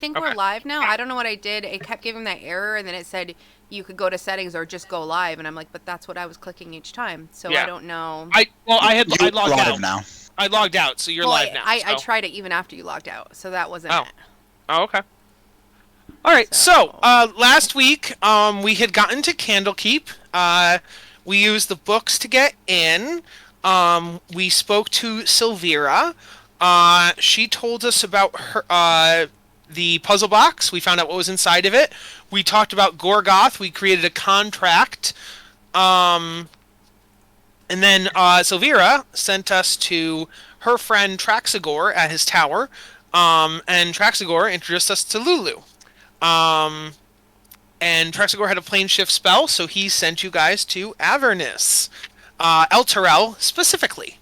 think Okay. we're live now. I don't know what I did. It kept giving that error, and then it said you could go to settings or just go live, and I'm like, but that's what I was clicking each time. So I Yeah. don't know. I You're logged live out. now. I logged out, so you're Well, live now. I So. tried it even after you logged out, so that wasn't Oh. it. Oh, okay. All right. So, So last week, we had gotten to Candlekeep. We used the books to get in. We spoke to Silvira. She told us about her, the puzzle box. We found out what was inside of it. We talked about Gorgoth. We created a contract. Um, and then Silvira sent us to her friend Traxagor at his tower. And Traxagor introduced us to Lulu. Um, and Traxagor had a plane shift spell, so he sent you guys to Avernus. El Terrell specifically.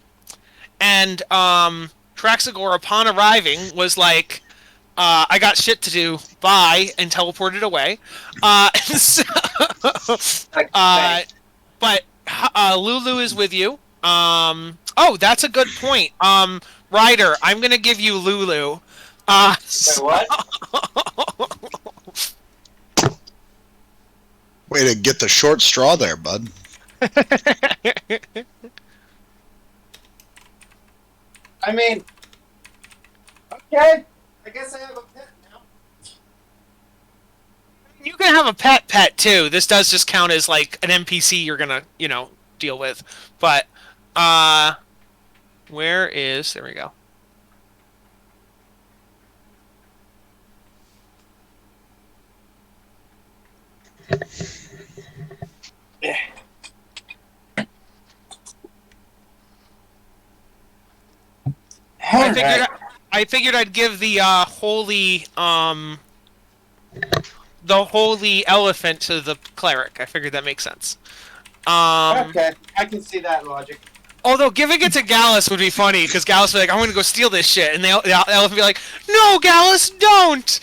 And Traxagor, upon arriving, was like, I got shit to do, bye, and teleported away. So, uh, but Lulu is with you. Oh, that's a good point. Ryder, I'm going to give you Lulu. Wait, what? Way to get the short straw there, bud. I mean, okay. I guess I have a pet now. You can have a pet too. This does just count as like an NPC you're gonna, deal with. But where is there we go. I figured I'd give the holy elephant to the cleric. I figured that makes sense. Okay, I can see that logic. Although giving it to Gallus would be funny, because Gallus would be like, I'm going to go steal this shit. And the elephant would be like, no, Gallus, don't!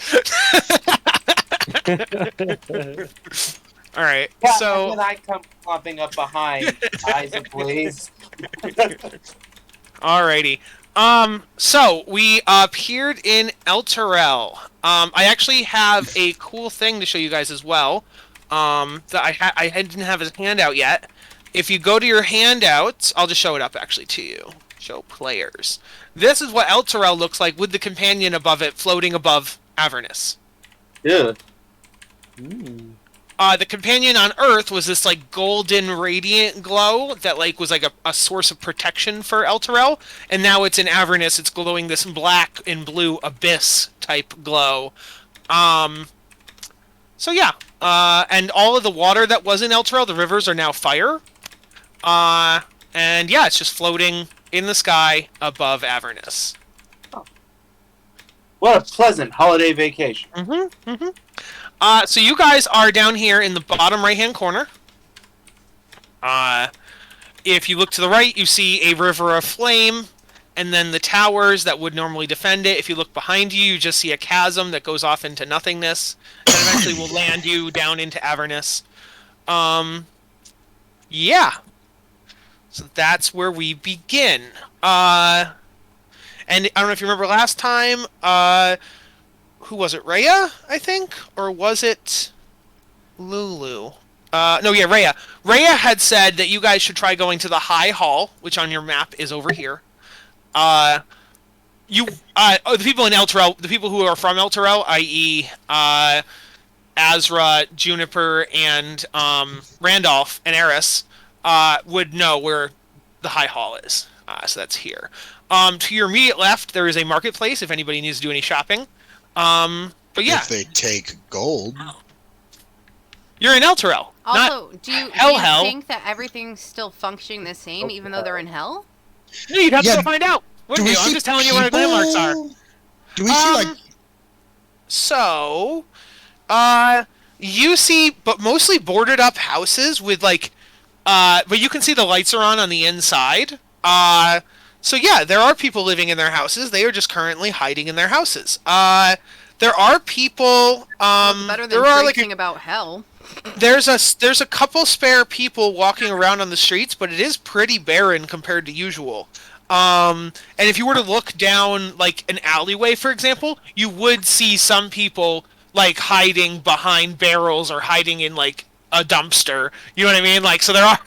Alright, Yeah, so... and then I come clumping up behind, eyes ablaze. Alrighty. So, we appeared in El Terrell. I actually have a cool thing to show you guys as well, that I didn't have a handout yet. If you go to your handouts, I'll just show it up actually to you. Show players. This is what El Terrell looks like with the companion above it, floating above Avernus. Yeah. The companion on Earth was this like golden radiant glow that like was like a source of protection for El Terrell, and now it's in Avernus. It's glowing this black and blue abyss type glow. So yeah, and all of the water that was in El Terrell, the rivers are now fire. And yeah, it's just floating in the sky above Avernus. What a pleasant holiday vacation. So you guys are down here in the bottom right-hand corner. If you look to the right, you see a river of flame, and then the towers that would normally defend it. If you look behind you, you just see a chasm that goes off into nothingness, and eventually will land you down into Avernus. Yeah. So that's where we begin. And I don't know if you remember last time, who was it? Rhea, I think? Or was it Lulu? No, yeah, Rhea. Rhea had said that you guys should try going to the High Hall, which on your map is over here. The people in El Terrell, the people who are from El Terrell, i.e., Azra, Juniper, and Randolph, and Eris, would know where the High Hall is. So that's here. To your immediate left, there is a marketplace if anybody needs to do any shopping. But yeah. If they take gold. You're in El Terrell. also, do you hell. think that everything's still functioning the same even though they're in hell? No, you'd have to Yeah, go find out. Wouldn't we you? I'm see just telling you where the people? landmarks are. Do we see like So, you see, but mostly boarded up houses with like, but you can see the lights are on the inside. So yeah, there are people living in their houses. They are just currently hiding in their houses. There are people. Better than there are like preaching about hell. there's a couple spare people walking around on the streets, but it is pretty barren compared to usual. And if you were to look down like an alleyway, for example, you would see some people like hiding behind barrels or hiding in like a dumpster. You know what I mean? Like, so there are,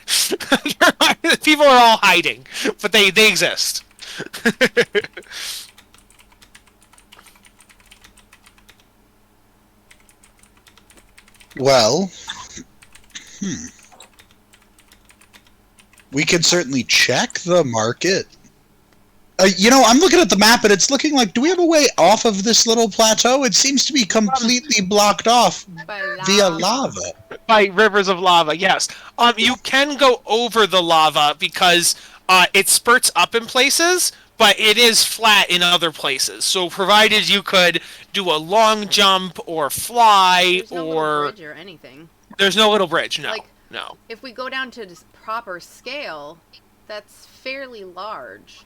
people are all hiding, but they exist. Well, we could certainly check the market. I'm looking at the map and it's looking like, do we have a way off of this little plateau? It seems to be completely blocked off via lava. By rivers of lava, yes. You can go over the lava because it spurts up in places, but it is flat in other places. So provided you could do a long jump or fly There's no little bridge or anything. There's no little bridge, no. Like, no. If we go down to this proper scale, that's fairly large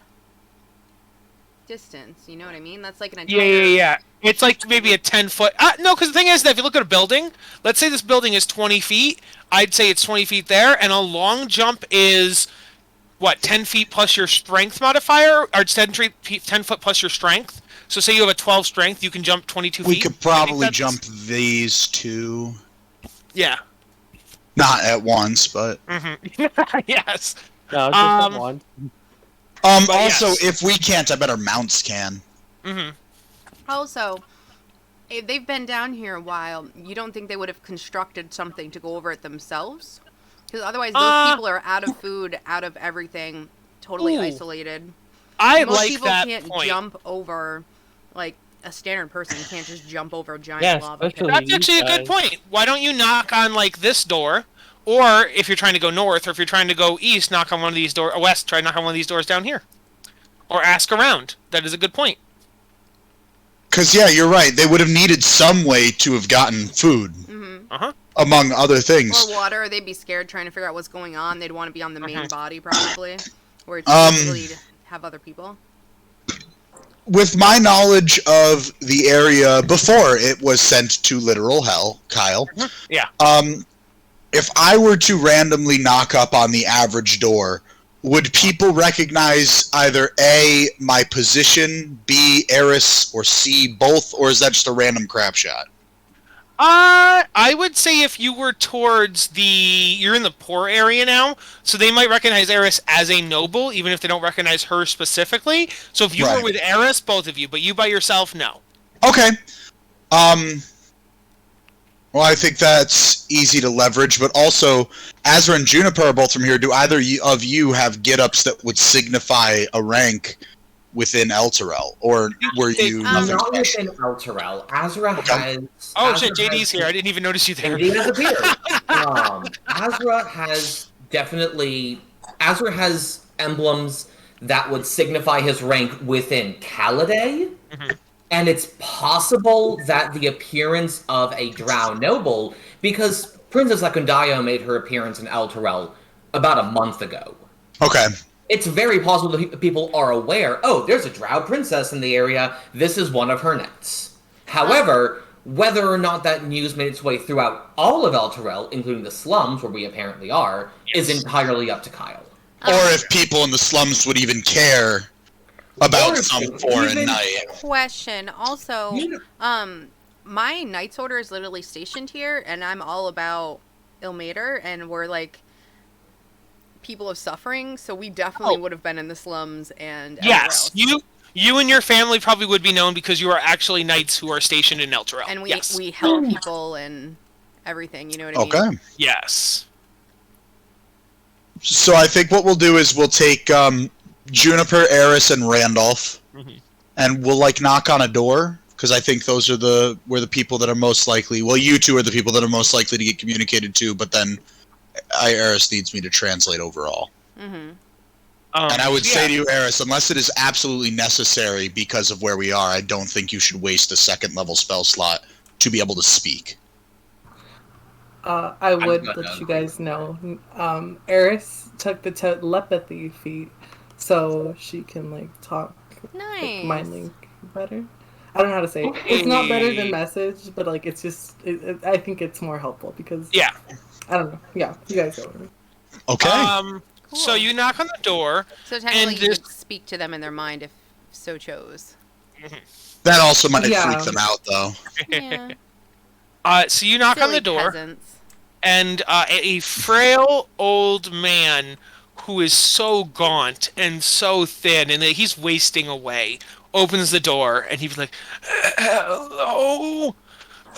distance. You know what I mean? That's like an entire... Yeah. It's like maybe a 10-foot... no, because the thing is that if you look at a building, let's say this building is 20 feet, I'd say it's 20 feet there, and a long jump is, 10 feet plus your strength modifier? Or 10 foot plus your strength? So say you have a 12 strength, you can jump 22 feet. We could probably jump these two. Yeah. Not at once, but... Mm-hmm. Yes. No, just at once. Also, yes. if we can't, I bet our mounts can. Mm-hmm. Also, if they've been down here a while, you don't think they would have constructed something to go over it themselves? Because otherwise those people are out of food, out of everything, totally isolated. I Most like people that can't point. jump over, like, a standard person can't just jump over a giant lava pit. That's actually a good point. Why don't you knock on, like, this door? Or, if you're trying to go north, or if you're trying to go east, knock on one of these doors, or west, try to knock on one of these doors down here. Or ask around. That is a good point. Because, yeah, you're right. They would have needed some way to have gotten food. Mm-hmm. Uh-huh. Among other things. Or water, they'd be scared trying to figure out what's going on. They'd want to be on the main body, probably. Where it's easy to have other people. With my knowledge of the area before it was sent to literal hell, Kyle. Yeah. If I were to randomly knock up on the average door, would people recognize either A, my position, B, Eris, or C, both, or is that just a random crap shot? I would say if you were towards you're in the poor area now, so they might recognize Eris as a noble, even if they don't recognize her specifically. So if you were with Eris, both of you, but you by yourself, no. Okay. Well, I think that's easy to leverage, but also, Azra and Juniper are both from here. Do either of you have get-ups that would signify a rank within Elturel, or were you... Not within Elturel. Azra has... Oh, Azra shit, JD's here. I didn't even notice you there. JD has appeared. Azra has definitely... Azra has emblems that would signify his rank within Caladay. Mm-hmm. And it's possible that the appearance of a Drow noble, because Princess Secundayo made her appearance in Elturel about a month ago. Okay. It's very possible that people are aware, oh, there's a Drow princess in the area, this is one of her nets. However, whether or not that news made its way throughout all of Elturel, including the slums, where we apparently are, is entirely up to Kyle. Or if people in the slums would even care about some foreign knight. Question. Also, my Knight's Order is literally stationed here, and I'm all about Ilmater, and we're like people of suffering, so we definitely would have been in the slums and yes, else. you and your family probably would be known because you are actually knights who are stationed in Elturel. And we help people and everything, you know what I mean? Okay. Yes. So I think what we'll do is we'll take Juniper, Eris, and Randolph, and we'll knock on a door, because I think those are the people that are most likely. Well, you two are the people that are most likely to get communicated to, but then Eris needs me to translate overall. Mm-hmm. And I would say to you, Eris, unless it is absolutely necessary because of where we are, I don't think you should waste a second level spell slot to be able to speak. I would let you guys know. Eris took the telepathy feat, so she can talk mind link better. I don't know how to say it. It's not better than message, but it's just I think it's more helpful because I don't know. Yeah, you guys go with me. Okay. Cool. So you knock on the door. So technically, you could speak to them in their mind if so chose. That also might freak them out, though. Yeah. So you knock on Silly the door, peasants. and a frail old man who is so gaunt and so thin, and that he's wasting away, opens the door, and he's like, "Hello,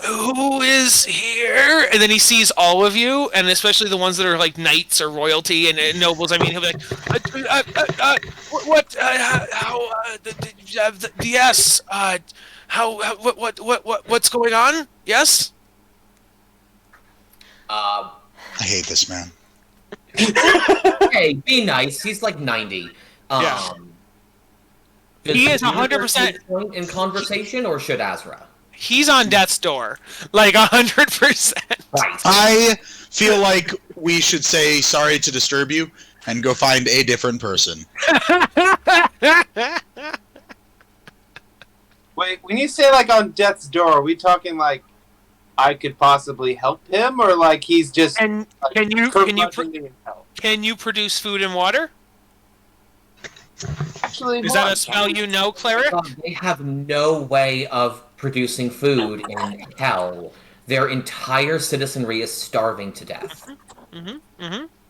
who is here?" And then he sees all of you, and especially the ones that are like knights or royalty and nobles. I mean, he'll be like, "What? How? Yes. What's going on? Yes." I hate this man. Hey, be nice. He's like 90. Yeah. He is 100% in conversation, or should Azra? He's on death's door, like 100%. Right. I feel like we should say sorry to disturb you and go find a different person. Wait, when you say like on death's door, are we talking like I could possibly help him, or like he's just And like, can you help? can you produce food and water? Actually, Is that a spell you know, cleric? They have no way of producing food in hell. Their entire citizenry is starving to death.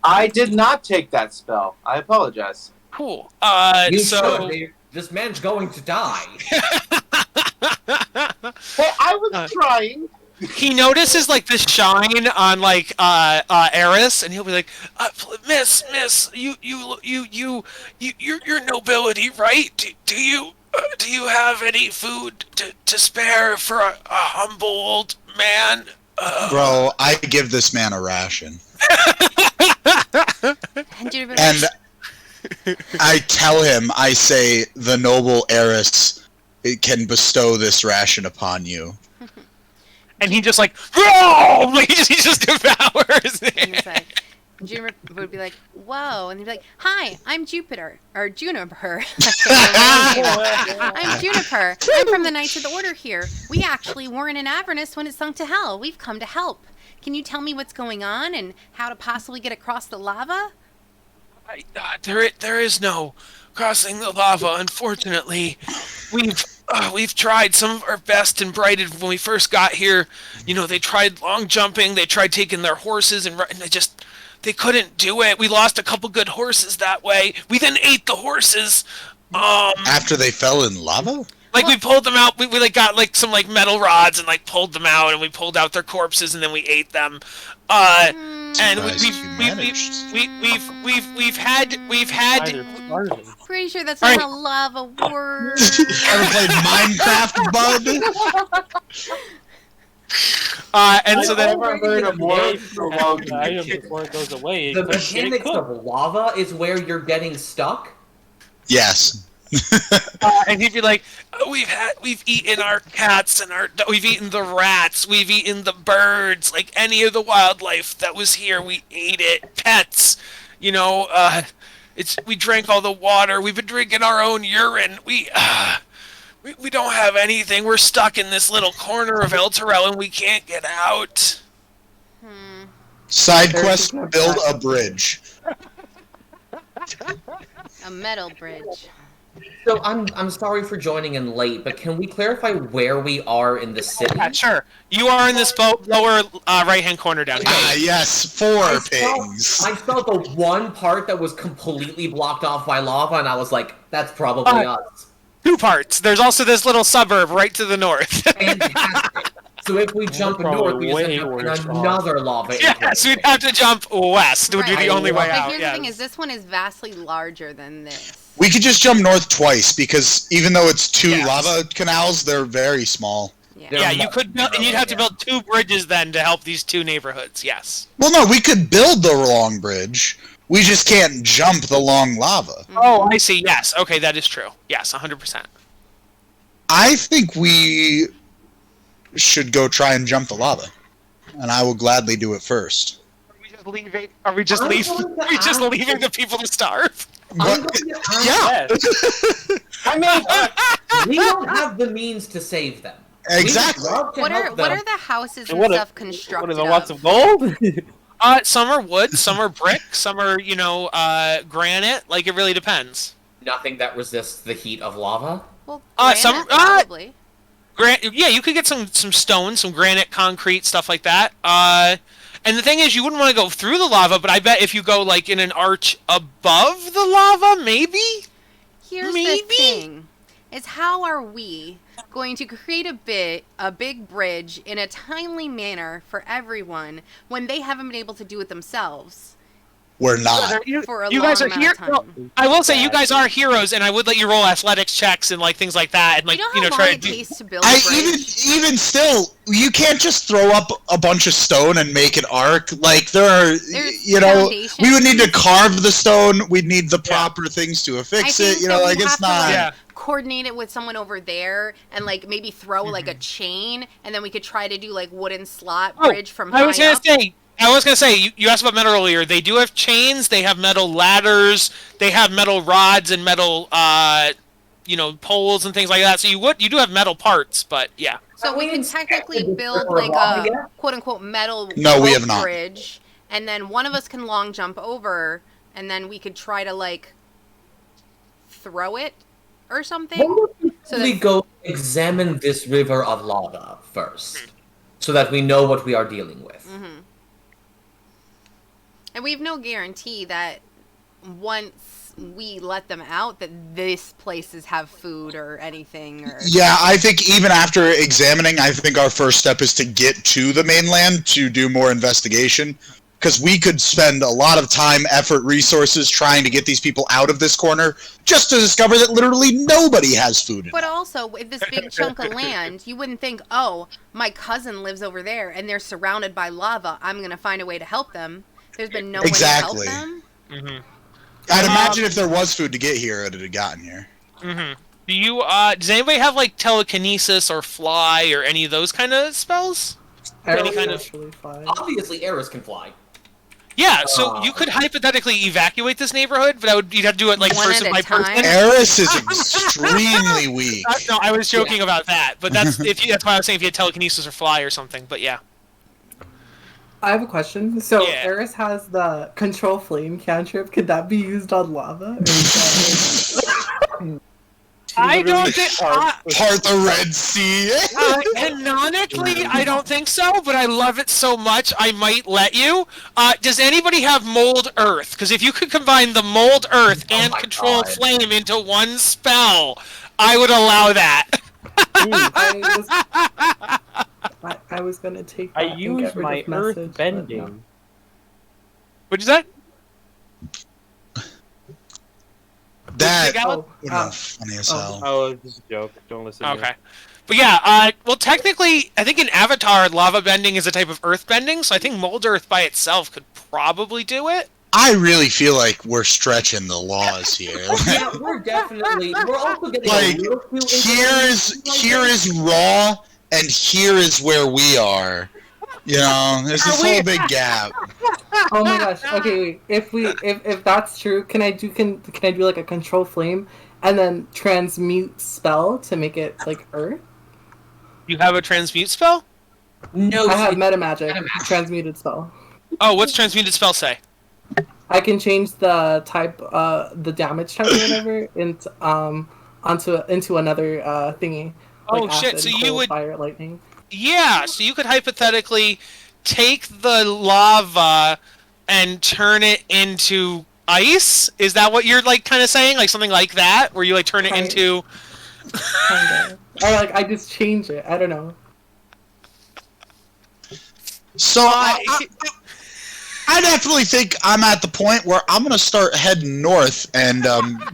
I did not take that spell. I apologize. Cool. This man's going to die. Hey, I was trying. He notices like this shine on like Eris, and he'll be like, "Miss, your nobility, right? Do you have any food to spare for a humble old man?" Bro, I give this man a ration. And I tell him, I say, the noble heiress can bestow this ration upon you. And he just like, "Roll!" Like, he just devours it. Juniper would be like, "Whoa," and he'd be like, "Hi, I'm Jupiter or Juniper. I'm Juniper. I'm from the Knights of the Order here. We actually weren't in Avernus when it sunk to hell. We've come to help. Can you tell me what's going on and how to possibly get across the lava?" There is no crossing the lava, unfortunately. We've tried some of our best and brightest when we first got here. You know, they tried long jumping, they tried taking their horses, and they couldn't do it. We lost a couple good horses that way. We then ate the horses. After they fell in lava? Like, we pulled them out. We like got like some like metal rods and like pulled them out, and we pulled out their corpses, and then we ate them. And we've had. Pretty sure that's not how lava works. Ever played Minecraft, bud? And so then never heard of word for long before it goes away. The mechanics of lava is where you're getting stuck. Yes. And he'd be like, we've eaten our cats and we've eaten the rats, we've eaten the birds, like any of the wildlife that was here, we ate it. Pets, you know, we drank all the water, we've been drinking our own urine, we don't have anything, we're stuck in this little corner of El Terrell and we can't get out. Side quest, build a bridge. A metal bridge. So I'm sorry for joining in late, but can we clarify where we are in the city? Yeah, sure. You are in this lower right-hand corner down here. Yes, 4 pigs. I saw the one part that was completely blocked off by lava, and I was like, that's probably us. 2 parts. There's also this little suburb right to the north. Fantastic. So if we jump north, we just end up in another lava. Yes, we'd have to jump west. Would be the only way out. But here's the thing: is this one is vastly larger than this. We could just jump north twice because even though it's 2 lava canals, they're very small. Yeah, you could build, and you'd have to build 2 bridges then to help these 2 neighborhoods. Yes. Well, no, we could build the long bridge. We just can't jump the long lava. Oh, I see. Yes. Okay, that is true. Yes, 100%. I think we should go try and jump the lava, and I will gladly do it first. Are we just leaving the people to starve? Yeah. I mean, we don't have the means to save them. Exactly. What are the houses and stuff constructed What are the lots of gold? Some are wood, some are brick, some are, granite. Like, it really depends. Nothing that resists the heat of lava? Well, granite, probably. Yeah, you could get some stone, some granite, concrete, stuff like that. And the thing is, you wouldn't want to go through the lava, but I bet if you go, like, in an arch above the lava, maybe? Here's the thing. Is how are we going to create a big bridge in a timely manner for everyone when they haven't been able to do it themselves? We're not. For a you long guys are amount here. of time. I will say you guys are heroes, and I would let you roll athletics checks and like things like that, and like you know how try long to do. it takes to build a bridge? Even still, you can't just throw up a bunch of stone and make an arc. Like there's we would need to carve the stone. We'd need the proper things to affix it. It's not. Yeah. Coordinate it with someone over there and like maybe throw like a chain, and then we could try to do like wooden slot bridge from high up. I was gonna say, you asked about metal earlier. They do have chains. They have metal ladders. They have metal rods and metal, poles and things like that. So you do have metal parts, but yeah. So we can technically build like a quote unquote metal bridge, and then one of us can long jump over, and then we could try to like throw it or something. So we go examine this river of lava first, so that we know what we are dealing with. Mm-hmm. And we have no guarantee that once we let them out that these places have food or anything. Yeah, I think even after examining, I think our first step is to get to the mainland to do more investigation. Because we could spend a lot of time, effort, resources trying to get these people out of this corner just to discover that literally nobody has food. But also, with this big chunk of land, you wouldn't think, oh, my cousin lives over there and they're surrounded by lava. I'm going to find a way to help them. There's been no way to help them. Mm-hmm. I'd imagine if there was food to get here, it would have gotten here. Mm-hmm. Does anybody have like telekinesis or fly or any of those kind of spells? Obviously, Eris can fly. Yeah, so you could hypothetically evacuate this neighborhood, but you'd have to do it like person by person. Eris is extremely weak. No, I was joking about that, but that's that's why I was saying if you had telekinesis or fly or something. But yeah. I have a question. So Eris has the control flame cantrip. Could that be used on lava? I don't think part the Red Sea. Canonically, I don't think so, but I love it so much I might let you. Does anybody have mold earth? Because if you could combine the mold earth and control flame into one spell, I would allow that. I was gonna take. I use my earth bending. What'd you say? That funny as hell. Oh, this is a joke. Don't listen. Okay. But yeah, well, technically, I think in Avatar, lava bending is a type of earth bending, so I think mold earth by itself could probably do it. I really feel like we're stretching the laws here. Yeah, we're also getting like here is raw, and here is where we are. There's this whole big gap. Oh my gosh. Okay, wait. If that's true, can I do like a control flame and then transmute spell to make it like earth? You have a transmute spell? No, I have metamagic transmuted spell. Oh, what's transmuted spell say? I can change the type, the damage type or whatever into another thingy. Oh like shit! acid, So cold, you would fire, lightning. Yeah, so you could hypothetically take the lava and turn it into ice? Is that what you're like kind of saying? Like something like that? Where you like turn it into Kinda. Or like I just change it. I don't know. So I definitely think I'm at the point where I'm gonna start heading north and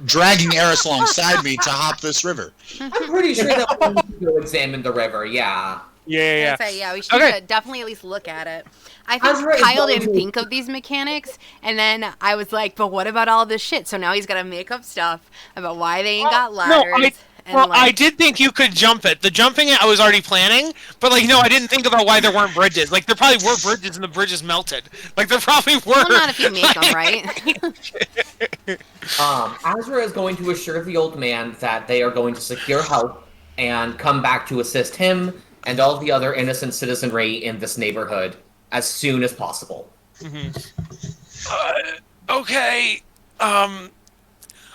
dragging Eris alongside me to hop this river. I'm pretty sure that we need to go examine the river. Yeah. Yeah. We should definitely at least look at it. I think Kyle didn't think of these mechanics, and then I was like, but what about all this shit? So now he's got to make up stuff about why they ain't got ladders. I did think you could jump it. The jumping it I was already planning, but like, no, I didn't think about why there weren't bridges. Like, there probably were bridges and the bridges melted. Like, there probably were. Well, not if you make them, right? Azra is going to assure the old man that they are going to secure help and come back to assist him and all the other innocent citizenry in this neighborhood as soon as possible. Okay.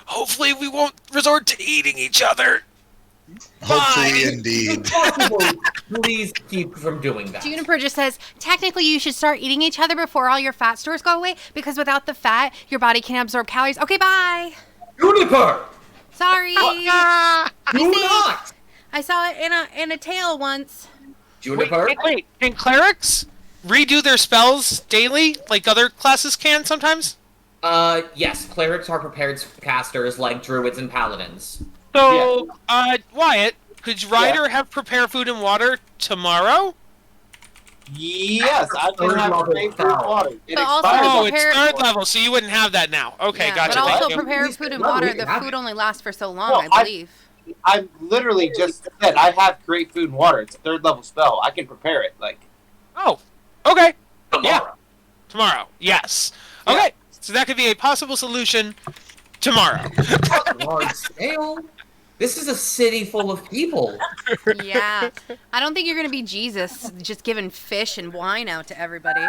Hopefully we won't resort to eating each other. Hopefully, Bye. indeed. Please keep from doing that. Juniper just says, technically you should start eating each other before all your fat stores go away, because without the fat, your body can't absorb calories. Okay, bye. Juniper! Sorry. Do not! I saw it in a tale once. Juniper? Wait, can clerics redo their spells daily, like other classes can sometimes? Yes, clerics are prepared casters like druids and paladins. So, Wyatt, could Ryder have prepare food and water tomorrow? Yes, I can have great food and water. It But also expires. Oh, it's prepare- third level, so you wouldn't have that now. Okay, Yeah, gotcha. but also Thank you. prepare food and water. The food only lasts for so long, Well, I believe. I literally just said I have great food and water. It's a third level spell. I can prepare it. Like, Oh, okay. Tomorrow. Yeah. Tomorrow, yes. Okay, so that could be a possible solution tomorrow. Large scale? This is a city full of people. Yeah. I don't think you're going to be Jesus just giving fish and wine out to everybody.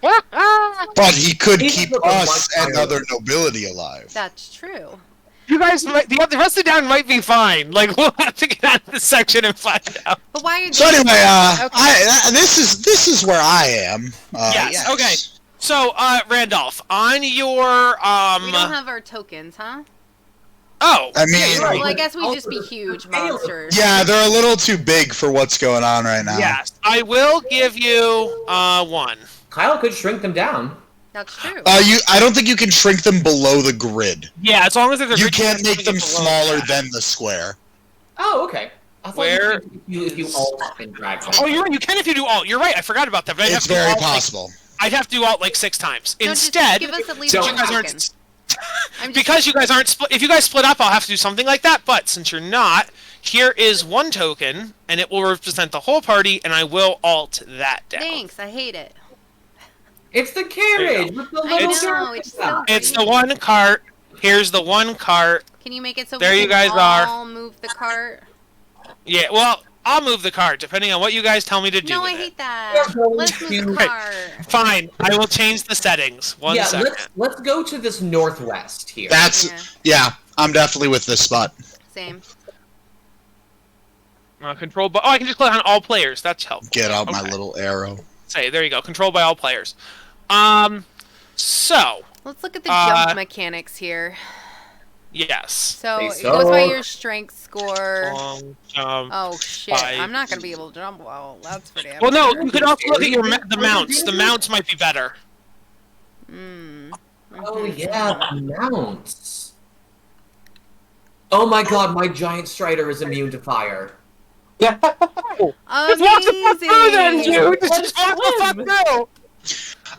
But he could He's keep looking us like and fire. other nobility alive. That's true. You guys, the rest of the town might be fine. Like, we'll have to get out of this section and find out. But why are you So anyway, Okay. this is where I am. Yes, okay. So, Randolph, on your, We don't have our tokens, huh? Oh, I mean, Well, I guess we'd just be huge monsters. yeah, they're a little too big for what's going on right now. yes, I will give you, one. Kyle could shrink them down. That's true. I don't think you can shrink them below the grid. Yeah, as long as they're You can't make them smaller than the square. Oh, okay. I thought Where if you all and drag them. Oh, you're right, you can if you do alt. You're right, I forgot about that. But I'd have It's to do very alt, like- possible. I'd have to do alt like 6 times. No, just Instead, give us at least since one you guys token. aren't... I'm just- Because you guys aren't split, if you guys split up, I'll have to do something like that. But since you're not, here is 1 token, and it will represent the whole party, and I will alt that down. Thanks, I hate it. It's the carriage with the I little know, it's so It's the 1 cart. Here's the 1 cart. Can you make it so There we you can guys are. all move the cart? Yeah, well, I'll move the cart depending on what you guys tell me to do. No, with I it. hate that. Let's move the Okay. cart. Fine, I will change the settings. One Yeah, second. let's go to this northwest here. Yeah, I'm definitely with this spot. Same. Control, but I can just click on all players. That's helpful. Get out my Okay. little arrow. Say, there you go. Controlled by all players. So, Let's look at the jump mechanics here. yes. So They it goes by suck. your strength score. Long jump. Oh shit! by- I'm not gonna be able to jump well. That's for damn Well, no, sure. you could also look at the mounts. The mounts might be better. Mm. Oh yeah, the mounts. Oh my god, my giant strider is immune to fire. Just walk the fuck through then, dude! Just walk the fuck through!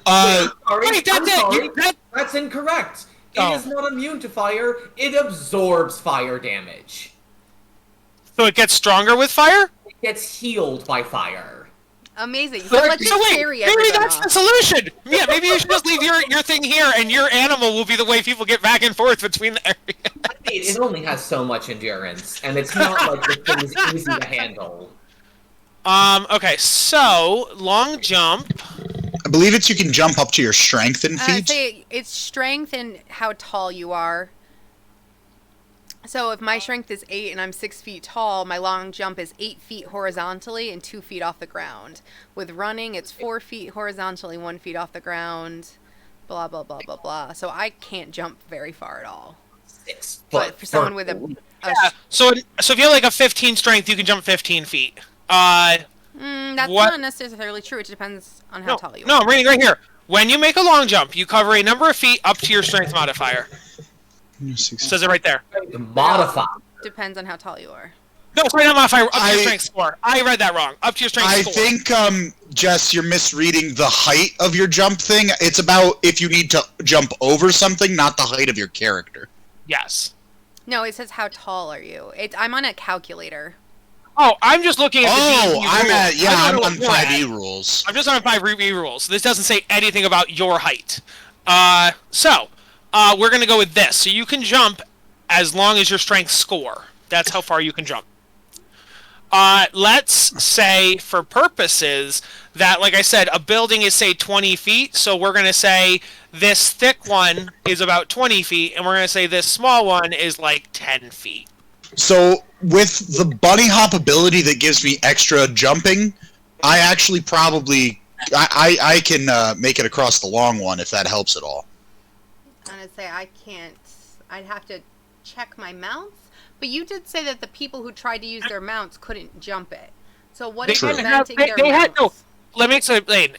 Sorry, Wait, that's I'm it! sorry. That- That's incorrect. Oh. It is not immune to fire. It absorbs fire damage. So it gets stronger with fire? It gets healed by fire. Amazing. So let's So just wait, carry maybe everyone that's off. the solution! Yeah, maybe you should just leave your thing here, and your animal will be the way people get back and forth between the areas. It only has so much endurance, and it's not like the thing is easy to handle. Okay, so, long jump. I believe you can jump up to your strength in feet. Say it's strength and how tall you are. So if my strength is 8 and I'm 6 feet tall, my long jump is 8 feet horizontally and 2 feet off the ground. With running, it's 4 feet horizontally, 1 feet off the ground. Blah blah blah blah blah. So I can't jump very far at all. 6 But foot. for someone with a Yeah, so if you have like a 15 strength, you can jump 15 feet. that's what- not necessarily true. It depends on how No, tall you no, are. I'm reading right here. When you make a long jump, you cover a number of feet up to your strength modifier. It says it right there. Modify. Depends on how tall you are. No, sorry, not modifier. Up to your strength score. I read that wrong. Up to your strength I score. think, Jess, you're misreading the height of your jump thing. It's about if you need to jump over something, not the height of your character. Yes. No, it says how tall are you. I'm on a calculator. Oh, I'm just looking at the Oh, D&D I'm rules. at, yeah, I I'm don't know on what you're at. 5e rules. I'm just on 5e rules. This doesn't say anything about your height. So, we're going to go with this. So you can jump as long as your strength score. That's how far you can jump. let's say for purposes that, like I said, a building is, say, 20 feet, so we're going to say this thick one is about 20 feet, and we're going to say this small one is like 10 feet. So with the bunny hop ability that gives me extra jumping, I actually probably I can make it across the long one if that helps at all. I'm gonna say I can't. I'd have to check my mounts. But you did say that the people who tried to use their mounts couldn't jump it. So what is preventing their mounts? Let me explain.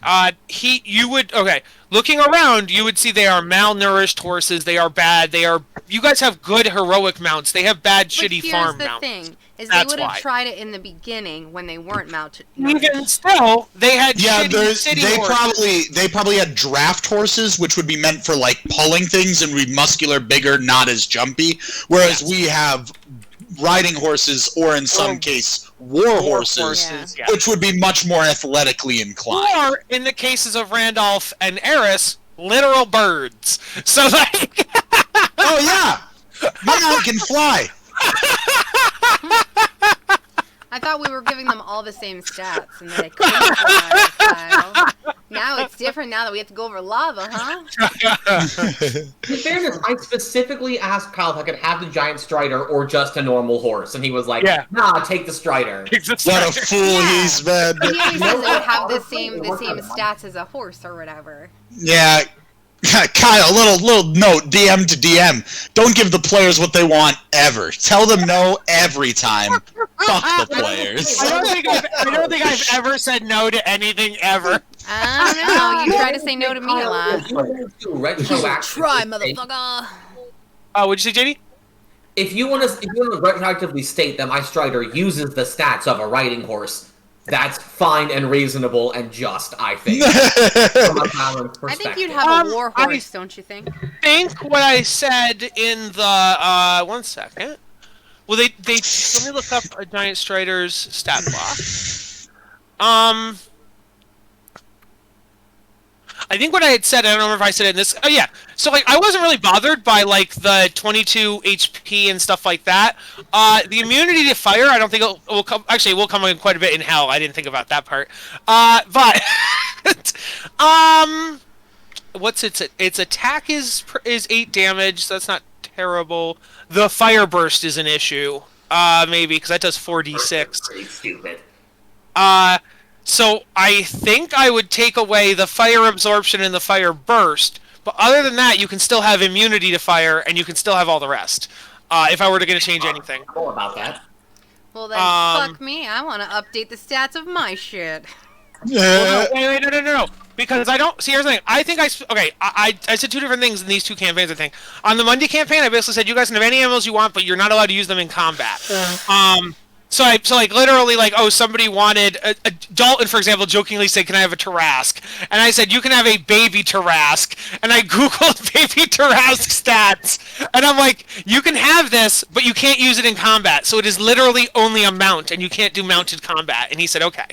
Looking around, you would see they are malnourished horses. They are bad. You guys have good heroic mounts. They have bad, shitty farm mounts. Here's the thing: is they would have tried it in the beginning when they weren't mounted. Even still, they had they probably had draft horses, which would be meant for like pulling things and be muscular, bigger, not as jumpy. Whereas we have riding horses, or in some case, war horses, which would be much more athletically inclined. Or, in the cases of Randolph and Eris, literal birds. So, like... Oh, yeah! Now it can fly! I thought we were giving them all the same stats, and that they couldn't fly. Now it's different now that we have to go over lava, huh? In fairness, I specifically asked Kyle if I could have the giant strider or just a normal horse, and he was like, nah, take the strider. What a fool he's been. He says they would have the same stats as a horse or whatever. Yeah. Kyle, little note, DM to DM. Don't give the players what they want ever. Tell them no every time. Fuck the players. I don't think I've ever said no to anything ever. I don't know. You try to say no to me a lot. Try, motherfucker. What'd you say, JD? If you want to retroactively state that my strider uses the stats of a riding horse, that's fine and reasonable and just, I think. From a balanced perspective. I think you'd have a war horse, don't you think? I think what I said in the 1 second. Well, they let me look up a giant strider's stat block. I think what I had said, I don't remember if I said it in this. Oh yeah, so like I wasn't really bothered by like the 22 HP and stuff like that. The immunity to fire, I don't think it will come. Actually, it will come in quite a bit in hell. I didn't think about that part. But what's its attack is 8 damage. So that's not terrible. The fire burst is an issue, maybe because that does 4d6. Pretty stupid. So I think I would take away the fire absorption and the fire burst, but other than that, you can still have immunity to fire, and you can still have all the rest. If I were to change anything. Cool about that. Well then, fuck me. I want to update the stats of my shit. Well, no. Because I don't... See, here's the thing. I think I said 2 different things in these 2 campaigns, I think. On the Monday campaign, I basically said, you guys can have any animals you want, but you're not allowed to use them in combat. So like literally like, oh, somebody wanted a Dalton, for example, jokingly said, "Can I have a Tarrasque?" And I said, "You can have a baby Tarrasque." And I googled baby Tarrasque stats, and I'm like, "You can have this, but you can't use it in combat. So it is literally only a mount, and you can't do mounted combat." And he said, "Okay."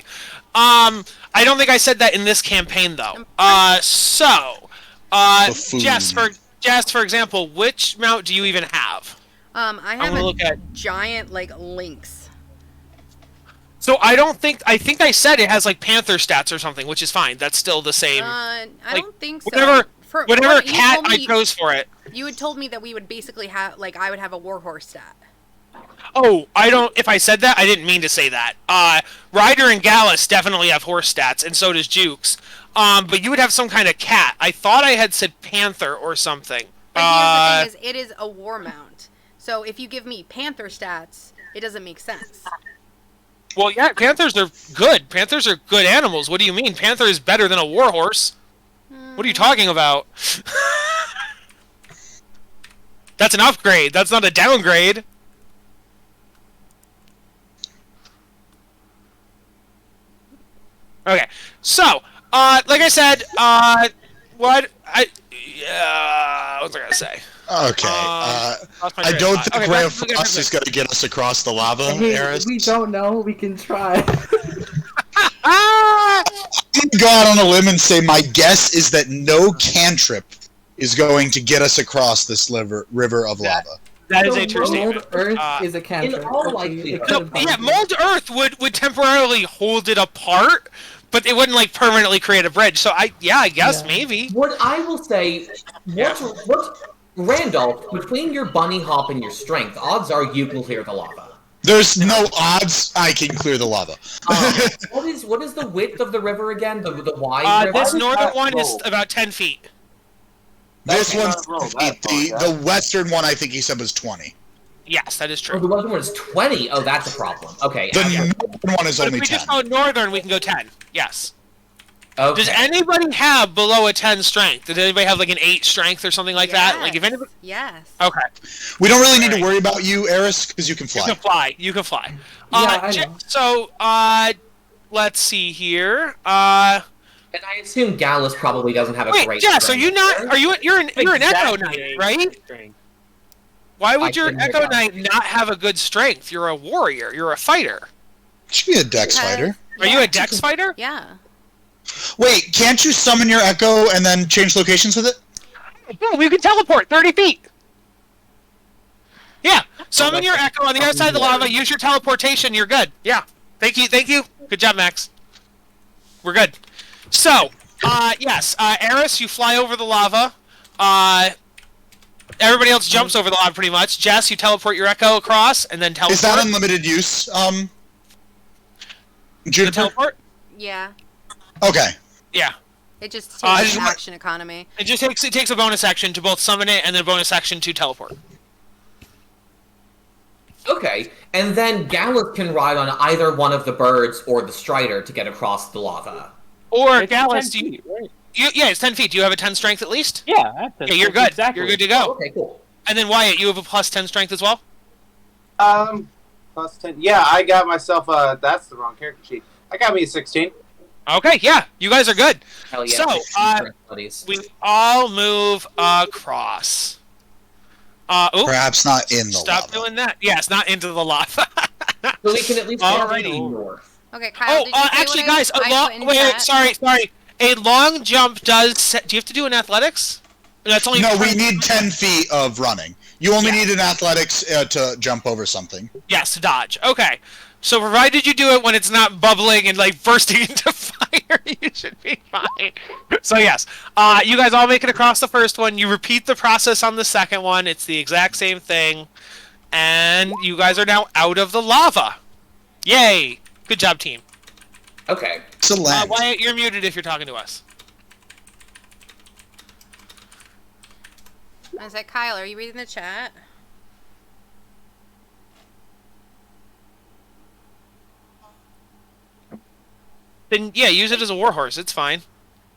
I don't think I said that in this campaign though. Jess, for example, which mount do you even have? I have a giant like lynx. So I think I said it has like panther stats or something, which is fine. That's still the same. I don't think so. Whatever cat I chose for it. You had told me that we would basically have I would have a warhorse stat. Oh, if I said that, I didn't mean to say that. Ryder and Gallus definitely have horse stats, and so does Jukes. But you would have some kind of cat. I thought I had said panther or something. But here's the thing: it is a war mount. So if you give me panther stats, it doesn't make sense. Well, yeah, panthers are good. Panthers are good animals. What do you mean? Panther is better than a warhorse. What are you talking about? That's an upgrade. That's not a downgrade. Okay, so, like I said, what was I gonna say? Okay, I don't think Ray of Frost is going to get us across the lava, Eris. We don't know. We can try. I'm going to go out on a limb and say my guess is that no cantrip is going to get us across this river of lava. That is a true statement. Mold Earth is a cantrip. In all likelihood. Mold Earth would temporarily hold it apart, but it wouldn't like permanently create a bridge. So I guess maybe. What I will say, what's Randolph, between your bunny hop and your strength, odds are you can clear the lava. There's no odds I can clear the lava. What is the width of the river again? The wide river? This northern one is about 10 feet. This one's the western one. I think he said was 20. Yes, that is true. Oh, the western one is 20. Oh, that's a problem. Okay. The northern one is only 10. If we just go northern, we can go 10. Yes. Okay. Does anybody have below a 10 strength? Does anybody have like an 8 strength or something like that? Like if anybody. Yes. Okay. We don't really need to worry about you, Eris, because you can fly. You can fly. I know. So, let's see here. And I assume Gallus probably doesn't have a Wait, great Jess, strength. are you not? You're an Echo Knight, right? Why would your Echo Knight not have a good strength? You're a warrior. You're a fighter. Should be a dex fighter. Are you a dex fighter? Yeah. Wait, can't you summon your Echo and then change locations with it? Yeah, we can teleport 30 feet. Yeah, summon your Echo on the other side of the lava. Use your teleportation. You're good. Yeah. Thank you. Good job, Max. We're good. So, yes, Eris, you fly over the lava. Everybody else jumps over the lava pretty much. Jess, you teleport your Echo across and then teleport. Is that unlimited use? Juniper? Teleport? Yeah. Okay. Yeah. It just takes an action economy. It takes a bonus action to both summon it and then a bonus action to teleport. Okay, and then Gallus can ride on either one of the birds or the Strider to get across the lava. Or It's Gallus, 10 feet, right? it's 10 feet. Do you have a 10 strength at least? Yeah, Yeah, you're good. Exactly. You're good to go. Okay, cool. And then Wyatt, you have a plus 10 strength as well? Plus 10. Yeah, I got myself that's the wrong character sheet. I got me a 16. Okay, yeah, you guys are good. Hell yeah. So, we all move across. Perhaps not in the Stop lava. doing that. Yeah, it's not into the lava. So we can at least Alrighty. go north. Okay, Kyle, did you say actually, what guys, I put in wait, chat? sorry. A long jump does... Do you have to do an athletics? That's only No, we need 10 feet of running. You only Yeah. need an athletics to jump over something. Yes, to dodge. Okay. So provided you do it when it's not bubbling and like bursting into fire, you should be fine. So yes, you guys all make it across the first one. You repeat the process on the second one. It's the exact same thing. And you guys are now out of the lava. Yay! Good job, team. Okay. Excellent. Wyatt, you're muted if you're talking to us. I was like, Kyle, are you reading the chat? Then yeah, use it as a warhorse. It's fine.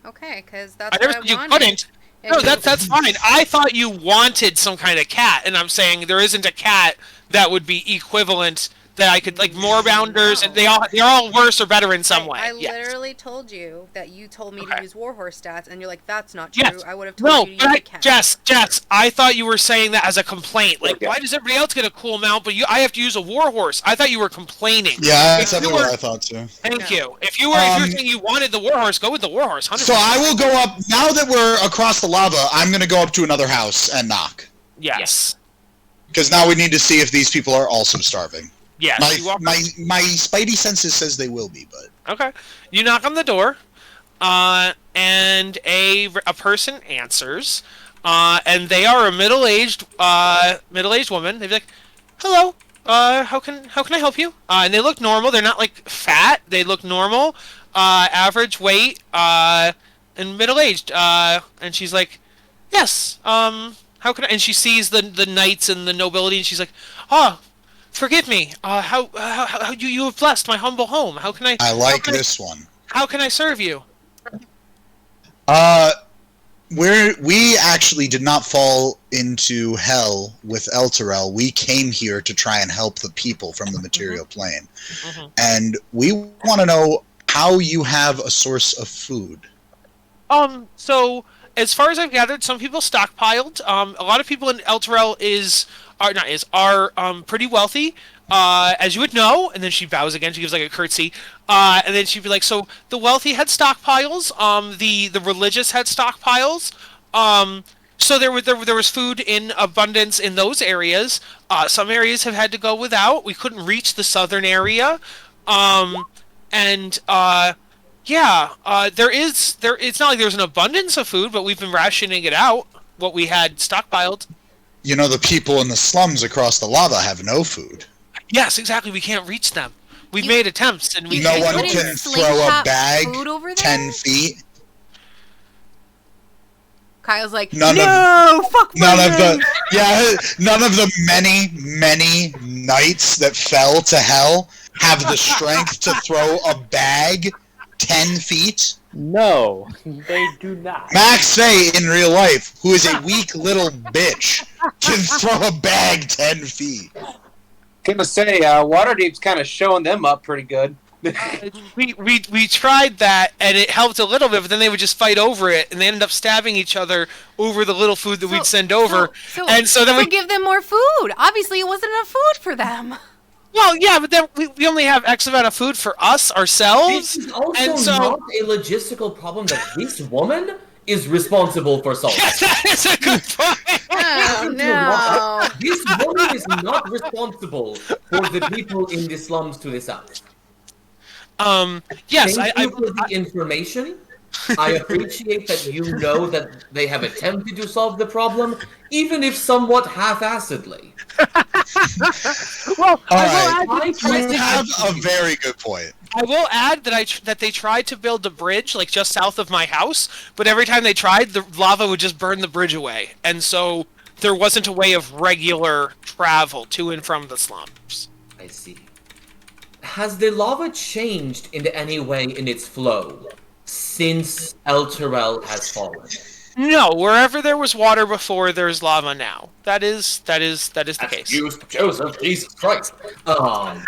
Okay, because that's I never what said you wanted. couldn't. No, that's fine. I thought you wanted some kind of cat, and I'm saying there isn't a cat that would be equivalent that I could like more bounders, and they're all worse or better in some way. I Yes. literally told you that you told me Okay. to use warhorse stats, and you're like, that's not true. Yes. I would have told No, you to use a cat. Jess, I thought you were saying that as a complaint. Like, Okay. why does everybody else get a cool mount, but I have to use a warhorse? I thought you were complaining. Yeah, If that's you definitely were- what I thought too. Thank No. you. If you're saying you wanted the warhorse, go with the warhorse. 100%. So I will go up, now that we're across the lava, I'm going to go up to another house and knock. Yes. Because now we need to see if these people are also starving. Yes. you walk My spidey senses says they will be, but... Okay. You knock on the door, and a person answers, and they are a middle-aged woman. They'd be like, "Hello, how can I help you?" And they look normal. They're not like fat. They look normal, average weight, and middle-aged. And she's like, "Yes. How can I?" And she sees the knights and the nobility, and she's like, "Oh, forgive me. How you have blessed my humble home. How can I? I like this one. How can I serve you?" We actually did not fall into hell with Elturel. We came here to try and help the people from the material plane. Mm-hmm. And we want to know how you have a source of food. So as far as I've gathered, some people stockpiled. A lot of people in Elturel are pretty wealthy, as you would know. And then she bows again. She gives like a curtsy, and then she'd be like, "So the wealthy had stockpiles. The religious had stockpiles. So there was food in abundance in those areas. Some areas have had to go without. We couldn't reach the southern area, it's not like there's an abundance of food, but we've been rationing it out. What we had stockpiled. You know, the people in the slums across the lava have no food. Yes, exactly. We can't reach them. We've made attempts, and no one can throw a bag 10 feet. Kyle's like, none of the many knights that fell to hell have the strength to throw a bag 10 feet. No, they do not. Max Fay in real life, who is a weak little bitch, can throw a bag 10 feet. Gonna say, Waterdeep's kind of showing them up pretty good. we tried that, and it helped a little bit, but then they would just fight over it, and they ended up stabbing each other over the little food that we'd send over. So then we give them more food. Obviously, it wasn't enough food for them. Well, yeah, but then we only have X amount of food for ourselves. This is also not a logistical problem that this woman is responsible for solving. That is a good point. Oh, no. This woman is not responsible for the people in the slums to the south. Yes, Thank you for the information. I appreciate that you know that they have attempted to solve the problem, even if somewhat half-assedly. Well, you have a very good point. I will add that they tried to build a bridge like just south of my house, but every time they tried, the lava would just burn the bridge away, and so there wasn't a way of regular travel to and from the slums. I see. Has the lava changed in any way in its flow since El Terrell has fallen? No, wherever there was water before, there's lava now. That is the case. Used Joseph, Jesus Christ. Oh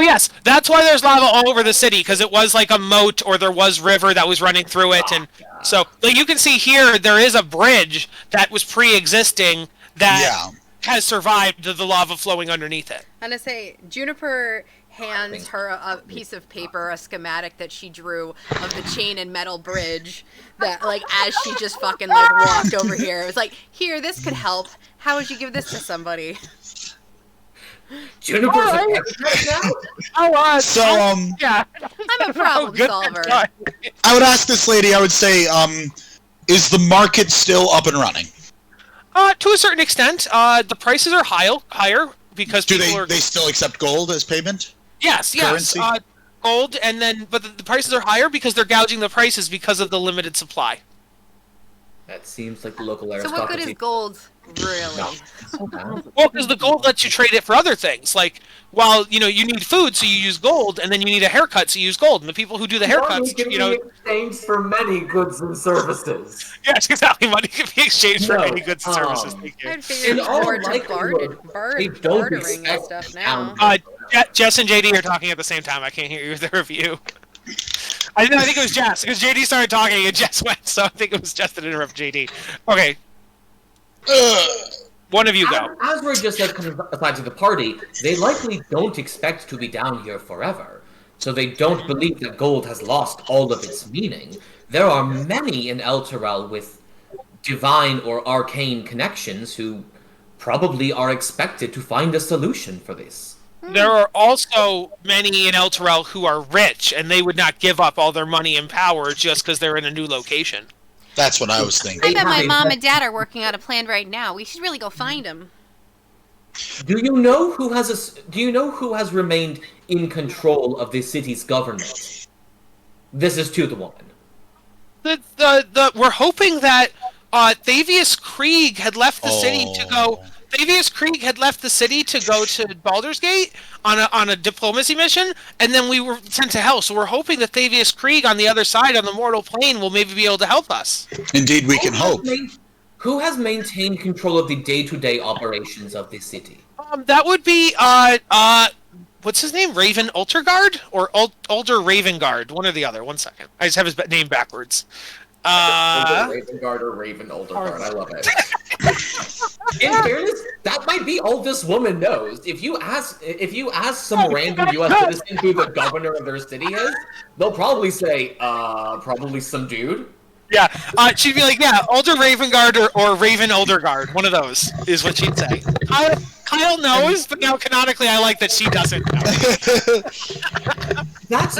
yes, that's why there's lava all over the city, because it was like a moat, or there was river that was running through it, and so like you can see here, there is a bridge that was pre-existing that has survived the lava flowing underneath it. I'm gonna say, Juniper hands her a piece of paper, a schematic that she drew of the chain and metal bridge that, like, as she just fucking, like, walked over here. It was like, here, this could help. How would you give this to somebody? Juniper's yeah. I'm a problem solver. I would ask this lady, I would say, is the market still up and running? To a certain extent. The prices are higher because they still accept gold as payment? Yes. Gold, and then but the prices are higher because they're gouging the prices because of the limited supply. That seems like the local So aristocracy. what good is gold, really? Well, because the gold lets you trade it for other things. Like, while, you need food, so you use gold, and then you need a haircut, so you use gold. And the people who do the haircuts, Money can be exchanged for many goods and services. Yes, exactly. Money can be exchanged for many goods and services. Thank you. I'd figure it's more to bartering and stuff now. Jess and JD are talking at the same time. I can't hear either of you. I think it was Jess, because JD started talking and Jess went, so I think it was Jess that interrupted JD. Okay. One of you go. As we're just coming aside to the party, they likely don't expect to be down here forever. So they don't believe that gold has lost all of its meaning. There are many in El Terrell with divine or arcane connections who probably are expected to find a solution for this. There are also many in El Terrell who are rich, and they would not give up all their money and power just because they're in a new location. That's what I was thinking. I bet my mom and dad are working out a plan right now. We should really go find them. Do you know who has remained in control of the city's government? This is to the woman. We're hoping that Thavius Krieg had left the city to go. Thavius Krieg had left the city to go to Baldur's Gate on a diplomacy mission, and then we were sent to hell. So we're hoping that Thavius Krieg on the other side, on the mortal plane, will maybe be able to help us. Indeed, we can hope. Who has maintained control of the day-to-day operations of the city? That would be what's his name? Raven Ulterguard or Ulder Ravengard? One or the other. 1 second. I just have his name backwards. Ravengard or Raven Ulderguard. I love it. In fairness, that might be all this woman knows. If you ask some random U.S. citizen who the governor of their city is, they'll probably say, probably some dude. Yeah, she'd be like, yeah, Older Ravengard or Raven Elderguard. One of those is what she'd say. Kyle knows, but now canonically I like that she doesn't know. That's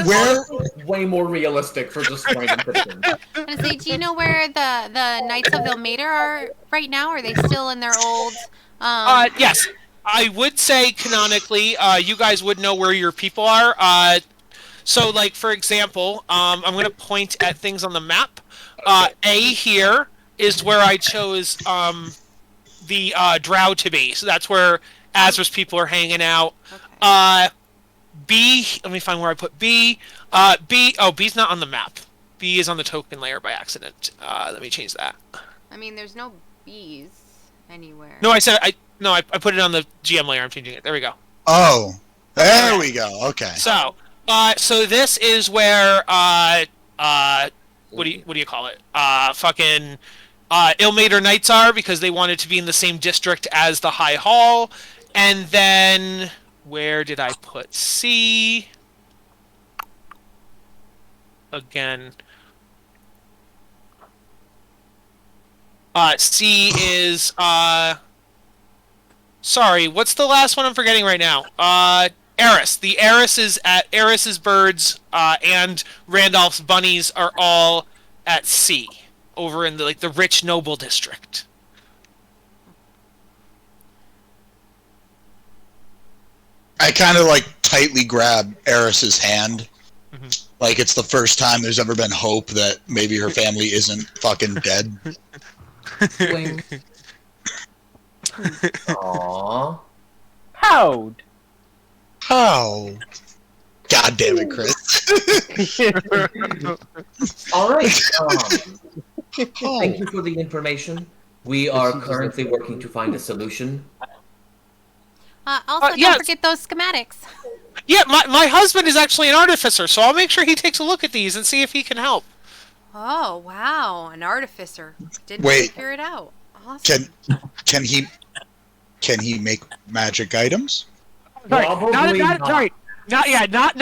way more realistic for just random person. I say, do you know where the Knights of Ilmater are right now? Are they still in their old... Yes. I would say canonically, you guys would know where your people are. So, like, for example, I'm going to point at things on the map. A here is where I chose the Drow to be. So that's where Azra's people are hanging out. Okay. B, let me find where I put B. B's not on the map. B is on the token layer by accident. Let me change that. I mean, there's no B's anywhere. No, I put it on the GM layer. I'm changing it. There we go. Oh, there we go. Okay. So, so this is where what do you call it? Fucking Ilmater Knights are, because they wanted to be in the same district as the High Hall. And then where did I put C? Again. C is sorry, what's the last one I'm forgetting right now? Eris. The Eris is at Eris's birds, and Randolph's bunnies are all at C, over in the rich noble district. I kind of tightly grab Eris's hand. Mm-hmm. Like it's the first time there's ever been hope that maybe her family isn't fucking dead. Aww. How? God damn it, Chris. Alright, thank you for the information. We are currently working to find a solution. Also, don't forget those schematics. Yeah, my husband is actually an artificer, so I'll make sure he takes a look at these and see if he can help. Oh, wow, an artificer. Didn't figure it out. Awesome. Can he make magic items? Sorry, not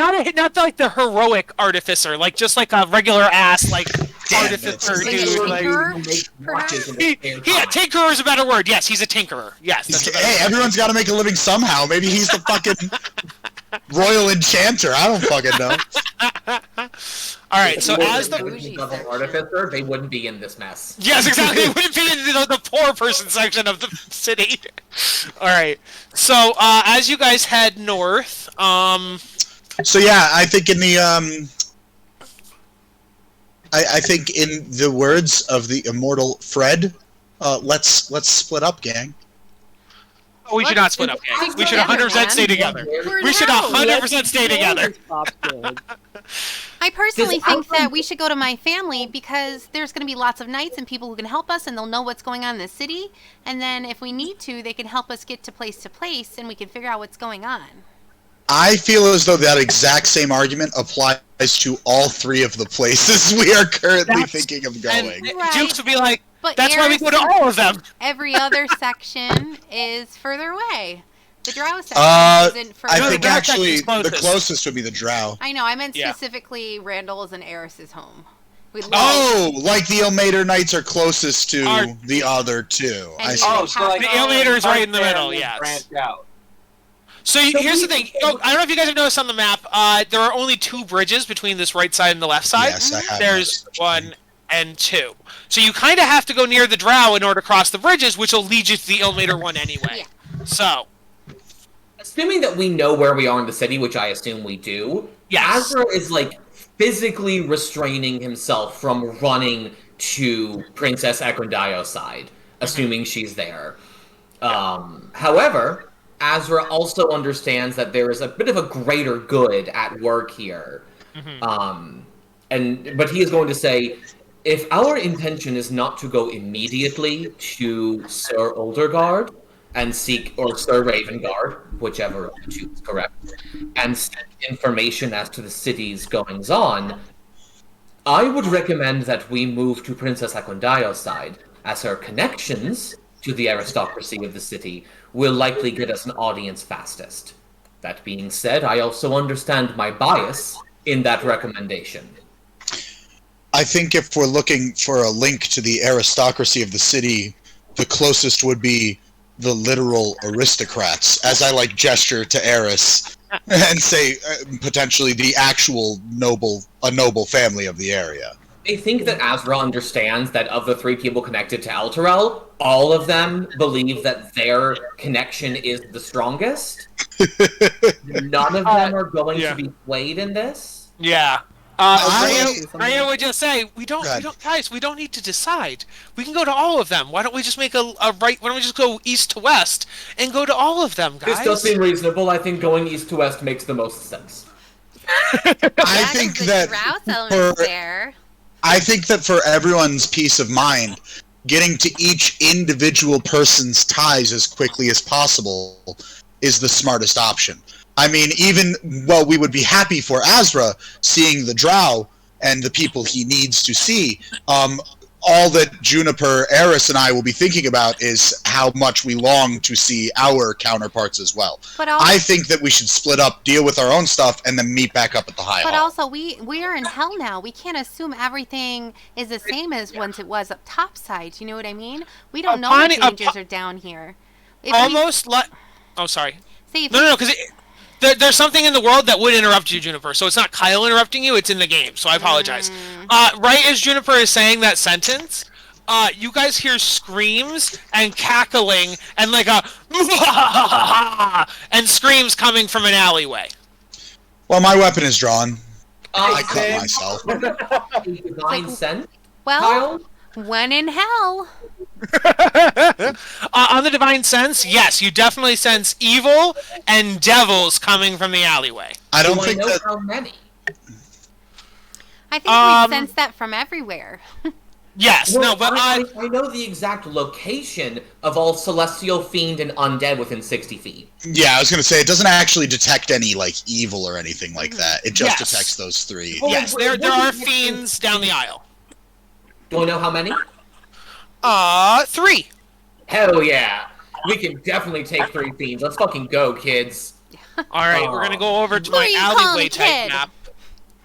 like the heroic artificer, just like a regular ass artificer dude. Tinkerer is a better word. Yes, he's a tinkerer. Yes. Hey, everyone's got to make a living somehow. Maybe he's the fucking royal enchanter. I don't fucking know. All right, so as the artificer, they wouldn't be in this mess. Yes, exactly. They wouldn't be in the poor person section of the city. All right. So as you guys head north, So yeah, I think in the I think in the words of the immortal Fred, let's split up, gang. Oh, we should not split up, gang. We should 100% stay together. We should 100% stay together. I personally think that we should go to my family because there's going to be lots of knights and people who can help us and they'll know what's going on in the city. And then if we need to, they can help us get to place and we can figure out what's going on. I feel as though that exact same argument applies to all three of the places we are currently thinking of going. Right. Dukes would be like, but that's why we go to all of them. Every other section is further away. The Drow section isn't further I think away. actually the closest would be the Drow. I know, I meant specifically Randall's and Eris's home. Like the Ilmater Knights are closest to the other two. I see. Oh, so the Ilmater is right in the middle, yes. Branch out. So here's the thing. I don't know if you guys have noticed on the map, there are only two bridges between this right side and the left side. Yes, I have. There's 1 and 2. So you kind of have to go near the Drow in order to cross the bridges, which will lead you to the Ilmater one anyway. Yeah. So, assuming that we know where we are in the city, which I assume we do, yes. Azra is physically restraining himself from running to Princess Ekrendio's side, assuming she's there. However, Azra also understands that there is a bit of a greater good at work here. But he is going to say, if our intention is not to go immediately to Sir Olderguard and seek, or Sir Ravengard, whichever of the two is correct, and seek information as to the city's goings-on, I would recommend that we move to Princess Ekrendio's side, as her connections to the aristocracy of the city will likely get us an audience fastest. That being said, I also understand my bias in that recommendation. I think if we're looking for a link to the aristocracy of the city, the closest would be the literal aristocrats, as I like gesture to Eris and say potentially the actual noble family of the area. I think that Azra understands that of the 3 people connected to Elturel, all of them believe that their connection is the strongest. None of them are going to be swayed in this. Yeah. Rhea would just say, we don't need to decide. We can go to all of them. Why don't we just make a right? Why don't we just go east to west and go to all of them, guys? This does seem reasonable. I think going east to west makes the most sense. I think that for everyone's peace of mind, getting to each individual person's ties as quickly as possible is the smartest option. I mean, even while we would be happy for Azra seeing the Drow and the people he needs to see, all that Juniper, Eris, and I will be thinking about is how much we long to see our counterparts as well. I think that we should split up, deal with our own stuff, and then meet back up at the High Hall. But also, we are in hell now. We can't assume everything is the same as once it was up topside. You know what I mean? We don't know what dangers are down here. Oh, sorry. No, because there's something in the world that would interrupt you, Juniper. So it's not Kyle interrupting you, it's in the game. So I apologize. Right as Juniper is saying that sentence, you guys hear screams and cackling and like a and screams coming from an alleyway. Well, my weapon is drawn. I cut myself. Divine sense? Well, when in hell. On the divine sense, yes, you definitely sense evil and devils coming from the alleyway. I don't think that. How many? I think we sense that from everywhere. Yes, well, no, but I know the exact location of all celestial, fiend, and undead within 60 feet. Yeah, I was gonna say it doesn't actually detect any like evil or anything like that. It just detects those 3. Yes, there are fiends down the aisle. Do I know how many? 3. Hell yeah. We can definitely take 3 fiends. Let's fucking go, kids. Alright, we're gonna go over to my alleyway type map.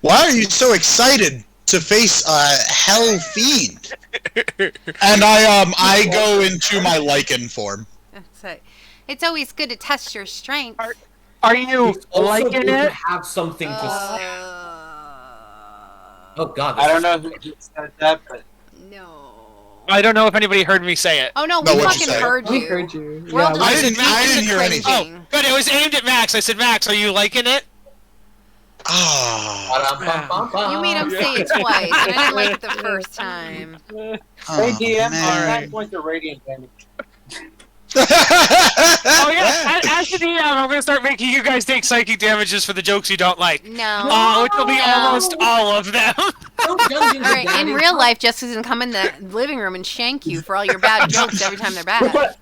Why are you so excited to face a hell fiend? And I go into my lichen form. It's always good to test your strength. Are you liking it? Have something to say. Oh god. I don't know who said that, but no. I don't know if anybody heard me say it. Oh no, we fucking heard you. We heard you. Yeah, I didn't hear anything. Oh, but it was aimed at Max. I said, Max, are you liking it? You made him say it twice, and I didn't like it the first time. Hey DM, 9 points of radiant damage. Oh yeah, as the DM, I'm gonna start making you guys take psychic damages for the jokes you don't like. No. Which will be almost all of them. Alright, in real life, Jessica's gonna come in the living room and shank you for all your bad jokes every time they're bad.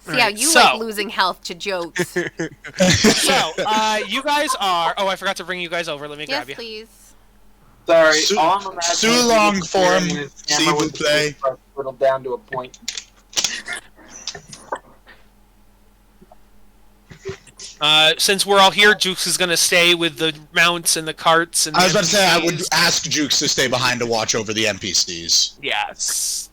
See how you like losing health to jokes. So, you guys are... Oh, I forgot to bring you guys over. Let me grab you. Yes, please. Sorry, all I'm Too long form. See who play. Whittled down to a point. Since we're all here, Jukes is gonna stay with the mounts and the carts. And I was about to say, I would ask Jukes to stay behind to watch over the NPCs. Yes.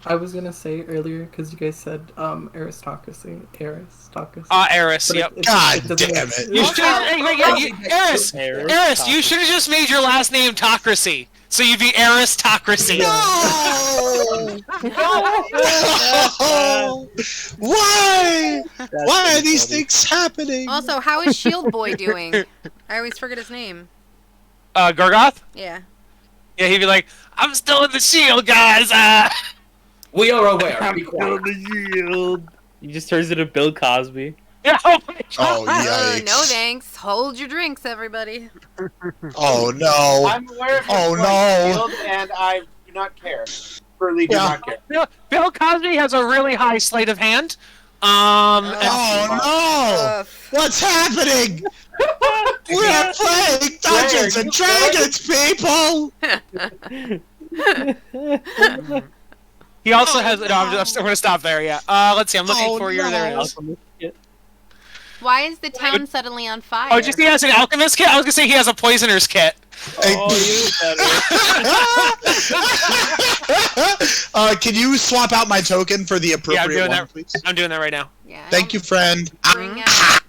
I was gonna say earlier because you guys said aristocracy. Eris. Yep. God damn it! You should, Eris. You should have just made your last name Tocracy, so you'd be Aristocracy. No! No! Why? Why are these things happening? Also, how is Shield Boy doing? I always forget his name. Gorgoth? Yeah. Yeah, he'd be like, I'm still in the shield, guys. We are aware. I'm still in the shield. He just turns into Bill Cosby. Oh my God. Oh, yikes. No thanks. Hold your drinks, everybody. Oh no. I'm aware of Oh no. Field, and I do not care. Truly do not care. Bill Cosby has a really high sleight of hand. Oh no! What's happening? We're playing Dungeons and Dragons, people! He also has... No, I'm going to stop there, yeah. Let's see, I'm looking for your... There it is. Why is the town suddenly on fire? Oh, just he has an alchemist kit? I was going to say he has a poisoner's kit. Can you swap out my token for the appropriate one, please? I'm doing that right now. Yeah. Thank you, friend. Bring out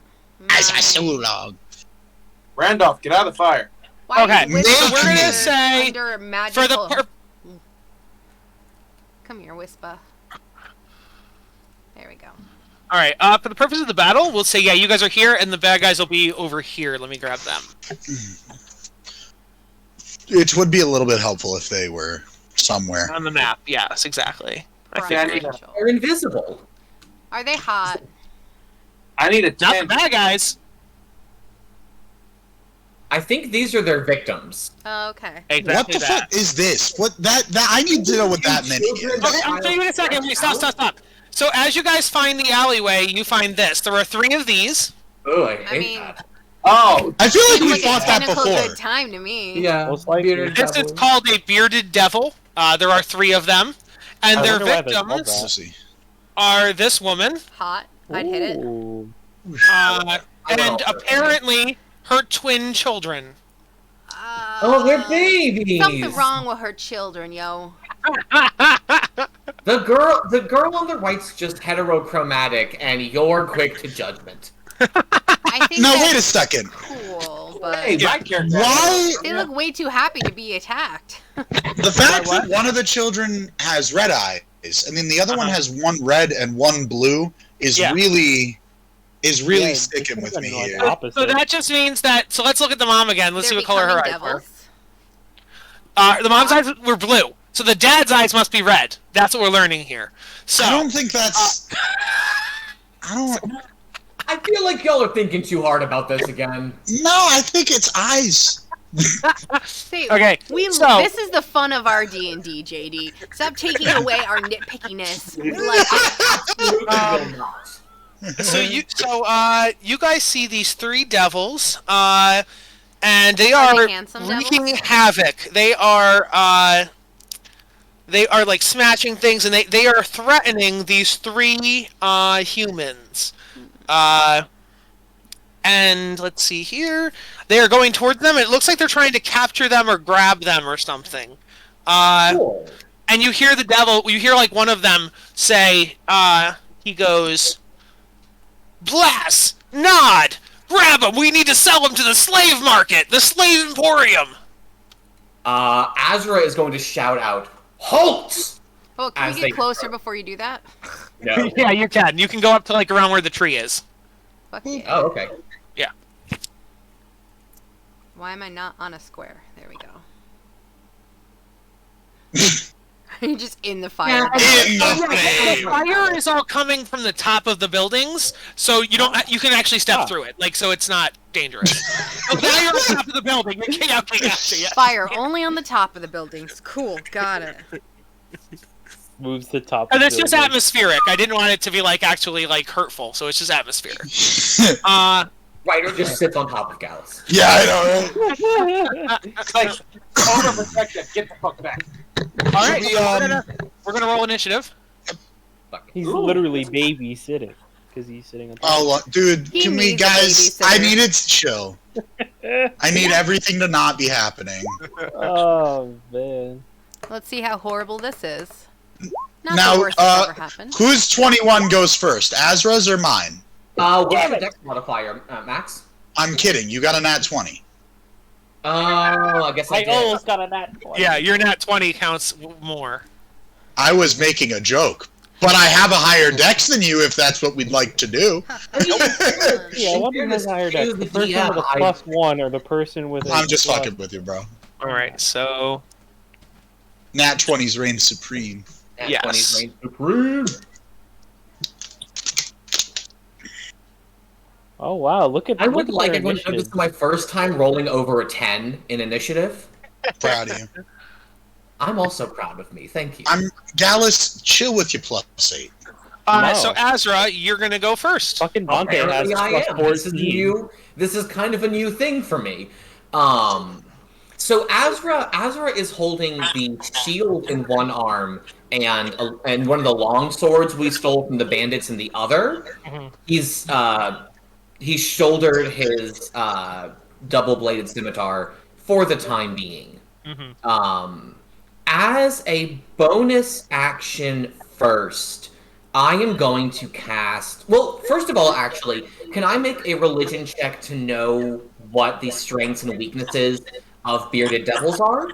So long. Randolph, get out of the fire. Why Okay, is Whisper so we're gonna say under magical... For the Come here, Whisper. There we go. All right. For the purpose of the battle, we'll say you guys are here, and the bad guys will be over here. Let me grab them. It would be a little bit helpful if they were somewhere On the map, yes, exactly. They're invisible. Are they hot? I need a Not the 10. bad guys. I think these are their victims. Oh, okay. Exactly What the fuck is this? What that I need to know what that meant. Okay, I'll tell you in a second. Wait, stop. So as you guys find the alleyway, you find this. There are 3 of these. Oh, I hate that. Oh, I feel like we Like a fought that tentacle before. good time to me. Yeah. Most likely. bearded This is devil. called a bearded devil. There are 3 of them, and I their wonder why they called victims that. Pussy. are this woman, Hot. I'd hit it. Ooh. and apparently her twin children. Oh, they're babies. Something wrong with her children, yo. The girl on the right's just heterochromatic, and you're quick to judgment. I think No, that's wait a second. cool, but hey, my character. Why? they look way too happy to be attacked. The fact that one of the children has red eyes and then the other one has one red and one blue is really sticking with me here. So that just means that. So let's look at the mom again. Let's They're see what color her eyes becoming were. devils. The mom's eyes were blue. So the dad's eyes must be red. That's what we're learning here. So I don't think that's. I don't. I feel like y'all are thinking too hard about this again. No, I think it's eyes. See, Okay, so- this is the fun of our D&D, JD. Stop taking away our nitpickiness. So you guys see these 3 devils, and they are they handsome wreaking devils? havoc. They are like smashing things, and they are threatening these 3 humans. And let's see here. They are going towards them. It looks like they're trying to capture them or grab them or something. Cool. And you hear the devil. You hear like one of them say, he goes, "Blast! Nod! Grab him! We need to sell him to the slave market! The slave emporium!" Azra is going to shout out, "Halt!" Oh, can As we they get closer before you do that? No. Yeah, you can. You can go up to like around where the tree is. Fuck yeah. Oh, okay. Yeah. Why am I not on a square? There we go. You're just in the fire. The fire is all coming from the top of the buildings, so you can actually step through it. Like, so it's not dangerous. The fire on top of the building. You can't actually. Fire only on the top of the buildings. Cool, got it. Moves the top. And of it's the just building. atmospheric. I didn't want it to be like actually like hurtful, so it's just atmospheric. Ryder just sits on top of Gallus. Yeah, I know. Right? It's like, overprotective. Get the fuck back. All right, we, we're gonna roll initiative. He's literally babysitting because he's sitting on top. Oh, dude, He can we, needs a guys? babysitter. I need it to chill. I need everything to not be happening. Oh man. Let's see how horrible this is. Not Now, the worst that's ever happened. Whose 21 goes first, Azra's or mine? What's your dex modifier, Max? I'm kidding. You got a nat 20. Oh, I guess I I did. almost got a nat 20. Yeah, your nat 20 counts more. I was making a joke, but I have a higher dex than you if that's what we'd like to do. Yeah, one of has higher dex. The person with a +1 or the person with a I'm just plus- fucking with you, bro. All right, so Nat 20s reign supreme. Nat Yes. 20's reign supreme. Oh wow, look at I would look at like their everyone to know this initiative. is my first time rolling over a 10 in initiative. Proud of you. I'm also proud of me. Thank you. Gallus, chill with your +8. No. So Azra, you're gonna go first. Fucking Dante has Apparently I am. This is +14. new. This is kind of a new thing for me. So Azra is holding the shield in one arm and one of the long swords we stole from the bandits in the other. Mhm. He's shouldered his double-bladed scimitar for the time being. Mm-hmm. As a bonus action first, I am going to cast... Well, first of all, actually, can I make a religion check to know what the strengths and weaknesses of bearded devils are?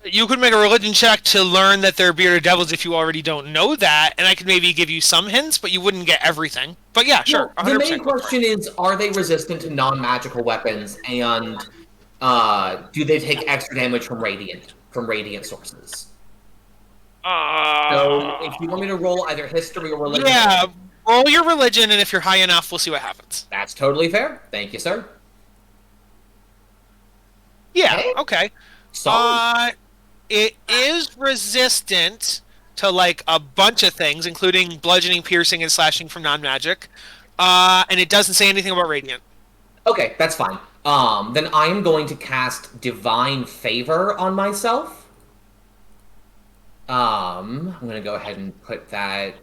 You could make a religion check to learn that they're bearded devils if you already don't know that, and I could maybe give you some hints, but you wouldn't get everything. But yeah, sure. Well, the main question is, are they resistant to non-magical weapons, and do they take extra damage from radiant sources? So if you want me to roll either history or religion... Yeah, roll your religion, and if you're high enough, we'll see what happens. That's totally fair. Thank you, sir. Yeah, okay. Solid. It is resistant to, like, a bunch of things, including bludgeoning, piercing, and slashing from non-magic. And it doesn't say anything about radiant. Okay, that's fine. Then I am going to cast Divine Favor on myself. I'm going to go ahead and put that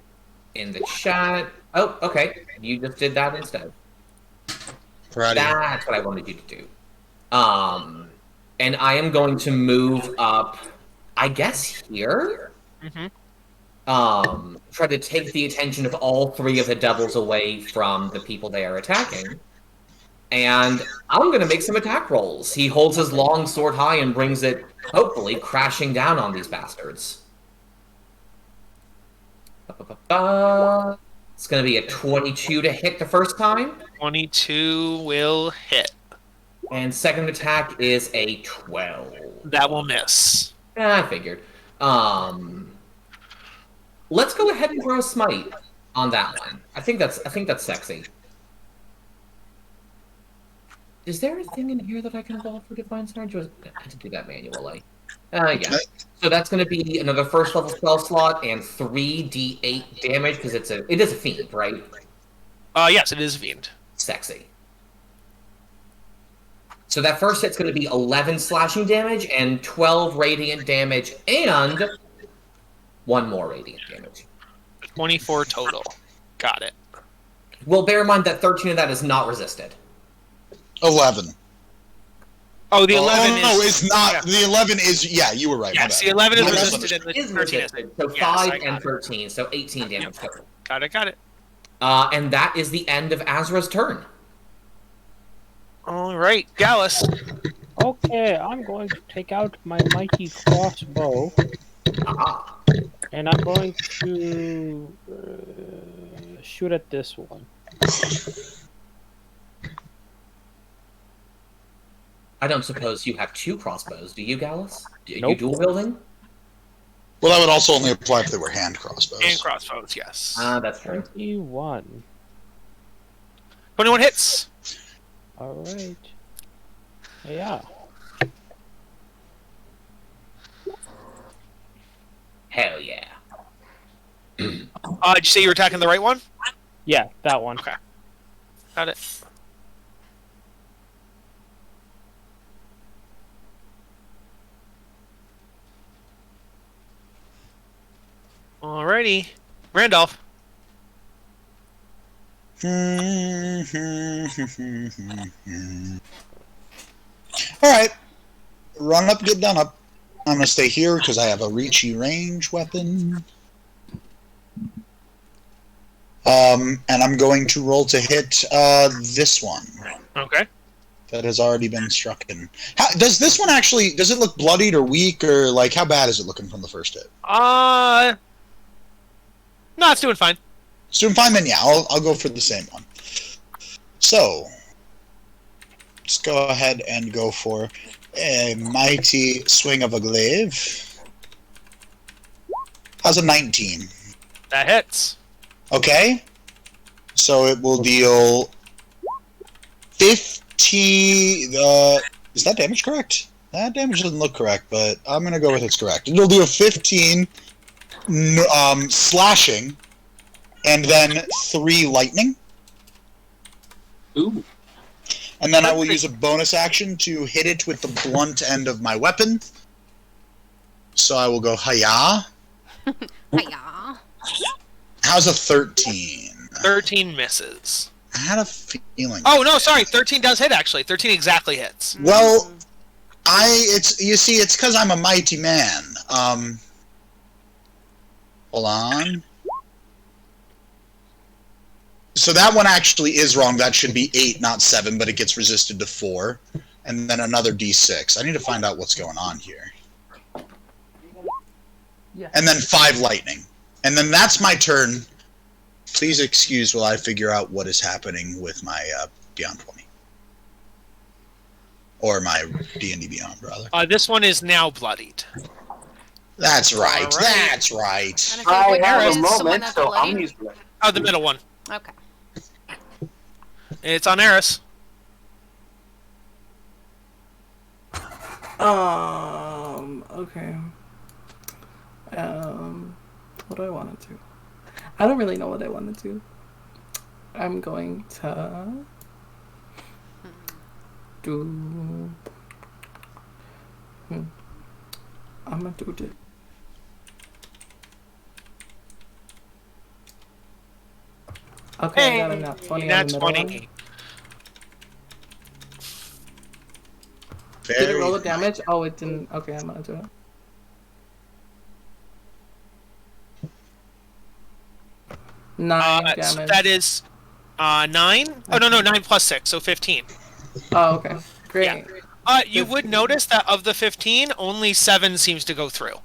in the chat. Oh, okay. You just did that instead. That's what I wanted you to do. And I am going to move up, I guess, here? Try to take the attention of all three of the devils away from the people they are attacking. And I'm going to make some attack rolls. He holds his long sword high and brings it, hopefully, crashing down on these bastards. It's going to be a 22 to hit the first time. 22 will hit. And second attack is a 12. That will miss. I figured. Let's go ahead and throw a smite on that one. I think that's sexy. Is there a thing in here that I can roll for Divine Surge? I had to do that manually. Yeah. So that's going to be another first level spell slot and 3d8 damage because it is a fiend, right? Yes, it is a fiend. Sexy. So that first hit's going to be 11 slashing damage and 12 radiant damage and 1 more radiant damage. 24 total. Got it. Well, bear in mind that 13 of that is not resisted. 11. Oh, the 11 is... No, it's not. Yeah. The 11 is... Yeah, you were right. Yes, the 11 is resisted and the 13 isn't. So 5 and 13, so 18 damage total. Got it. And that is the end of Azra's turn. All right, Gallus. Okay, I'm going to take out my mighty crossbow. And I'm going to shoot at this one. I don't suppose you have 2 crossbows, do you, Gallus? Nope. You dual wielding? Well, that would also only apply if they were hand crossbows. Hand crossbows, yes. That's true. 21. 21 hits. All right. Yeah. Hell yeah. Did you say you were attacking the right one? Yeah, that one. Okay. Got it. Alrighty. Randolph. Alright. Run up, get done up. I'm going to stay here because I have a reachy range weapon. And I'm going to roll to hit this one. Okay. That has already been struck in. Does this one actually... Does it look bloodied or weak, or like how bad is it looking from the first hit? No, it's doing fine. It's doing fine, then yeah, I'll go for the same one. So, let's go ahead and go for a mighty swing of a glaive. How's a 19? That hits. Okay. So it will deal 50... is that damage correct? That damage doesn't look correct, but I'm going to go with it's correct. It'll deal 15 slashing, and then 3 lightning. Ooh. And then I will use a bonus action to hit it with the blunt end of my weapon. So I will go Hiya. Hiya. How's a 13? 13 misses. I had a feeling. Oh no, sorry. 13 does hit actually. 13 exactly hits. Well, it's because I'm a mighty man. Hold on. So that one actually is wrong. That should be 8, not 7, but it gets resisted to 4. And then another d6. I need to find out what's going on here. Yeah. And then 5 lightning. And then that's my turn. Please excuse while I figure out what is happening with my Beyond 20. Or my D&D Beyond, rather. This one is now bloodied. That's right. All right. That's right. And I I think have is a the one moment, that's so I'm bloody? using it. Oh, the middle one. Okay. It's on Eris. Okay. What do I want to do? I don't really know what I want to do. I'm going to do. I'm gonna do this. Okay, I got a nat 20 on Nat the middle 20. one. Did it Very roll with damage? Oh, it didn't. Okay, I'm gonna do it. Nine damage. So that is 9. Oh no, 9 plus 6, so 15. Oh, okay. Great. Yeah. You would notice that of the 15, only 7 seems to go through.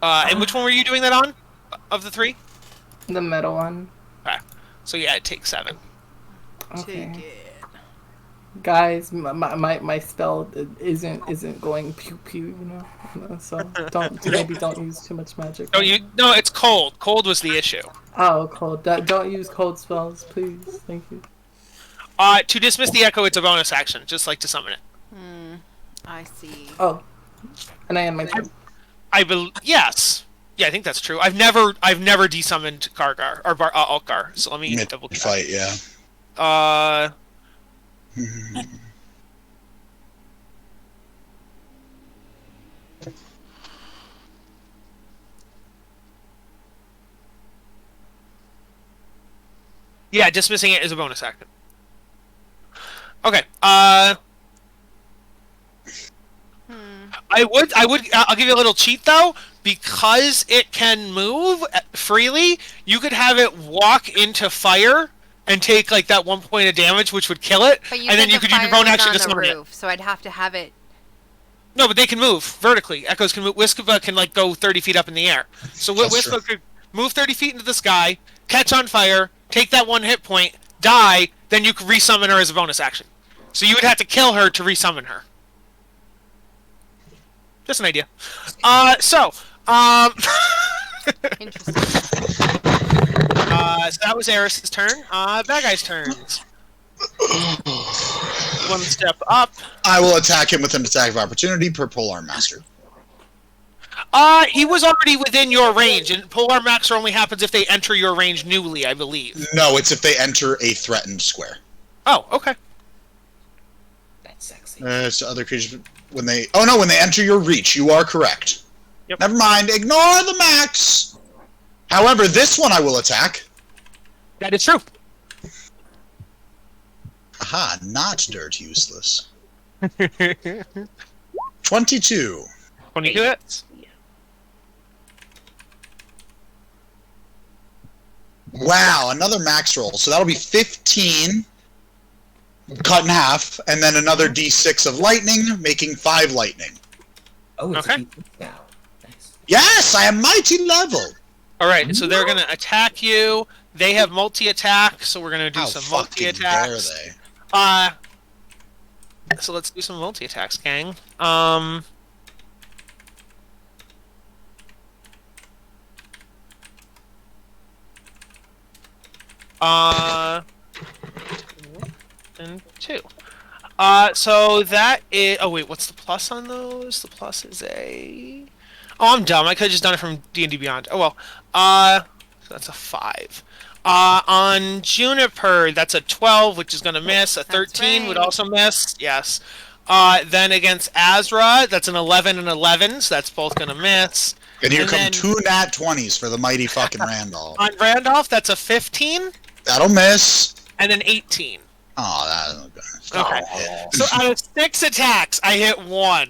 And which one were you doing that on? Of the 3? The middle one. Okay. So yeah, it takes 7. Okay. Guys, my spell isn't going pew pew, you know. So don't use too much magic. No, it's cold. Cold was the issue. Oh, cold. Don't use cold spells, please. Thank you. To dismiss the echo, it's a bonus action, just like to summon it. I see. Oh, and I end my turn. Yes. Yeah, I think that's true. I've never desummoned Kargar or Alkar. So let me double check. Fight, yeah. Yeah, dismissing it is a bonus action. Okay. I'll give you a little cheat though, because it can move freely. You could have it walk into fire and take like that 1 point of damage, which would kill it, But and then you could use your bonus action to summon it. So I'd have to have it. No, but they can move vertically. Echoes can move. Whiskava can like go 30 feet up in the air. So Whiskava could move 30 feet into the sky, catch on fire, take that 1 hit point, die, then you could resummon her as a bonus action. So you would have to kill her to resummon her. Just an idea. Interesting. So that was Eris's turn. Bad guy's turns. 1 step up. I will attack him with an attack of opportunity per Polearm Master. He was already within your range, and Polearm Master only happens if they enter your range newly, I believe. No, it's if they enter a threatened square. Oh, okay. That's sexy. So other creatures when they enter your reach. You are correct. Yep. Never mind. Ignore the max. However, this one I will attack. That is true. Aha, not dirt useless. 22. 22 hits. Wow, another max roll. So that'll be 15 cut in half, and then another d6 of lightning, making 5 lightning. Oh, it's Okay. now. Nice. Yes, I am mighty level. All right, so they're going to attack you. They have multi-attack, so we're going to do How some fucking multi-attacks. dare they? So let's do some multi-attacks, gang. And 2. So that is... Oh, wait, what's the plus on those? The plus is a... Oh, I'm dumb. I could have just done it from D&D Beyond. Oh, well. So that's a 5. On Juniper, that's a 12, which is going to miss. A 13 would also miss. Yes. Then against Azra, that's an 11 and 11, so that's both going to miss. And here come 2 nat 20s for the mighty fucking Randolph. On Randolph, that's a 15. That'll miss. And then 18. Oh, Okay. So out of 6 attacks, I hit 1.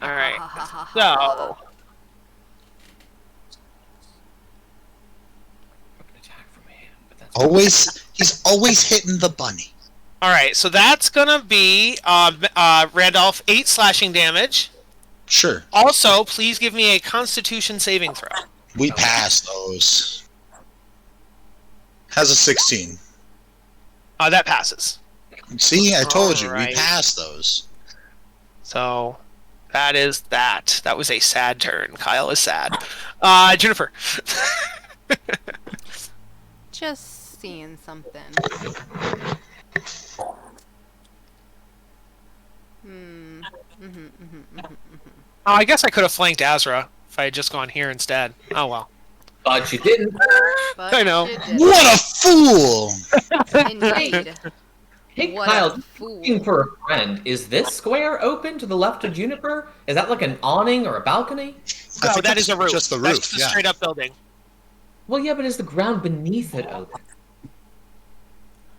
Alright. So. He's always hitting the bunny. Alright, so that's gonna be Randolph 8 slashing damage. Sure. Also, please give me a Constitution saving throw. We pass those. Has a 16. That passes. See, I told you, Alright. we pass those. So, that is that. That was a sad turn. Kyle is sad. Juniper. Just seeing something. Oh, I guess I could have flanked Azra if I had just gone here instead. Oh well. But you didn't. But I know. you did. What a fool! Indeed. Hey, What Kyle, a fool. looking for a friend. Is this square open to the left of Juniper? Is that like an awning or a balcony? I No, think that that's is a roof. just the That's roof, just a yeah. straight up building. Well, yeah, but is the ground beneath it open?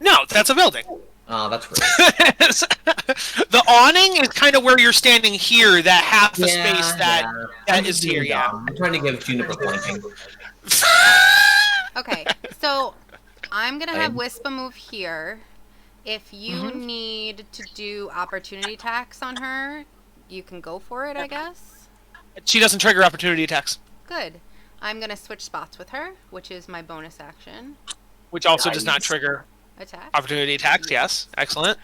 No, that's a building. Oh, that's rude. The awning is kind of where you're standing here, that half the Yeah, space that yeah. that I'm is just being here, yeah. dumb. I'm trying to give Juniper pointing. Okay, so I'm gonna have I'm- Wispa move here. If you need to do opportunity attacks on her, you can go for it, I guess. She doesn't trigger opportunity attacks, Good. I'm gonna switch spots with her, which is my bonus action. which also does not Nice. trigger Attack. opportunity attacks. Yes, excellent.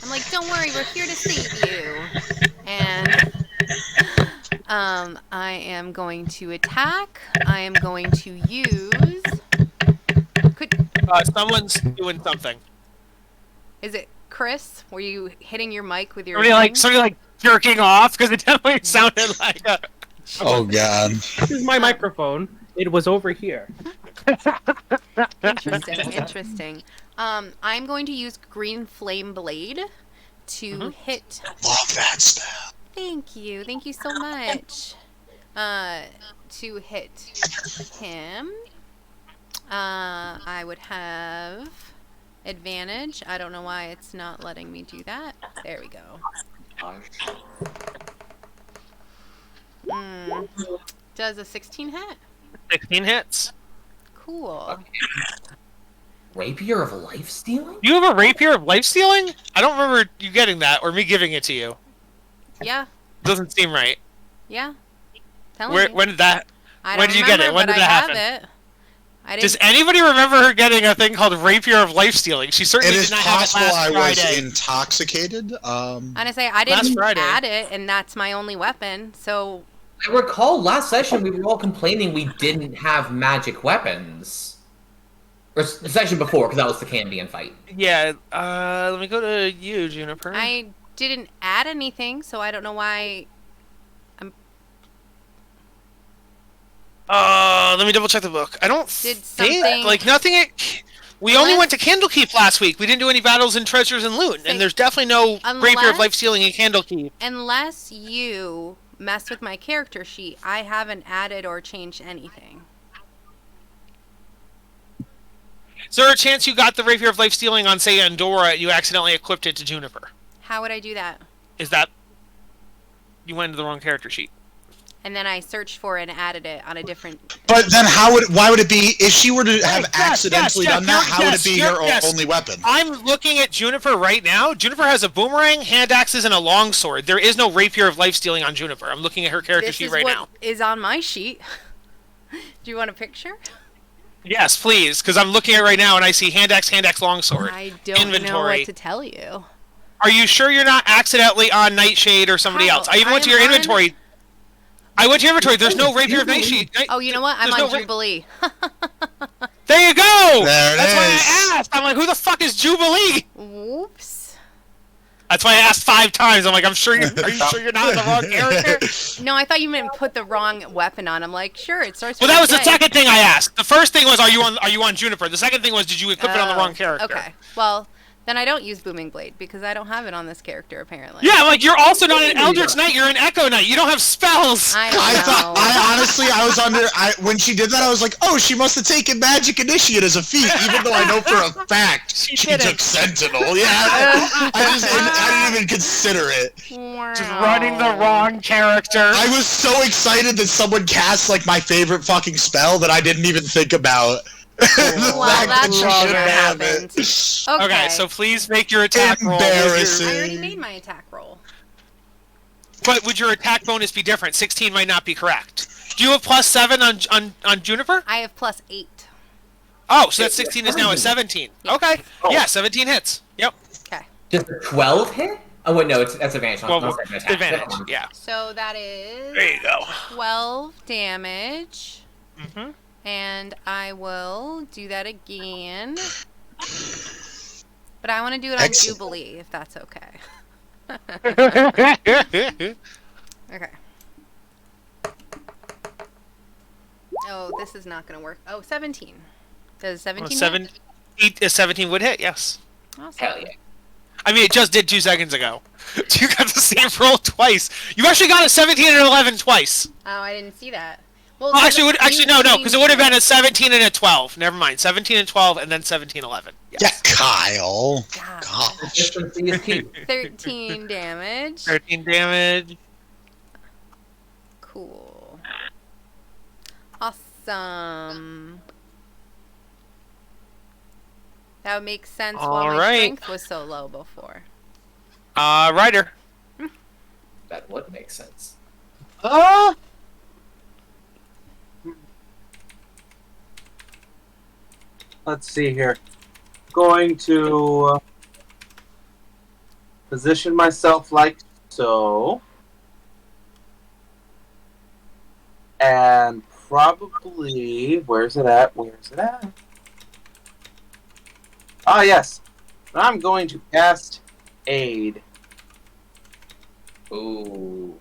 I'm like, don't worry, we're here to save you. And I am going to attack. I am going to use. Someone's doing something. Is it Chris? Were you hitting your mic with your? Somebody like jerking off because it definitely sounded like a. Oh god. This is my microphone. It was over here. Interesting. Interesting. I'm going to use Green Flame Blade to hit. Love that spell. Thank you. Thank you so much. To hit him. I would have advantage. I don't know why it's not letting me do that. There we go. Does a 16 hit? 16 hits. Cool. Rapier of life stealing? You have a rapier of life stealing? I don't remember you getting that or me giving it to you. Yeah. Doesn't seem right. Yeah. Tell When me. did that? I when don't did you get it? remember, When but did I that have happen? it. I didn't. Does anybody remember her getting a thing called rapier of life stealing? She certainly It is did not have it possible last I Friday. was intoxicated. Honestly, I Last didn't Friday. add it, and that's my only weapon. So I recall last session we were all complaining we didn't have magic weapons. Or the session before, because that was the Cambion fight. Yeah, let me go to you, Juniper. I didn't add anything, so I don't know why. Let me double check the book. I don't Did think something- like nothing. We only Unless- went to Candlekeep last week. We didn't do any battles in Treasures and Loot, and there's definitely no rapier of Unless- life stealing in Candlekeep. Unless you mess with my character sheet, I haven't added or changed anything. Is there a chance you got the rapier of life stealing on, say, Andorra? You accidentally equipped it to Juniper? How would I do that? Is that you went into the wrong character sheet? And then I searched for it and added it on a different. But then why would it be, if she were to have accidentally done that, how would it be her only weapon? I'm looking at Juniper right now. Juniper has a boomerang, hand axes, and a longsword. There is no rapier of life stealing on Juniper. I'm looking at her character This sheet is right what now. is on my sheet. Do you want a picture? Yes, please, because I'm looking at it right now and I see hand axe, longsword. I don't know Inventory. what to tell you. Are you sure you're not accidentally on Nightshade or somebody Kyle, else? I even went to I'm your on- inventory. I went to your inventory. There's no rapier of Nightshade. Oh, you know what? I'm There's on no Jubilee. There you go! There it That's why is. I asked. I'm like, who the fuck is Jubilee? Whoops. That's why I asked 5 times. I'm like, are you sure you're not the wrong character? No, I thought you meant put the wrong weapon on. I'm like, sure, it starts. Well, with that a was the J. second thing I asked. The first thing was, are you on Juniper? The second thing was, did you equip it on the wrong character? Okay. Well, Then I don't use Booming Blade because I don't have it on this character apparently. Yeah, like you're also not an Eldritch Knight. You're an Echo Knight. You don't have spells. I know. I was under. When she did that, I was like, oh, she must have taken Magic Initiate as a feat, even though I know for a fact she took Sentinel. Yeah, I didn't even consider it. Wow. Just running the wrong character. I was so excited that someone cast like my favorite fucking spell that I didn't even think about. Well, that never happened. Okay, so please make your attack roll. Embarrassing. I already made my attack roll. But would your attack bonus be different? 16 might not be correct. Do you have +7 on Juniper? I have +8. Oh, so that 16 is now a 17. Yeah. Okay. Yeah, 17 hits. Yep. Okay. Does a 12 hit? Oh wait, no, that's advantage. Well, not second attack. advantage. Yeah. So that is There you go. 12 damage. Mm-hmm. And I will do that again. But I want to do it on Excellent. Jubilee, if that's okay. Okay. Oh, this is not going to work. Oh, 17. Does 17 hit? 17 would hit, yes. Awesome. Hell yeah. I mean, it just did 2 seconds ago. You got the same roll twice. You actually got a 17 and an 11 twice. Oh, I didn't see that. Well, Oh, actually, no, because it would have been a 17 and a 12. Never mind. 17 and 12, and then 17, 11. Yes. Yeah, Kyle. God. Gosh. Consistency is key. 13 damage. 13 damage. Cool. Awesome. That would make sense why All my right. strength was so low before. Ryder. That would make sense. Let's see here. Going to position myself like so. And probably... Where's it at? Ah, yes. I'm going to cast Aid. Ooh.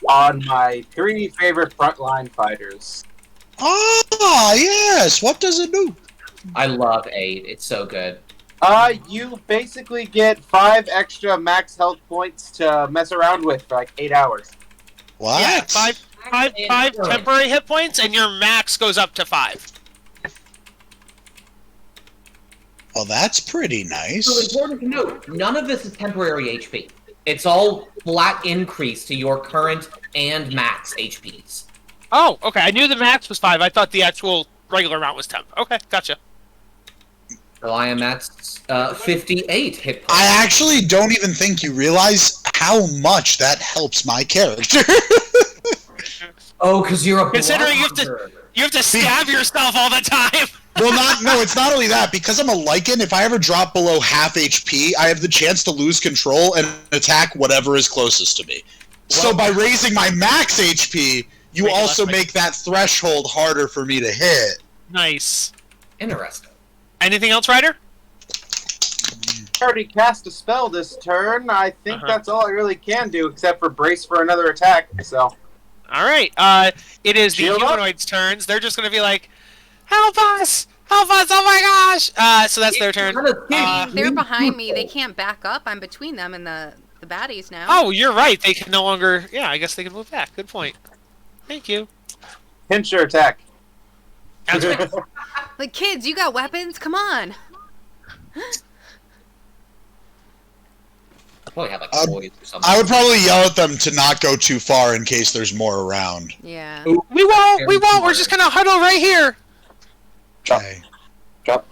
On my 3 favorite frontline fighters. Ah, yes. What does it do? I love Aid. It's so good. You basically get 5 extra max health points to mess around with for like 8 hours. What? Yeah, five temporary hit points, and your max goes up to 5. Well, that's pretty nice. So important to note, none of this is temporary HP. It's all flat increase to your current and max HPs. Oh, okay. I knew the max was 5. I thought the actual regular amount was 10. Okay, gotcha. So I am at 58 hit points. I actually don't even think you realize how much that helps my character. Oh, because you're a Considering bloodhunter. you have to stab yourself all the time. Well, no, it's not only that. Because I'm a Lycan, if I ever drop below half HP, I have the chance to lose control and attack whatever is closest to me. So by raising my max HP, you Make it also less make that threshold harder for me to hit. Nice. Interesting. Anything else, Ryder? I already cast a spell this turn. I think that's all I really can do, except for brace for another attack. So. All right. It is the Shield up. humanoids' turns. They're just gonna be like, "Help us! Help us! Oh my gosh!" So that's their turn. They're behind me. They can't back up. I'm between them and the baddies now. Oh, you're right. They can no longer. Yeah, I guess they can move back. Good point. Thank you. Pincher attack. That's right. Like, kids, you got weapons? Come on. I probably have like toys or something. I would probably yell at them to not go too far in case there's more around. Yeah. We won't. We won't. We're just gonna huddle right here. Drop. Okay. Drop.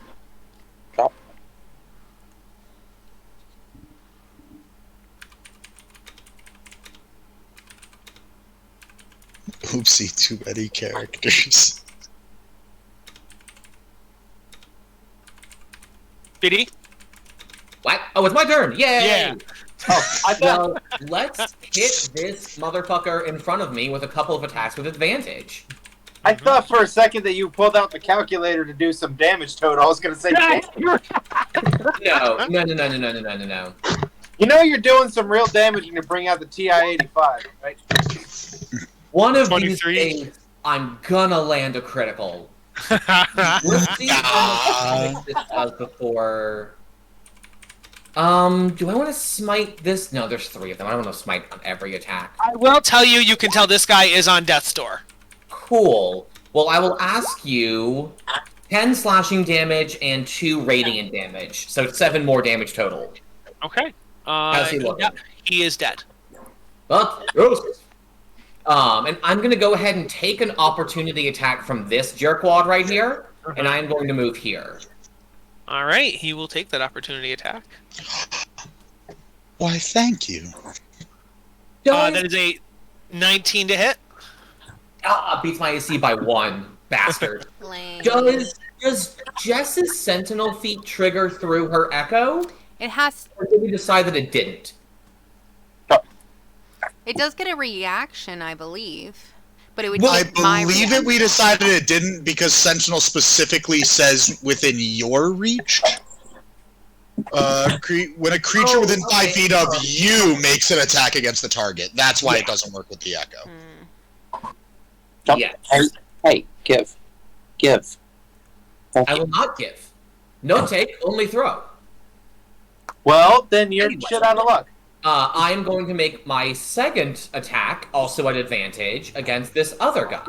Drop. Oopsie, too many characters. Biddy? What? Oh, it's my turn! Yay! Yeah. Oh, I thought. Well, let's hit this motherfucker in front of me with a couple of attacks with advantage. I thought for a second that you pulled out the calculator to do some damage total. I was gonna say, No. you know you're doing some real damage when you bring out the TI-85, right? One of 23. these days, I'm gonna land a critical. Let's see how much this does before. Do I want to smite this? No, there's 3 of them. I don't want to smite on every attack. I will tell you, you can tell this guy is on death's door. Cool. Well, I will ask you 10 slashing damage and 2 radiant damage. So 7 more damage total. Okay. How's he looking? Yep, he is dead. And I'm going to go ahead and take an opportunity attack from this jerkwad right here, and I am going to move here. All right, he will take that opportunity attack. Why, thank you. That is a 19 to hit. Beats my AC by 1, bastard. Lame. Does Jess's sentinel feat trigger through her echo? It has. Or did we decide that it didn't? It does get a reaction, I believe. But it would Well, I take my believe reaction. we decided it didn't because Sentinel specifically says within your reach. When a creature within 5 feet of you makes an attack against the target, that's why it doesn't work with the echo. Yes. Hey, give. I will not give. No take, only throw. Well, then you're shit out of luck. I am going to make my second attack, also at advantage, against this other guy.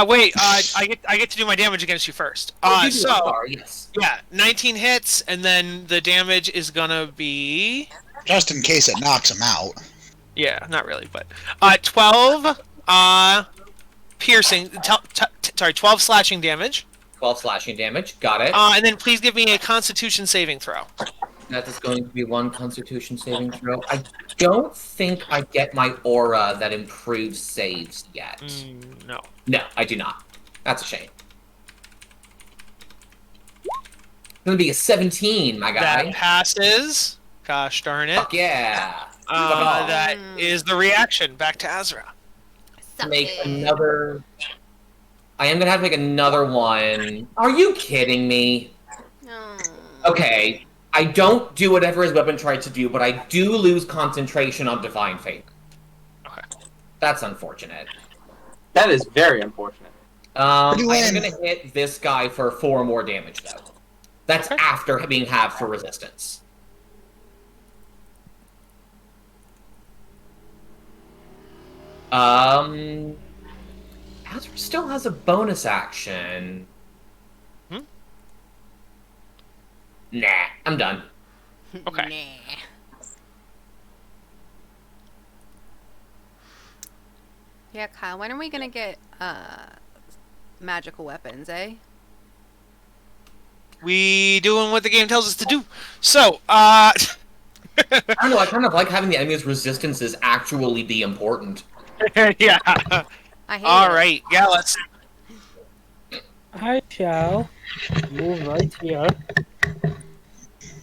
Wait, I get to do my damage against you first. Yes. Yeah, 19 hits, and then the damage is gonna be... Just in case it knocks him out. Yeah, not really, but... 12, piercing, 12 slashing damage. 12 slashing damage, got it. And then please give me a Constitution saving throw. That is going to be 1 Constitution saving throw. I don't think I get my aura that improves saves yet. No. No, I do not. That's a shame. It's going to be a 17, my guy. That passes. Gosh darn it. Fuck yeah. That is the reaction. Back to Azra. Make another... I am going to have to make another one. Are you kidding me? No. Okay. I don't do whatever his weapon tried to do, but I do lose concentration on Divine Favor. Okay. That's unfortunate. That is very unfortunate. I'm going to hit this guy for 4 more damage, though. That's after being halved for resistance. Azra still has a bonus action. Nah, I'm done. Okay. Nah. Yeah, Kyle, when are we gonna get magical weapons, eh? We doing what the game tells us to do. So, I don't know, I kind of like having the enemy's resistances actually be important. yeah. I hate All it. right. Yeah, let's... I shall move right here.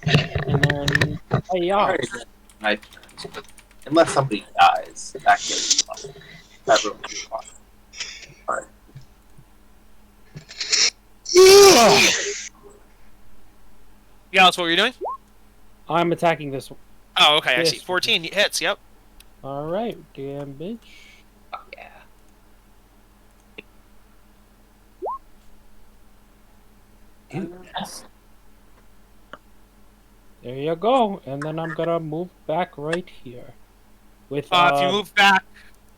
And then Unless somebody dies, that gets fun. That will be fun. Alright. Yeah, that's what you're doing? I'm attacking this one. Oh, okay, I Yes. see. 14 hits, yep. Alright, damn bitch. Oh, yeah. There you go. And then I'm gonna move back right here. With If you move back...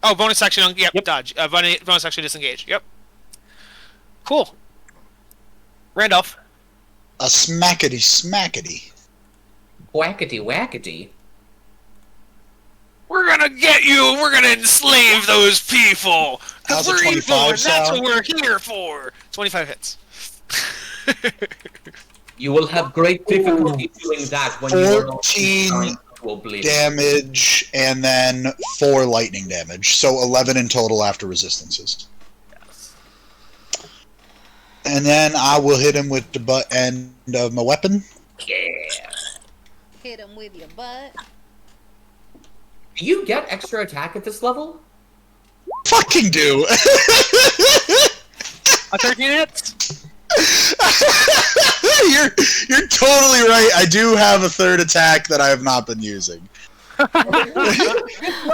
Oh, bonus action, yep, Yep. dodge. Bonus action, disengage, yep. Cool. Randolph. A smackety smackety. Whackety whackety. We're gonna get you, and we're gonna enslave those people! How's Because a we're 25 evil, and that's sound? what we're here for! 25 hits. You will have great difficulty doing that when you are not 14 will bleed. damage, and then 4 lightning damage. So 11 in total after resistances. Yes. And then I will hit him with the butt end of my weapon. Yeah. Hit him with your butt. Do you get extra attack at this level? Fucking do! A 13 hits? You're totally right. I do have a third attack that I have not been using.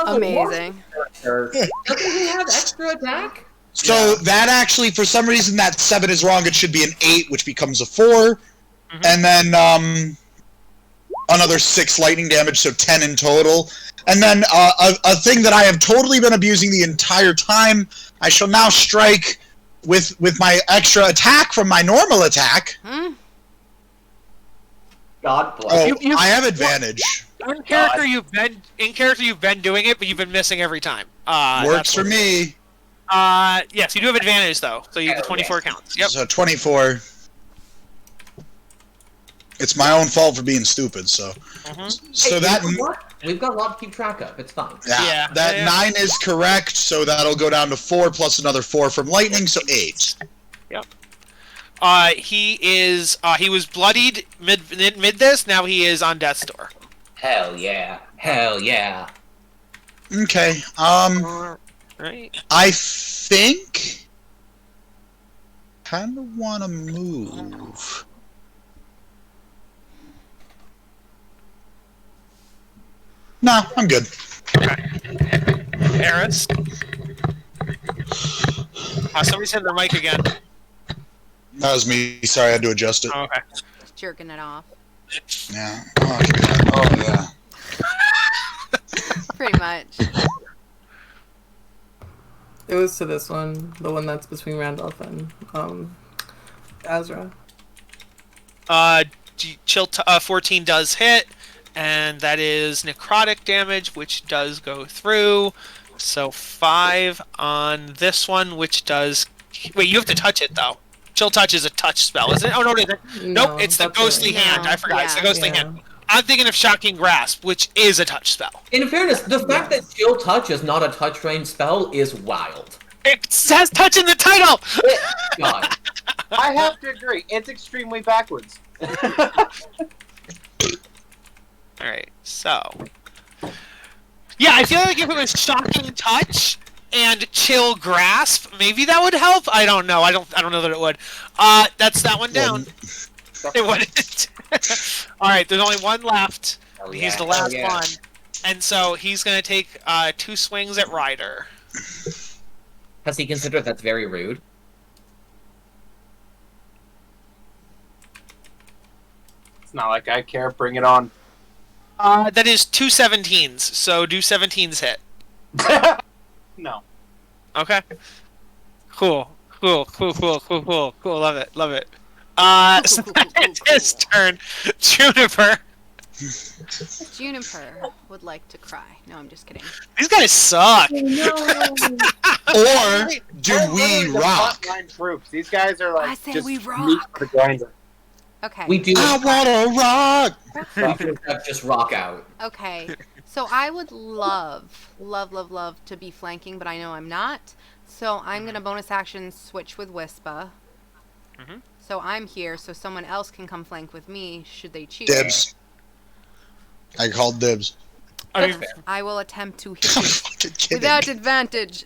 Amazing. Doesn't he have extra attack? So that actually, for some reason, that 7 is wrong. It should be an 8, which becomes a 4. And then another 6 lightning damage, so 10 in total. And then a thing that I have totally been abusing the entire time, I shall now strike with my extra attack from my normal attack. God bless. Oh, I have advantage. In character, you've been doing it, but you've been missing every time. Works for me. Yes, you do have advantage though, so you have the 24 counts. Yep. So 24. It's my own fault for being stupid. So, so that we've got a lot to keep track of. It's fine. Yeah, that 9 is correct. So that'll go down to 4 plus another 4 from lightning, so 8. Yep. He was bloodied mid this. Now he is on death's door. Hell yeah! Hell yeah! Okay. Right. I think kind of want to move. No, I'm good. Okay. Eris. Somebody said their mic again. That was me. Sorry, I had to adjust it. Oh, okay. Just jerking it off. Yeah. Oh, give me that. Oh, yeah. Pretty much. It was to this one, the one that's between Randolph and Azra. Chill 14 does hit, and that is necrotic damage, which does go through. So 5 on this one, which does. Wait, you have to touch it though. Chill touch is a touch spell, isn't it? Oh no, it isn't. Nope, it's the ghostly hand. I forgot. It's the ghostly hand. I'm thinking of Shocking Grasp, which is a touch spell. In fairness, the fact that Chill Touch is not a touch range spell is wild. It says touch in the title! God. I have to agree. It's extremely backwards. Alright, so... Yeah, I feel like if it was Shocking Touch and Chill Grasp, maybe that would help? I don't know. I don't know that it would. That's that one down. It wouldn't. Alright, there's only one left. He's the last one. And so he's going to take 2 swings at Ryder. Has he considered that's very rude? It's not like I care. Bring it on. That is 2 17s, so do 17s hit. No. Okay. Cool. Love it. So it's his turn. Juniper. Juniper would like to cry. No, I'm just kidding. These guys suck. Or do we rock? Frontline troops. These guys are like I say just we meat rock. for the grinder. Okay. We do. I wanna rock. Just rock out. Okay. So I would love to be flanking, but I know I'm not. So I'm gonna bonus action switch with Wispa. So I'm here, so someone else can come flank with me should they choose. Dibs. I called dibs. I will attempt to hit you without advantage.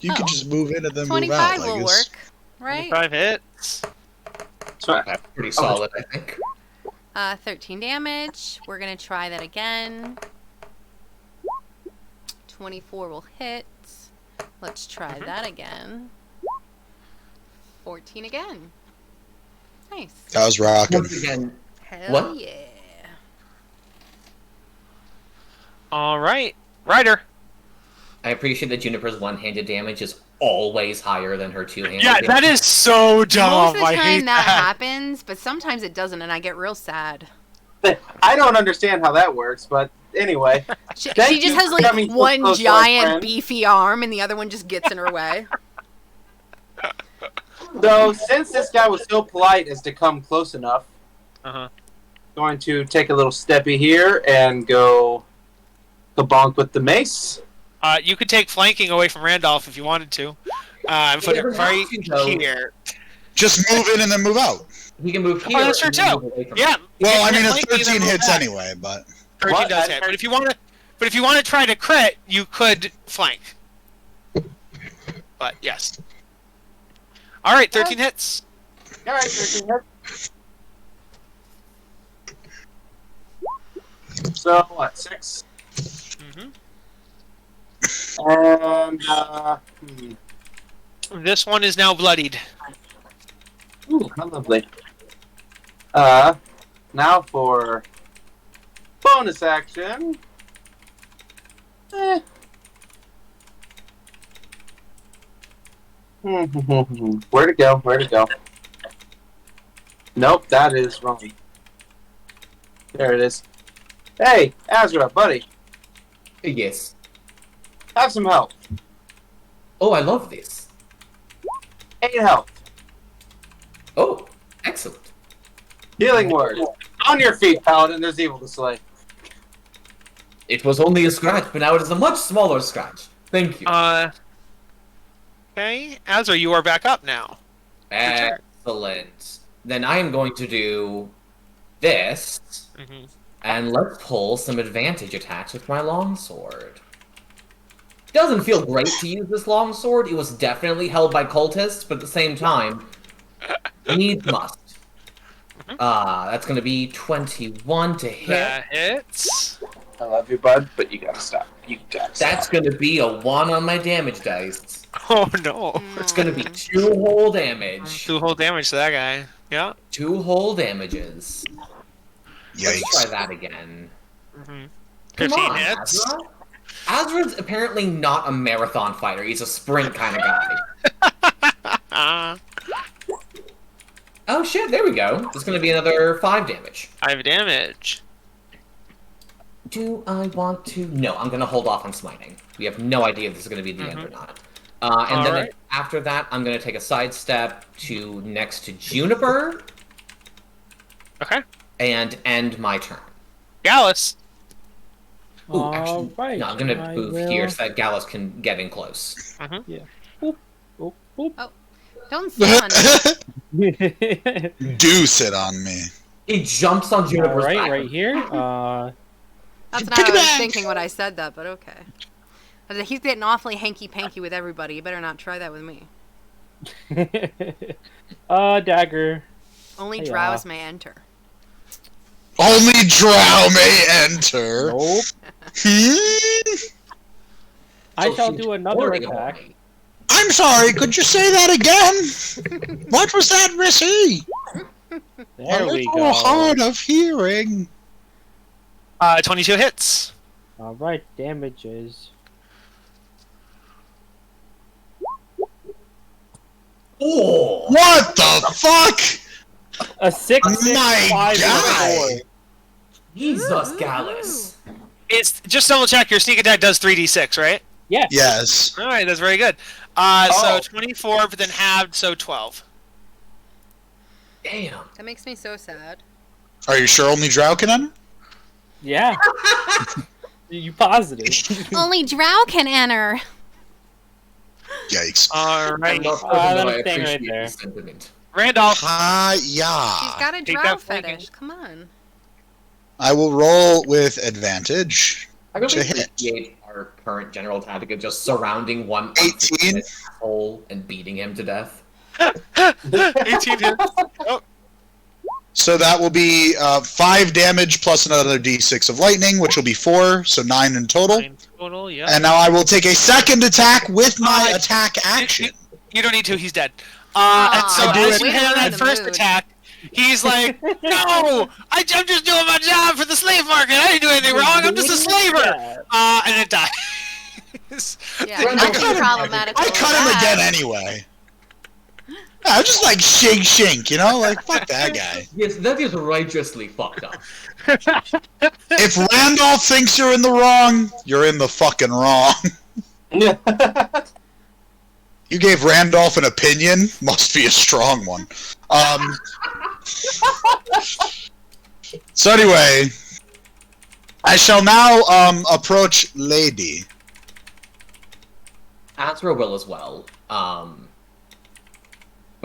You can just move in and then move 25 out. will work, right? 5 hits. That's pretty solid, I think. 13 damage. We're gonna try that again. 24 will hit. Let's try that again. 14 again. Nice. That was rocking. Once again, Hell what? yeah. Alright. Ryder. I appreciate that Juniper's one-handed damage is always higher than her two-handed Yeah, damage. that is so dumb. Most of the I time hate that that. happens, but sometimes it doesn't, and I get real sad. I don't understand how that works, but anyway. She Thank just you has for like coming so one close, my giant friend. beefy arm, and the other one just gets in her way. So, since this guy was so polite as to come close enough, going to take a little steppy here and go bonk with the mace. You could take flanking away from Randolph if you wanted to. Put it right here. Just move in and then move out. He can move here. Oh, that's true and then too. move away from Yeah. it. Well, I mean, a Flanking and then 13 move hits back. anyway, but 13 What? does hit. But if you want to try to crit, you could flank. But yes. All right, 13 hits. All right, 13 hits. So, what, 6? And This one is now bloodied. ooh, how lovely. Now for bonus action. Where to go? Where to go? Nope, that is wrong. There it is. Hey, Azra, buddy, Yes. have some help. Oh, I love this. 8 health. Oh, excellent. Healing word. On your feet, Paladin. There's evil to slay. It was only a scratch, but now it is a much smaller scratch. Thank you. Okay, Azra, you are back up now. Excellent. Then I am going to do this, and let's pull some advantage attacks with my longsword. Doesn't feel great to use this longsword. It was definitely held by cultists, but at the same time, needs must. That's going to be 21 to hit. That hits. I love you, bud, but you gotta stop. You gotta stop. That's going to be a 1 on my damage dice. Oh no. It's going to be 2 whole damage. 2 whole damage to that guy. Yeah. 2 whole damages. Yikes. Let's try that again. 15 Come on, hits. Azra. Azra's apparently not a marathon fighter. He's a sprint kind of guy. Oh shit, there we go. There's going to be another 5 damage. 5 damage. Do I want to? No, I'm going to hold off on smiting. We have no idea if this is going to be the end or not. And then Alright. after that, I'm going to take a sidestep to next to Juniper Okay. and end my turn. Gallus. Ooh, actually, Alright, no, I'm going to I move will- here so that Gallus can get in close. Yeah. Boop, boop, boop. Don't sit on me. Do sit on me. He jumps on Juniper's Alright, back. right here. That's not what I was thinking when I said that, but okay. I said, he's getting awfully hanky-panky with everybody. You better not try that with me. Dagger. Only Hey-ya. drows may enter. Only drow may enter. Nope. I shall do another attack. I'm sorry, could you say that again? What was that, Missy? There A we little go. hard of hearing. 22 hits. Alright, damages. Oh! What the fuck? A 6, 6, My 5, guy. and 4. Jesus, Gallus. It's just double check. Your sneak attack does 3d6, right? Yes. Yes. All right, that's very good. So 24, but then halved, so 12. Damn. That makes me so sad. Are you sure only drow can enter? Yeah. You positive? Only drow can enter. Yikes. All right, I'm staying right there. Sentiment. Randolph. Hi-ya. She's got a Take drow that fetish. flanking. Come on. I will roll with advantage. I really To hit. appreciate our current general tactic of just surrounding one 18. asshole and beating him to death. 18 hits. Oh, So that will be 5 damage plus another d6 of lightning, which will be 4, so 9 in total. 9 total, yeah. And now I will take a second attack with my attack action. You don't need to, he's dead. And Aw, so I do as it- you hit on that the first mood. attack, he's like, no! I'm just doing my job for the slave market. I didn't do anything wrong. I'm just a slaver. And it dies. Yeah, Randall, nothing I cut him- problematic. I with cut him that. again anyway. Yeah, I'm just like shink, you know? Like, fuck that guy. Yes, that is righteously fucked up. If Randolph thinks you're in the wrong, you're in the fucking wrong. You gave Randolph an opinion, must be a strong one. So anyway, I shall now approach Lady. Azra will as well. But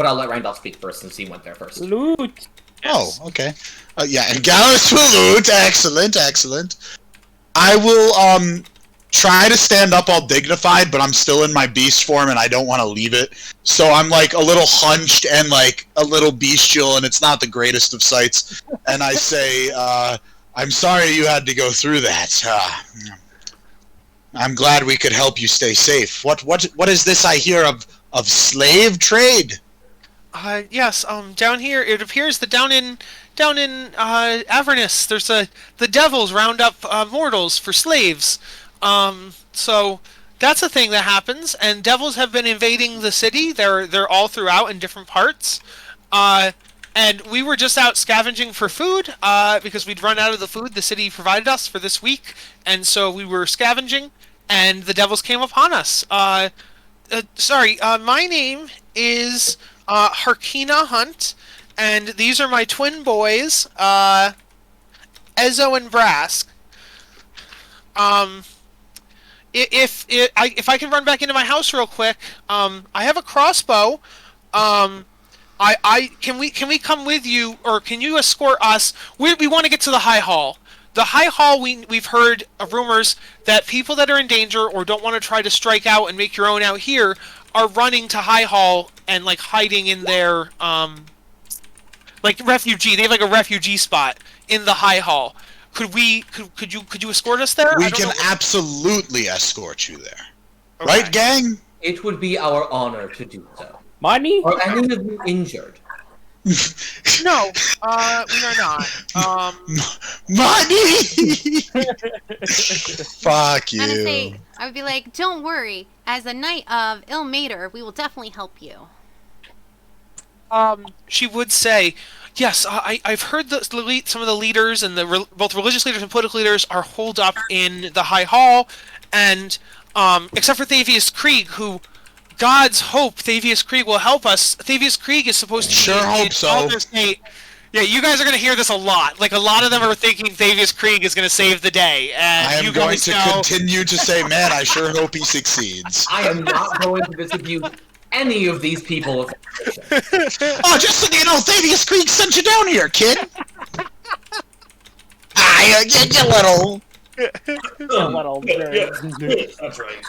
I'll let Randolph speak first since he went there first. Loot. Oh, okay. Yeah, and Gallus will loot. Excellent, excellent. I will try to stand up all dignified, but I'm still in my beast form and I don't want to leave it. So I'm like a little hunched and like a little bestial, and it's not the greatest of sights. And I say, I'm sorry you had to go through that. I'm glad we could help you stay safe. What is this I hear of slave trade? Yes, down here, it appears that down in Avernus, there's the devils round up mortals for slaves. So that's a thing that happens, and devils have been invading the city. They're all throughout in different parts. And we were just out scavenging for food, because we'd run out of the food the city provided us for this week, and so we were scavenging, and the devils came upon us. Sorry, my name is Harkina Hunt, and these are my twin boys, Ezo and Brask. If I can run back into my house real quick, I have a crossbow. Can we come with you, or can you escort us? We want to get to the High Hall. The High Hall, we've heard rumors that people that are in danger or don't want to try to strike out and make your own out here are running to High Hall and like hiding in their like refugee. They have like a refugee spot in the High Hall. Could you escort us there? We can absolutely escort you there. Okay. Right, gang? It would be our honor to do so. Money? Are any of you injured? No, we are not. Money! Fuck you. I would be like, don't worry. As a knight of Ilmater, we will definitely help you. She would say, yes, I've heard that some of the leaders and both religious leaders and political leaders are holed up in the High Hall, and except for Thavius Krieg, who, God's hope, Thavius Krieg will help us. Thavius Krieg is supposed to sure hope so. Elder State. Yeah, you guys are going to hear this a lot. Like, a lot of them are thinking Thavius Krieg is going to save the day. And I am going to continue to say, man, I sure hope he succeeds. I am not going to dispute any of these people. Oh, just so you know, Thavius Krieg sent you down here, kid. You little. That's right.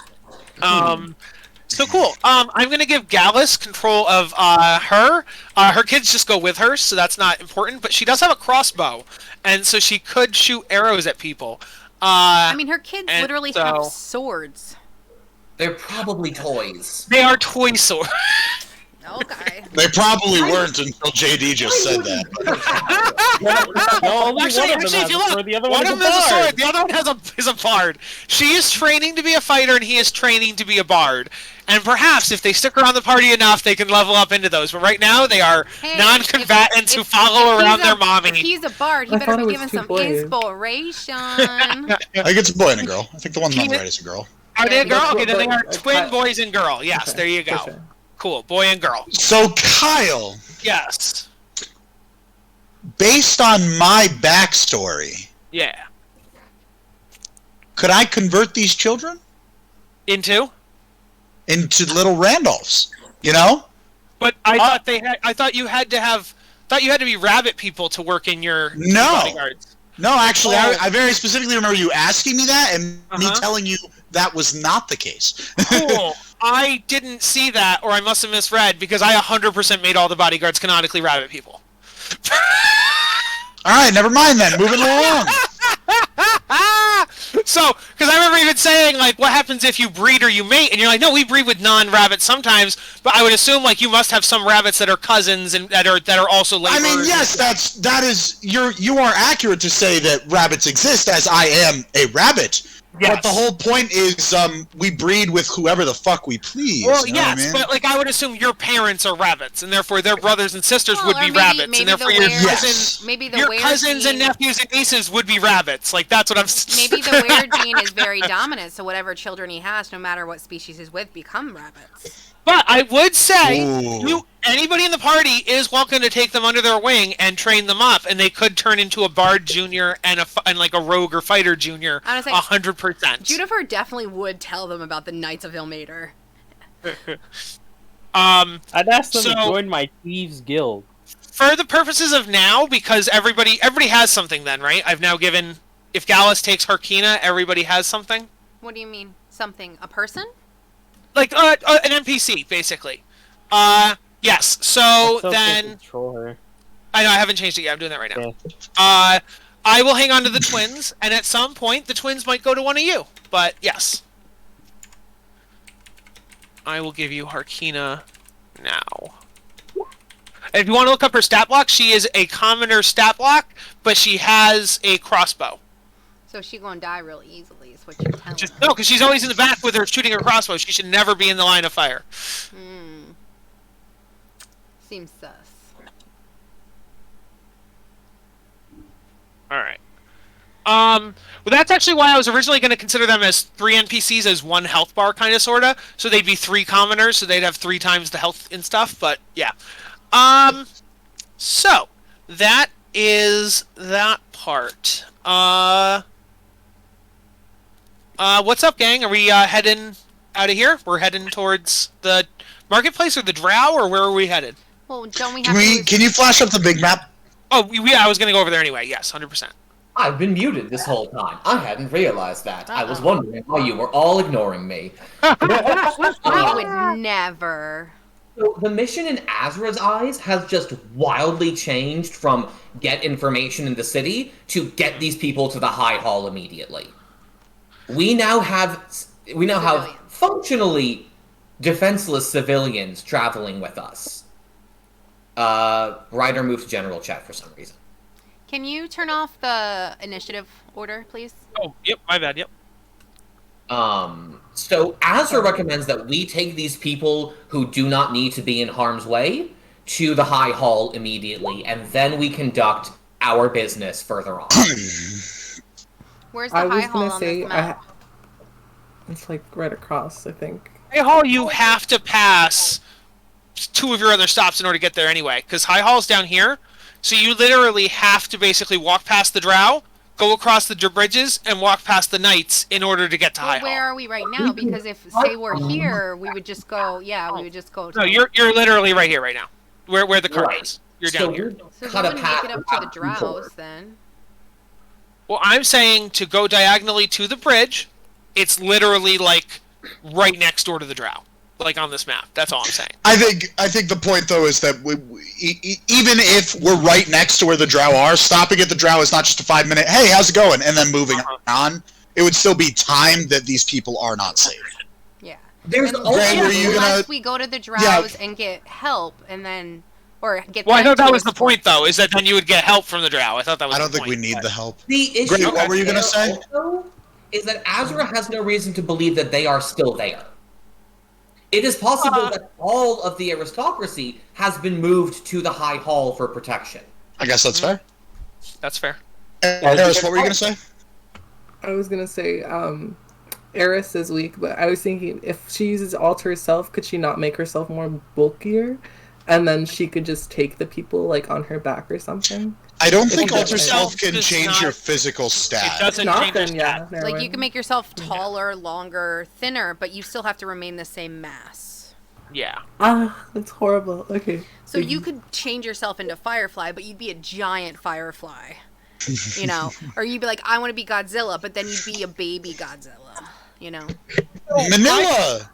So cool. I'm gonna give Gallus control of her. Her kids just go with her, so that's not important. But she does have a crossbow, and so she could shoot arrows at people. I mean, her kids literally have swords. They're probably toys. They are toy swords. Okay. They probably weren't until JD just said that. No, only actually, one of them if you look, the other one one of them has a sword. bard. The other one is a bard. She is training to be a fighter, and he is training to be a bard. And perhaps if they stick around the party enough, they can level up into those. But right now, they are non-combatants who follow around their mommy. If he's a bard, he better be given some inspiration. I think it's a boy and a girl. I think the one on the right is a girl. Are they a girl? Okay, then they are twin boys and girl. Yes, Okay, there you go. sure. Cool, boy and girl. So, Kyle, Yes. based on my backstory, Yeah. could I convert these children Into? little Randolphs? You know? But I thought you had to be rabbit people to work in your bodyguards. No, actually, Oh. I very specifically remember you asking me that and me Uh-huh. telling you that was not the case. Cool. I didn't see that, or I must have misread, because I 100% made all the bodyguards canonically rabbit people. All right, never mind then. Moving along. So, because I remember even saying, like, what happens if you breed or you mate? And you're like, no, we breed with non-rabbits sometimes, but I would assume, like, you must have some rabbits that are cousins and that are also laborers. I mean, yes, that is you are accurate to say that rabbits exist, as I am a rabbit. Yes. But the whole point is, we breed with whoever the fuck we please. Well, you know yes, what I mean? but like I would assume your parents are rabbits, and therefore their brothers and sisters Well, would or be maybe- rabbits, maybe and therefore the your weird- cousins, Maybe the your weird cousins and gene- nephews and nieces would be rabbits. Like that's what I'm. Maybe the weird gene is very dominant, so whatever children he has, no matter what species he's with, become rabbits. But I would say, Ooh. anybody in the party is welcome to take them under their wing and train them up, and they could turn into a bard junior and like a rogue or fighter junior. I was like, 100%. Juniper definitely would tell them about the Knights of Ilmater. I'd ask them to So- join my thieves guild. For the purposes of now, because everybody has something. Then, right? I've now given. If Gallus takes Harkina, everybody has something. What do you mean? Something? A person? Like an NPC, basically. Yes. So Let's then, control her. I know I haven't changed it yet. I'm doing that right now. Yeah. I will hang on to the twins, and at some point, the twins might go to one of you. But, yes. I will give you Harkina now. And if you want to look up her stat block, she is a commoner stat block, but she has a crossbow. So she gonna die real easily, is what you're telling me. No, because she's always in the back with her shooting her crossbow. She should never be in the line of fire. Seems sus. Alright. Well, that's actually why I was originally going to consider them as 3 NPCs as 1 health bar, kind of, sorta. So they'd be 3 commoners, so they'd have 3 times the health and stuff, but, yeah. So, that is that part. What's up, gang? Are we, heading out of here? We're heading towards the marketplace or the drow, or where are we headed? Well, don't we have Can you flash up the big map? Oh, I was going to go over there anyway, yes, 100%. I've been muted this whole time. I hadn't realized that. I was wondering why you were all ignoring me. I would never. So the mission in Azra's eyes has just wildly changed from get information in the city to get these people to the High Hall immediately. We now have functionally defenseless civilians traveling with us. Ryder moved to general chat for some reason. Can you turn off the initiative order, please? Oh, yep, my bad, yep. So Azra recommends that we take these people who do not need to be in harm's way to the High Hall immediately, and then we conduct our business further on. Where's the High Hall on this map? It's like right across, I think. High Hall, you have to pass 2 of your other stops in order to get there anyway, because High Hall's down here, so you literally have to basically walk past the drow, go across the bridges, and walk past the knights in order to get to High Hall. Where are we right now? Because if, say, we're here, we would just go, we would just go to... No, you're literally right here right now, where the cart is. You're down here. So we wouldn't make it up to the drows, then? Well, I'm saying to go diagonally to the bridge, it's literally, like, right next door to the drow. Like on this map. That's all I'm saying. I think the point though is that even if we're right next to where the drow are, stopping at the drow is not just a 5-minute, hey, how's it going? And then moving on. It would still be time that these people are not safe. Yeah. Unless we go to the drows and get help and then Well, I thought that was the point though, is that then you would get help from the drow. I thought that was I don't think we need the help. The issue Greg, what were you gonna say? Is that Azra has no reason to believe that they are still there. It is possible that all of the aristocracy has been moved to the High Hall for protection. I guess that's fair. That's fair. Eris, what were you going to say? I was going to say, Eris is weak, but I was thinking if she uses Alter herself, could she not make herself more bulkier? And then she could just take the people, like, on her back or something? I don't think Alter Self can change your physical stat. It doesn't change your stat. Like, you can make yourself taller, longer, thinner, but you still have to remain the same mass. Yeah. That's horrible. Okay. So you could change yourself into Firefly, but you'd be a giant Firefly. You know? Or you'd be like, I want to be Godzilla, but then you'd be a baby Godzilla. You know? Manila!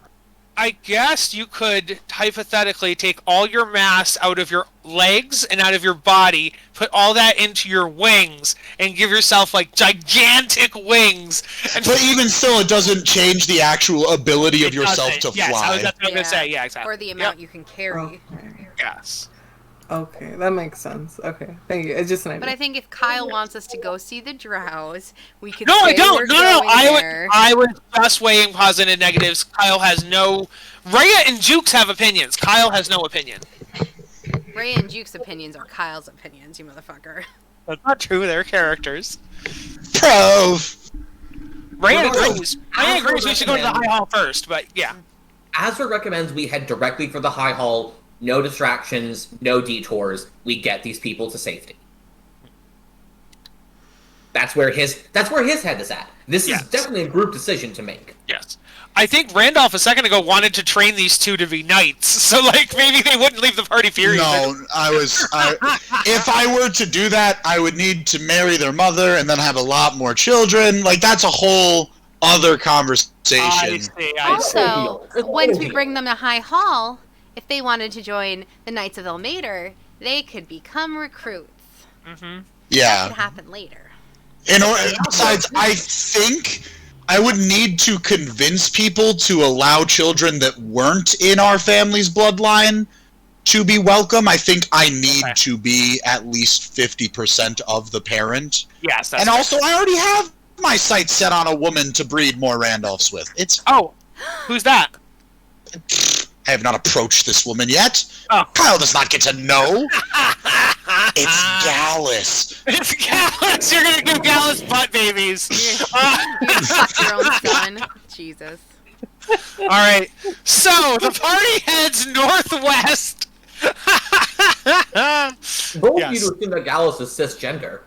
I guess you could hypothetically take all your mass out of your legs and out of your body, put all that into your wings, and give yourself like gigantic wings. But even still, it doesn't change the actual ability of yourself to fly. That's what I was going to say. Yeah, exactly. Or the amount you can carry. Okay. Yes. Okay, that makes sense. Okay, thank you. It's just an idea. But I think if Kyle wants us to go see the drows, we could. No, I don't. No. I was just weighing positives and negatives. Kyle has no. Rhea and Jukes have opinions. Kyle has no opinion. Rhea and Jukes' opinions are Kyle's opinions, you motherfucker. That's not true. They're characters. Bro. Rhea agrees. Rhea agrees we should go to the High Hall first, but yeah. Azra recommends we head directly for the High Hall. No distractions, no detours. We get these people to safety. That's where his head is at. This is definitely a group decision to make. Yes. I think Randolph a second ago wanted to train these two to be knights, so like maybe they wouldn't leave the party furious. No, if I were to do that, I would need to marry their mother and then have a lot more children. Like that's a whole other conversation. I see. Also, once we bring them to High Hall, if they wanted to join the Knights of Elmater, they could become recruits. Mm-hmm. Yeah. That could happen later. Besides, I think I would need to convince people to allow children that weren't in our family's bloodline to be welcome. I think I need to be at least 50% of the parent. Yes, that's and also, I already have my sights set on a woman to breed more Randolphs with. Who's that? I have not approached this woman yet. Oh. Kyle does not get to know. It's Gallus. It's Gallus. You're gonna give Gallus butt babies. You fuck your own son. Jesus. All right. So the party heads northwest. Both of you to assume that Gallus is cisgender.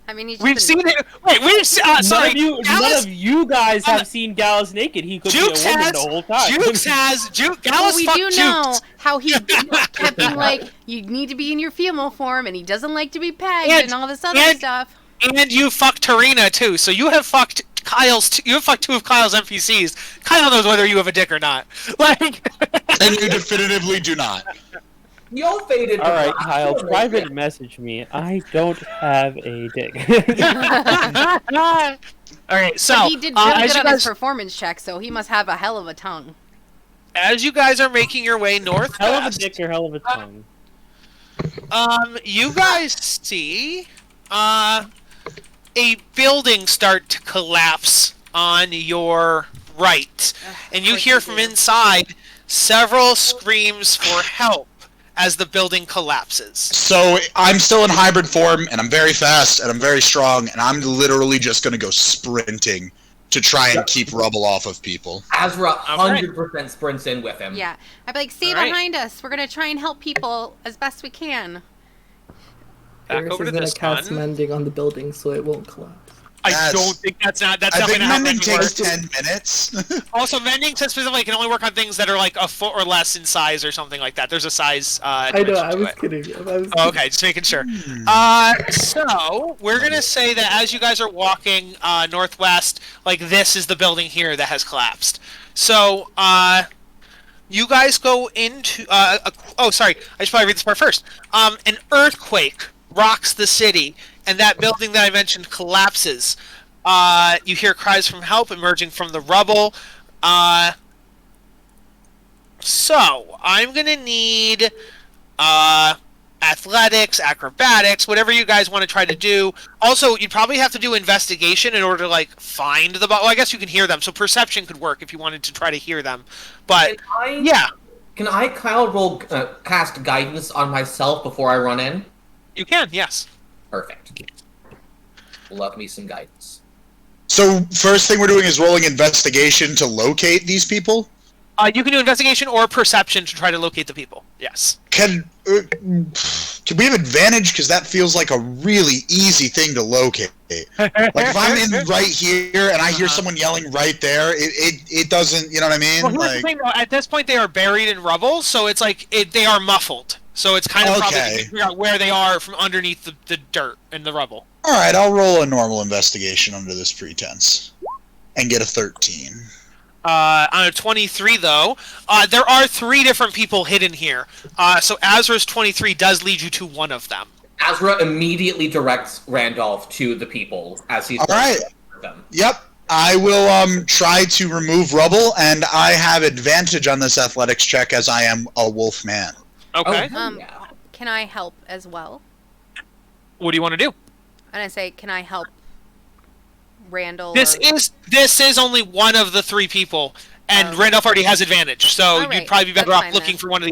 I mean, he's We've seen it. Wait, we've sorry. None of you guys have seen Gallus naked. He could Jukes be a woman has, the whole time. Jukes has. Gallus we fucked do know Jukes. how he kept being like, you need to be in your female form, and he doesn't like to be pegged, and all this other stuff. And you fucked Tarina too, so you have fucked you have fucked two of Kyle's NPCs. Kyle knows whether you have a dick or not. Like, and you definitively do not. Y'all faded. All right, Kyle, private message me. I don't have a dick. All right, so but he did really good on his performance check, so he must have a hell of a tongue. As you guys are making your way northwest, hell of a dick or hell of a tongue. You guys see a building start to collapse on your right, and you hear from inside several screams for help as the building collapses. So I'm still in hybrid form, and I'm very fast, and I'm very strong, and I'm literally just going to go sprinting to try and keep rubble off of people. Azra 100% sprints in with him. Yeah. I'd be like, stay behind us. We're going to try and help people as best we can. Iris is going to cast mending on the building so it won't collapse. I don't think that's I think mending takes 10 minutes. Also, mending specifically can only work on things that are like a foot or less in size or something like that. There's a size. I know. I was kidding. Okay, just making sure. So we're gonna say that as you guys are walking northwest, like this is the building here that has collapsed. So you guys go into. Oh, sorry. I should probably read this part first. An earthquake rocks the city, and that building that I mentioned collapses. You hear cries from help emerging from the rubble. So, I'm going to need athletics, acrobatics, whatever you guys want to try to do. Also, you'd probably have to do investigation in order to, like, find the... Well, I guess you can hear them, so perception could work if you wanted to try to hear them. But, yeah. Can I, Kyle, roll cast guidance on myself before I run in? You can, yes. Perfect. Love me some guidance. So, first thing we're doing is rolling investigation to locate these people? You can do investigation or perception to try to locate the people. Yes. Can we have advantage? Because that feels like a really easy thing to locate. Like, if I'm in right here and I hear someone yelling right there, it doesn't, you know what I mean? Well, here's the thing, though. At this point, they are buried in rubble, so it's like, they are muffled. So it's kind of probably to figure out where they are from underneath the dirt and the rubble. Alright, I'll roll a normal investigation under this pretense. And get a 13. On a 23, though, there are 3 different people hidden here. So Azra's 23 does lead you to one of them. Azra immediately directs Randolph to the people as he's them. Yep. I will try to remove rubble, and I have advantage on this athletics check as I am a wolf man. Okay. Can I help as well? What do you want to do? And I say, can I help Randall? This is only one of the 3 people, and Randolph already has advantage, so you'd probably be better off looking for one of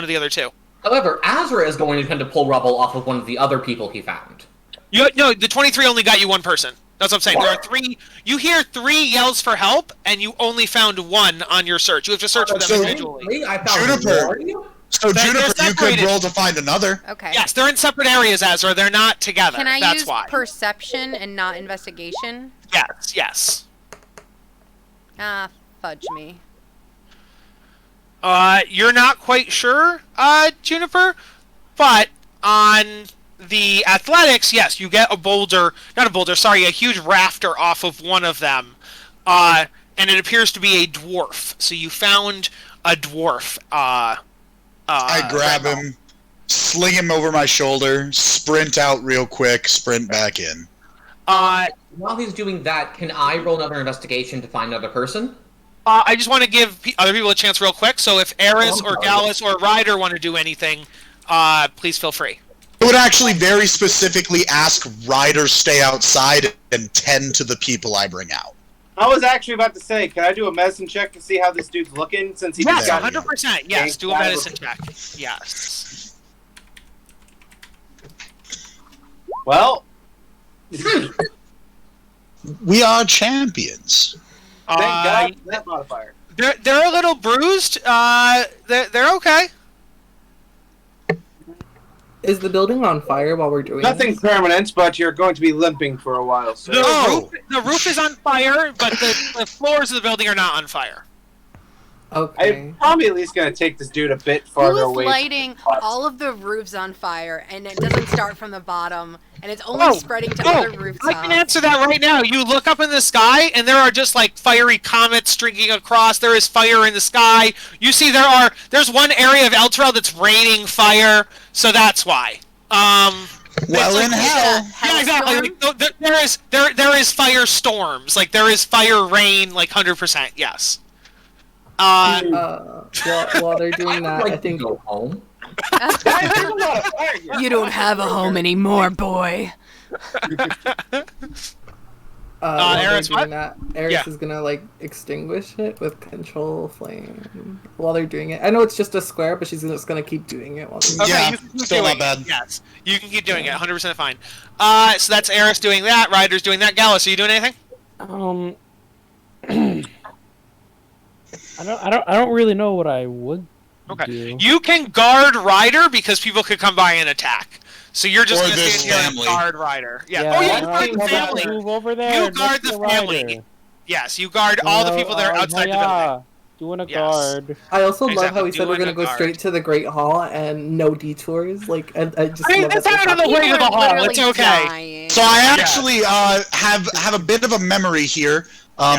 the other 2. However, Azra is going to tend to pull rubble off of one of the other people he found. No, the 23 only got you one person. That's what I'm saying. What? There are 3. You hear 3 yells for help, and you only found 1 on your search. You have to search for them individually. I found Juniper. So Juniper, you could roll to find another. Okay. Yes, they're in separate areas, Azra. They're not together. Can I That's use why. perception and not investigation? Yes. Fudge me. You're not quite sure, Juniper, but on the athletics, yes, you get a huge rafter off of one of them, and it appears to be a dwarf. So you found a dwarf. I grab him, sling him over my shoulder, sprint out real quick, sprint back in. While he's doing that, can I roll another investigation to find another person? I just want to give other people a chance real quick, so if Eris or Gallus or Ryder want to do anything, please feel free. I would actually very specifically ask Ryder stay outside and tend to the people I bring out. I was actually about to say, can I do a medicine check to see how this dude's looking since he Yes, just got 100%. Yes, do a medicine check. Yes. Well, we are champions. thank God for that modifier. They're a little bruised. They're okay. Is the building on fire while we're doing Nothing this? permanent, but you're going to be limping for a while. So. The roof is on fire, but the floors of the building are not on fire. Okay. I'm probably at least going to take this dude a bit farther Who's away. lighting all of the roofs on fire, and it doesn't start from the bottom, and it's only spreading to other rooftops? I can answer that right now. You look up in the sky, and there are just like fiery comets streaking across. There is fire in the sky. You see, there's one area of Elturel that's raining fire, so that's why. Well, in hell. Yeah, exactly. Like, there is fire storms. Like there is fire rain. Like 100%. Yes. While they're doing that, I think go home. You don't have a home anymore, boy. while they're Eris, doing that, Eris Yeah. is gonna like extinguish it with control flame while they're doing it. I know it's just a square, but she's just gonna keep doing it while they're Okay, Yeah, you can keep still doing not bad. it. Yes, you can keep doing it. 100% fine. So that's Eris doing that. Ryder's doing that. Gallus, are you doing anything? I don't really know what I would Okay. do. You can guard Ryder because people could come by and attack. So you're just Or going to this stand here and family. guard Ryder. Yeah. Yeah, Oh, yeah, you I'll guard the have to family. Move over there. You guard next the to Ryder. family. Yes, you guard all the people that are outside the building. Doing a Yes. guard. I also love Exactly, how he said we're doing gonna a go guard. straight to the Great Hall and no detours. Like, I just I mean, love that's that. out of the way to the hall. It's okay. Dying. So I actually have a bit of a memory here,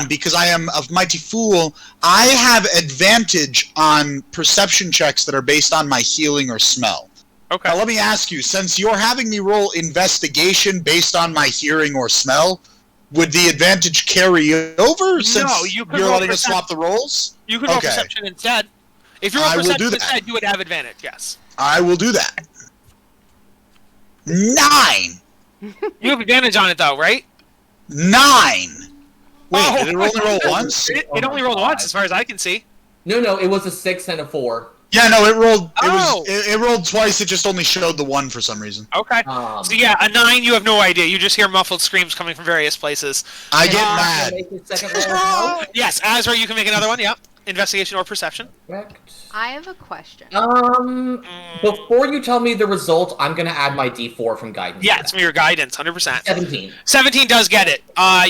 because I am a mighty fool. I have advantage on perception checks that are based on my healing or smell. Okay. Now let me ask you, since you're having me roll investigation based on my hearing or smell, would the advantage carry over since you could you're roll letting us swap the rolls? You could roll Okay. perception instead. If you roll I will perception do that. instead, you would have advantage, yes. I will do that. 9! You have advantage on it, though, right? 9! Wait, Oh. did it only roll once? It only rolled once, as far as I can see. No, it was a 6 and a 4. Yeah, no, it rolled. Oh. It rolled twice. It just only showed the 1 for some reason. Okay. So yeah, a 9, you have no idea. You just hear muffled screams coming from various places. I get mad. Make a second roll of health. Yes, Azra, you can make another one. Yep. Investigation or perception. Correct. I have a question. Before you tell me the result, I'm gonna add my D4 from guidance. Yeah, it's from your guidance, 100%. 17. 17 does get it.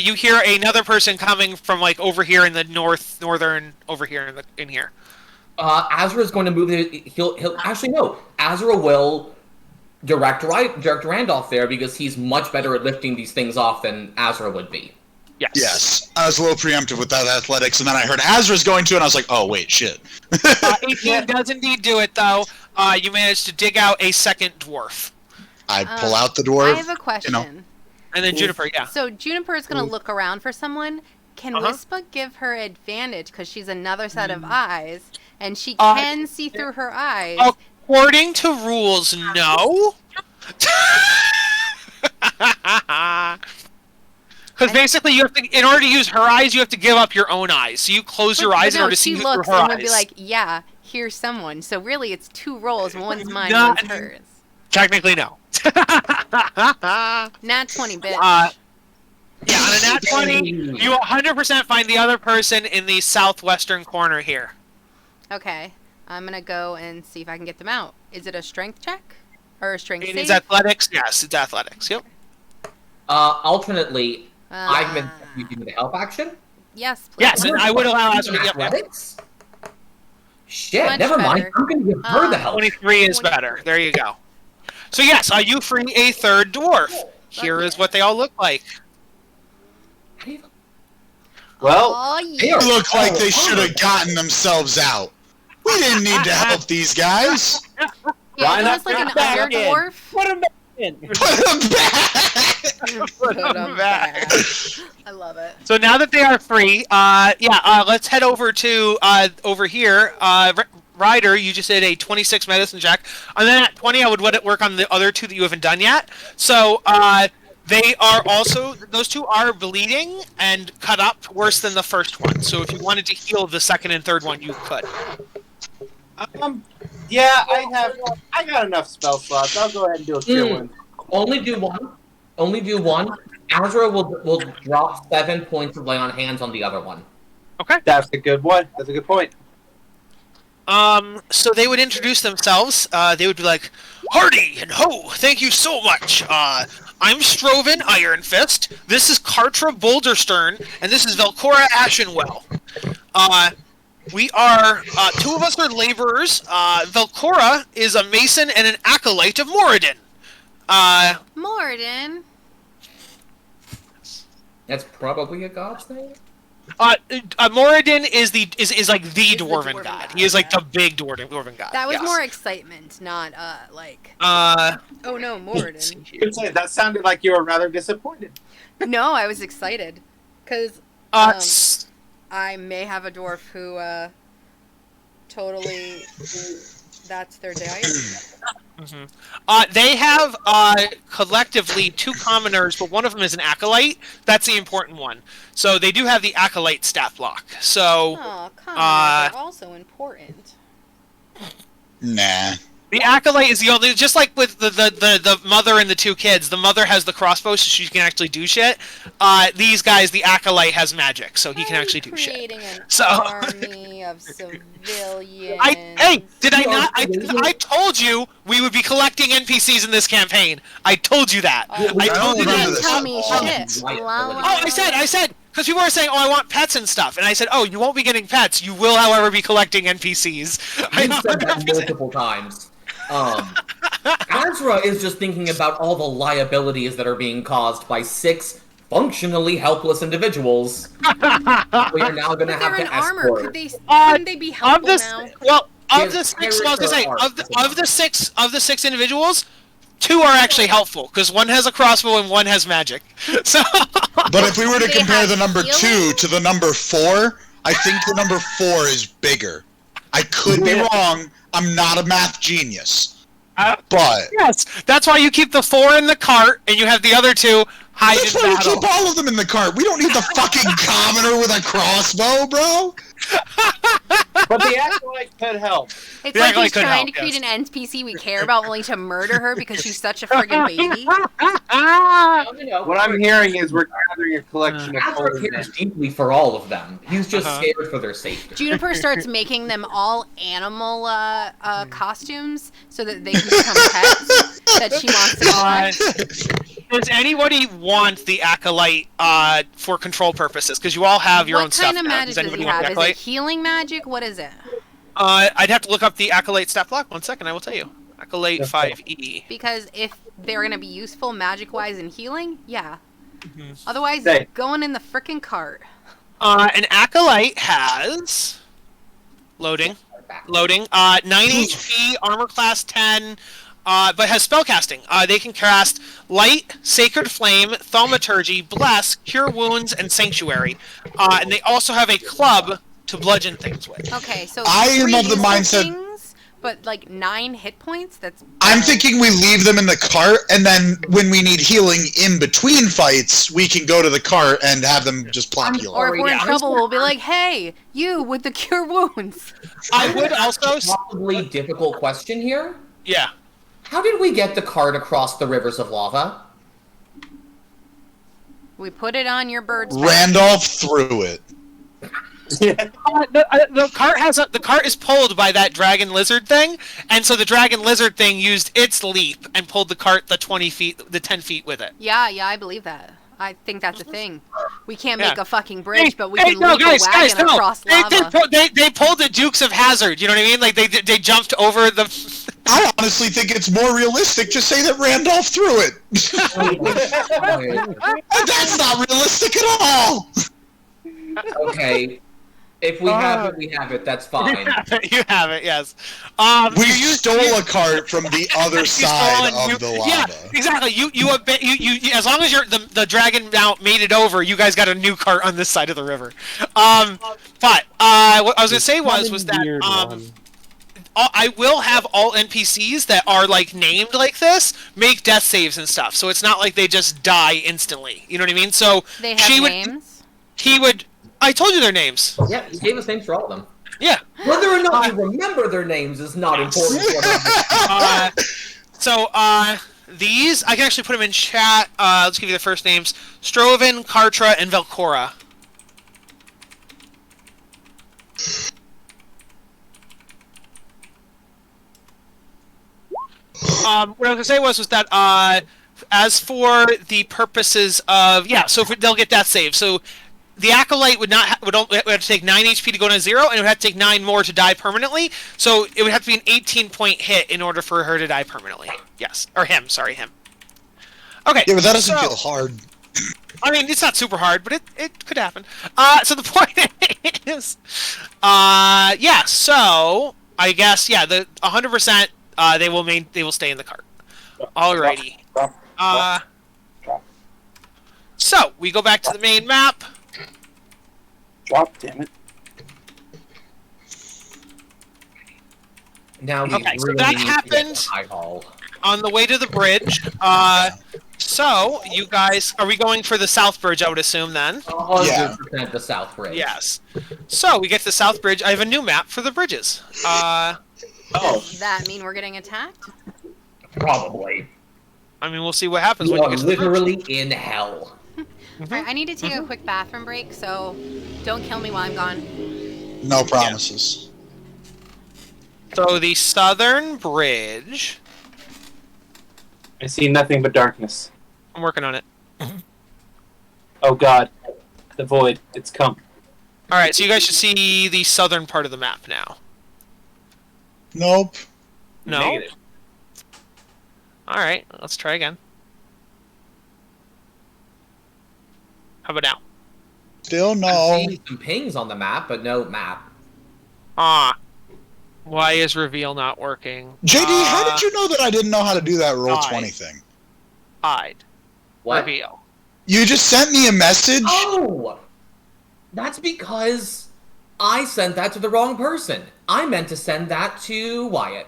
You hear another person coming from like over here in the northern, over here in here. Azra is going to move. He'll actually no. Azra will direct Randolph there because he's much better at lifting these things off than Azra would be. Yes. Yes, I was a little preemptive with that athletics, and then I heard Azra's going to, and I was like, oh wait, shit. 18 does indeed do it, though. You managed to dig out a second dwarf. I pull out the dwarf. I have a question. And then Juniper, yeah. So Juniper is going to look around for someone. Can Wispa give her advantage because she's another set of eyes, and she can see through her eyes? According to rules, no. Because basically, you have to, in order to use her eyes, you have to give up your own eyes. So you close your eyes in order to see she through looks her and eyes. will be like, yeah, here's someone. So really, it's 2 rolls. One's mine, Not- one's hers. Technically, no. Nat 20, bitch. Yeah, on a nat 20, you 100% find the other person in the southwestern corner here. Okay, I'm going to go and see if I can get them out. Is it a strength check? Or a strength It save? is athletics? Yes, it's athletics. Yep. Alternately, I've been using the help action. Yes, please. Yes, and I would allow us to get athletics. Shit, Much never mind. better. I'm going to give her the help. 23 is better. There you go. So yes, you free a third dwarf. Here is what they all look like. Well, Oh, They yeah. look like they should have gotten themselves out. We didn't need to help these guys. Yeah, it was like an under dwarf. Put him back in. Put him back! Put him back. I love it. So now that they are free, let's head over to over here. Ryder, you just did a 26 medicine check. And then at 20, I would let it work on the other two that you haven't done yet. So they are also, those two are bleeding and cut up worse than the first one. So if you wanted to heal the second and third one, you could. Yeah, I got enough spell slots. I'll go ahead and do a cure one. Only do one. Azra will drop 7 points of lay on hands on the other one. Okay. That's a good one. That's a good point. So they would introduce themselves. They would be like, "Hardy and ho, thank you so much. I'm Stroven Iron Fist. This is Kartra Boulderstern, and this is Velcora Ashenwell. We are, two of us are laborers. Velcora is a mason and an acolyte of Moradin. Moradin? That's probably a god's name? Moradin is like the dwarven god. He is like the big dwarven god. That was more excitement, not oh no, Moradin. You say that sounded like you were rather disappointed. No, I was excited because I may have a dwarf who totally that's their diet. Mm-hmm. They have collectively 2 commoners, but one of them is an acolyte. That's the important one. So they do have the acolyte stat block. So commoners are also important. Nah. The acolyte is the only, just like with the mother and the 2 kids. The mother has the crossbow, so she can actually do shit. These guys, the acolyte has magic, so he can actually do shit. Creating an So army of civilians. I told you we would be collecting NPCs in this campaign. I told you that. I told you that. Tell me shit. I said. Because people are saying, "Oh, I want pets and stuff," and I said, "Oh, you won't be getting pets. You will, however, be collecting NPCs." You've said that multiple times. Azra is just thinking about all the liabilities that are being caused by 6 functionally helpless individuals. We are now going to have to escort. Couldn't they be helpful now? Well, of the 6 individuals, 2 are actually helpful because one has a crossbow and one has magic. So, but if we were to compare the number 2 to the number 4, I think the number 4 is bigger. I could be wrong. I'm not a math genius. But yes, that's why you keep the 4 in the cart and you have the other 2 hide in battle. That's why we keep all of them in the cart. We don't need the fucking commoner with a crossbow, bro. But the acolyte could help. It's like he's trying to create an NPC we care about only to murder her because she's such a friggin' baby. What I'm hearing is we're gathering a collection of Azra cares deeply for all of them. He's just scared for their safety. Juniper starts making them all animal costumes so that they can become pets that she wants to collect. Does anybody want the acolyte for control purposes? Because you all have your own stuff. What kind of magic does he have? Is it healing magic? What is it? I'd have to look up the acolyte stat block. 1 second, I will tell you. Acolyte 5e. Because if they're going to be useful magic-wise in healing, yeah. Otherwise, going in the frickin' cart. An acolyte has... Loading. 9 HP, armor class 10... but has spellcasting. They can cast Light, Sacred Flame, Thaumaturgy, Bless, Cure Wounds, and Sanctuary. And they also have a club to bludgeon things with. Okay, so I am of the mindset... things, but like 9 hit points? That's I'm thinking we leave them in the cart, and then when we need healing in between fights, we can go to the cart and have them just plop heal. Or if we're in trouble, we'll be like, hey, you with the Cure Wounds. I would also... Probably difficult question here. Yeah. How did we get the cart across the rivers of lava? We put it on your bird's Randolph threw it. The cart is pulled by that dragon lizard thing, and so the dragon lizard thing used its leap and pulled the cart the 10 feet with it. Yeah, I believe that. I think that's a thing. We can't make a fucking bridge, but we can leap a wagon across lava. They pulled the Dukes of Hazzard, you know what I mean? Like, they jumped over the... I honestly think it's more realistic. Just say that Randolph threw it. That's not realistic at all. Okay. If we have it, we have it. That's fine. You have it, yes. We stole a cart from the other side of the lava. Yeah, exactly. You as long as the dragon now made it over, you guys got a new cart on this side of the river. But what I was gonna say was that I will have all NPCs that are like named like this make death saves and stuff, so it's not like they just die instantly. You know what I mean? So they have names. He would. I told you their names. Yeah, he gave us names for all of them. Yeah. Whether or not we remember their names is not important. These, I can actually put them in chat. Let's give you the first names. Strovan, Kartra, and Velcora. What I was going to say was that, as for the purposes of... Yeah, so they'll get that save. So the Acolyte would have to take 9 HP to go to 0, and it would have to take 9 more to die permanently. So it would have to be an 18-point hit in order for her to die permanently. Yes. Or him. Sorry, him. Okay. Yeah, but that doesn't feel hard. I mean, it's not super hard, but it could happen. So the point is... yeah, so... I guess, yeah, the 100%, they will stay in the cart. Alrighty. So, we go back to the main map. Drop, damn it. Now so that happened on the way to the bridge. So, you guys, are we going for the South Bridge, I would assume, then? 100% the South Bridge. Yes. So, we get to the South Bridge. I have a new map for the bridges. Does that mean we're getting attacked? Probably. I mean, we'll see what happens when you get to the bridge. Literally in hell. Alright, I need to take a quick bathroom break, so don't kill me while I'm gone. No promises. So the southern bridge... I see nothing but darkness. I'm working on it. Oh god. The void. It's come. Alright, so you guys should see the southern part of the map now. Nope. No? Negative. Alright, let's try again. How about now? Still no. I see some pings on the map, but no map. Why is reveal not working? JD, how did you know that I didn't know how to do that roll 20 thing? Hide. What? Reveal. You just sent me a message? Oh! That's because I sent that to the wrong person. I meant to send that to Wyatt.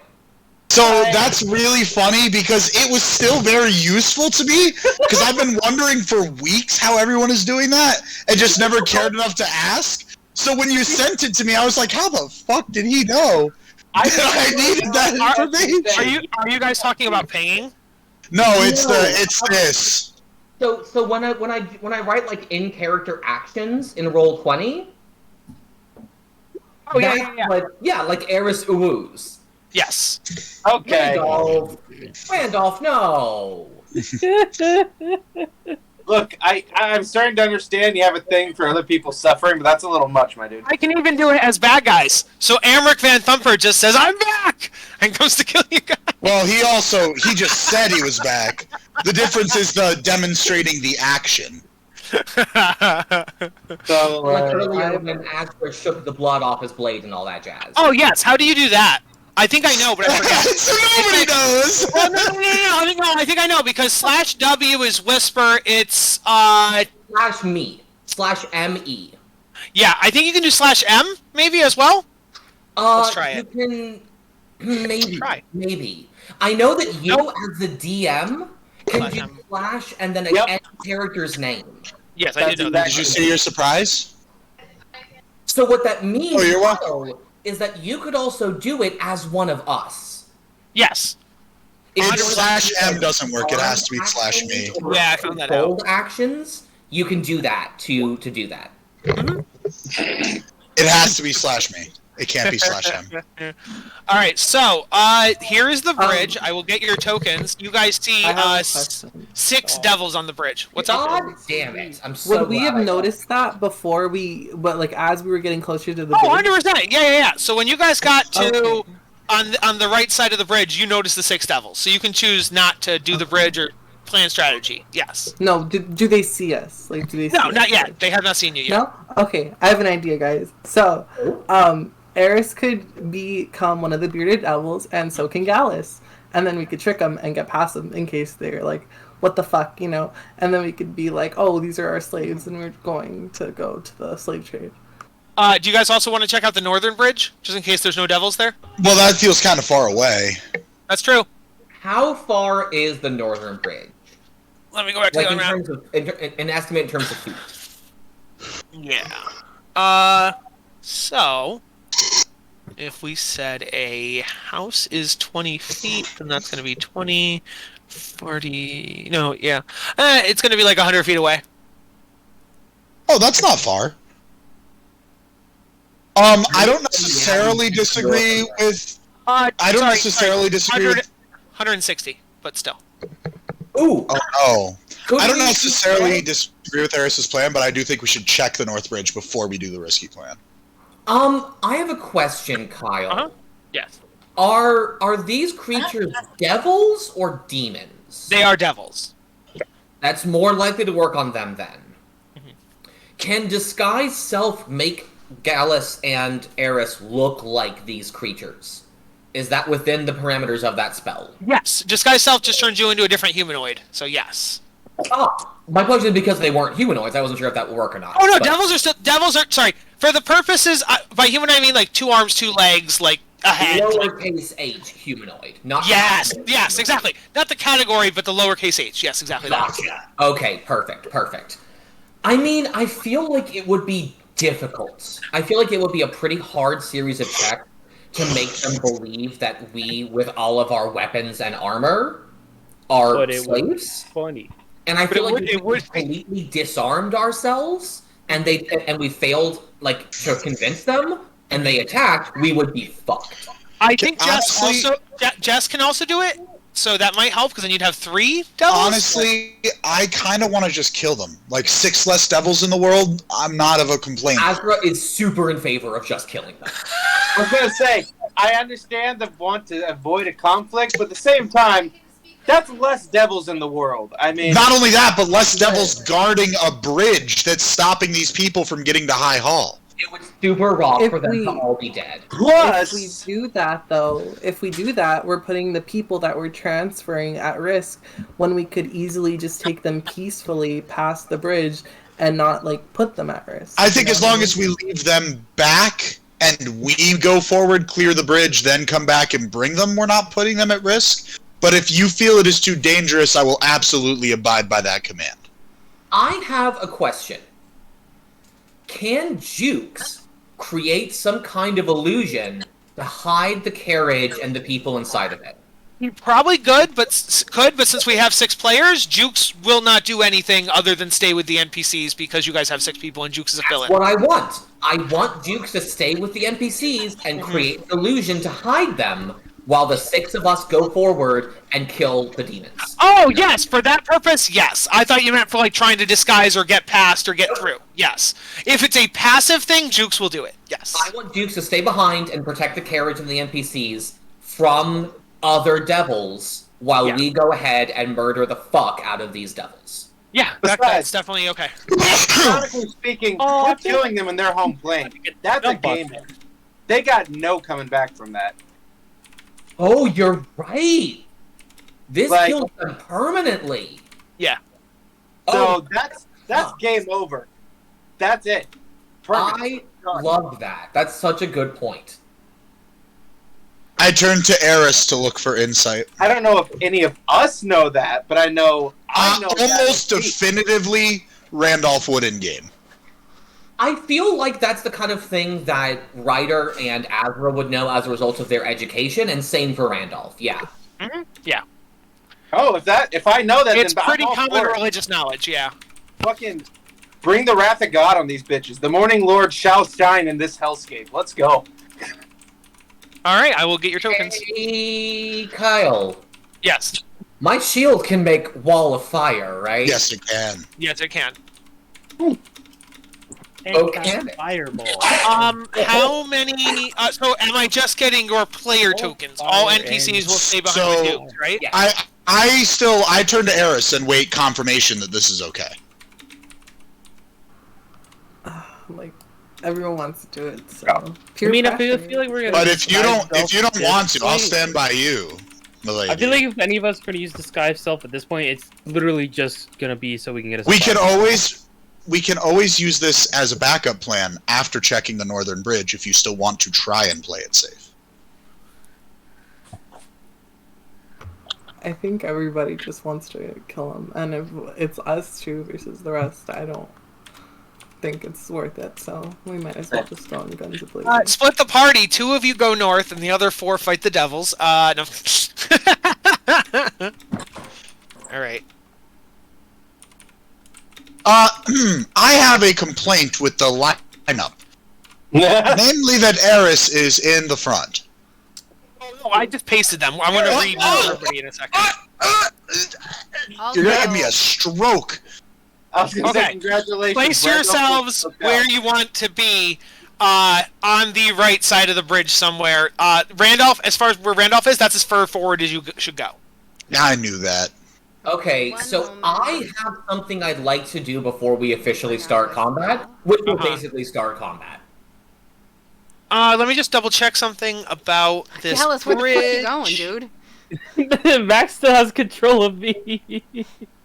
So that's really funny because it was still very useful to me because I've been wondering for weeks how everyone is doing that and just never cared enough to ask. So when you sent it to me, I was like, how the fuck did he know that I needed that information? Are you guys talking about pinging? No, it's this. So when I write like in character actions in Roll20, like Eris Uwus. Yes. Okay. Randolph, no. Look, I'm starting to understand you have a thing for other people suffering, but that's a little much, my dude. I can even do it as bad guys. So Amric Van Thumper just says, I'm back! And goes to kill you guys. Well, he just said he was back. The difference is the demonstrating the action. So, like earlier when Asper shook the blood off his blade and all that jazz. Oh, yes. How do you do that? I think I know, but I forgot. So nobody knows! Well, no, I think I know, because /W is whisper, it's, /me. /ME. Yeah, I think you can do /M, maybe, as well? Let's try it. You can... Maybe. Try. Maybe. I know that you, as the DM, can do slash and then a character's name. Yes, I did know that. Did you see your surprise? So what that means... Oh, you're welcome. Is that you could also do it as one of us. Yes. /M doesn't work. It has to be /me. Yeah, I found that out. Actions, you can do that to do that. It has to be /me. It can't be /M. All right, so here is the bridge. I will get your tokens. You guys see 6 devils on the bridge. What's up? God damn it! I'm so. Would we have noticed that before as we were getting closer to the bridge? 100%. Yeah. So when you guys got to on the right side of the bridge, you notice the 6 devils. So you can choose not to do the bridge or plan strategy. Yes. No, do they see us? Like, do they see No, us? not yet. They have not seen you yet. No? Okay, I have an idea, guys. So, Eris could become one of the bearded devils, and so can Gallus. And then we could trick them and get past them in case they're like, what the fuck, you know? And then we could be like, oh, these are our slaves, and we're going to go to the slave trade. Do you guys also want to check out the northern bridge, just in case there's no devils there? Well, that feels kind of far away. That's true. How far is the northern bridge? Let me go back to Like the in other map. terms of an estimate in terms of feet. Yeah. So if we said a house is 20 feet, then that's going to be 20, 40. No, yeah. It's going to be like 100 feet away. Oh, that's not far. I don't necessarily disagree with. I don't necessarily disagree. 160, but still. Ooh. Oh no. I don't necessarily disagree with Eris's plan, but I do think we should check the North Bridge before we do the risky plan. I have a question, Kyle. Uh-huh. Yes. Are these creatures devils or demons? They are devils. That's more likely to work on them then. Can disguise self make Gallus and Eris look like these creatures? Is that within the parameters of that spell? Yes. Disguise self just turns you into a different humanoid, so yes. My question is because they weren't humanoids. I wasn't sure if that would work or not. Oh no, devils are sorry. For the purposes by human I mean like 2 arms, 2 legs, like a head. Lowercase h humanoid, not. Yes, exactly. Not the category, but the lowercase h. Yes, exactly that. Gotcha. Okay, perfect. I mean, I feel like it would be difficult. I feel like it would be a pretty hard series of checks to make them believe that we, with all of our weapons and armor, are slaves. Funny. And I feel like if we completely disarmed ourselves and we failed like to convince them and they attacked, we would be fucked. I think Jess can also do it, so that might help because then you'd have 3 devils. Honestly, I kind of want to just kill them. Like 6 less devils in the world, I'm not of a complaint. Azra is super in favor of just killing them. I was gonna say, I understand the want to avoid a conflict, but at the same time, that's less devils in the world. I mean, not only that, but less devils guarding a bridge that's stopping these people from getting to High Hall. It would super rock for them to all be dead. Plus, if we do that, though, we're putting the people that we're transferring at risk when we could easily just take them peacefully past the bridge and not, like, put them at risk. I think as long as we leave them back and we go forward, clear the bridge, then come back and bring them, we're not putting them at risk. But if you feel it is too dangerous, I will absolutely abide by that command. I have a question. Can Jukes create some kind of illusion to hide the carriage and the people inside of it? He probably could, but since we have 6 players, Jukes will not do anything other than stay with the NPCs because you guys have 6 people and Jukes is a villain. What I want. I want Jukes to stay with the NPCs and create an illusion to hide them while the 6 of us go forward and kill the demons. Oh, yes, for that purpose, yes. I thought you meant for, like, trying to disguise or get past or get through. Yes. If it's a passive thing, Jukes will do it. Yes. I want Jukes to stay behind and protect the carriage and the NPCs from other devils while we go ahead and murder the fuck out of these devils. Yeah, that's definitely okay. Chronically speaking, we're killing them in their home plane. That's a game. They got no coming back from that. Oh, you're right. This kills them permanently. Yeah. So that's game over. That's it. I love that. That's such a good point. I turn to Eris to look for insight. I don't know if any of us know that, but I know almost definitively Randolph would in game. I feel like that's the kind of thing that Ryder and Azra would know as a result of their education, and same for Randolph. Yeah. Mm-hmm. Yeah. Oh, if I know that, it's then pretty common religious knowledge. Yeah. Fucking bring the wrath of God on these bitches. The Morning Lord shall shine in this hellscape. Let's go. All right, I will get your tokens. Hey, Kyle. Yes. My shield can make wall of fire, right? Yes, it can. Yes, it can. Okay. Fireball. How many? So, am I just getting your player tokens? All NPCs will stay behind with you, right? I I turn to Eris and wait confirmation that this is okay. Like, everyone wants to do it, so. I mean, I feel like we're gonna. But if you don't want to, I'll stand by you, milady. I feel like if any of us are gonna use disguise self at this point, it's literally just gonna be so we can get a. We can always use this as a backup plan after checking the northern bridge if you still want to try and play it safe. I think everybody just wants to kill him, and if it's us two versus the rest, I don't think it's worth it, so we might as well just go on guns blazing. Split the party. 2 of you go north, and the other 4 fight the devils. No. All right. I have a complaint with the lineup. Namely that Eris is in the front. Oh, I just pasted them. I'm going to read everybody in a second. You're going to give me a stroke. I was gonna say, congratulations. Place yourselves where you want to be on the right side of the bridge somewhere. Randolph, as far as where Randolph is, that's as far forward as you should go. Yeah, I knew that. Okay, so I have something I'd like to do before we officially start combat, which will basically start combat. Let me just double check something about this Tell us where the fuck bridge. you going, dude? Max still has control of me. You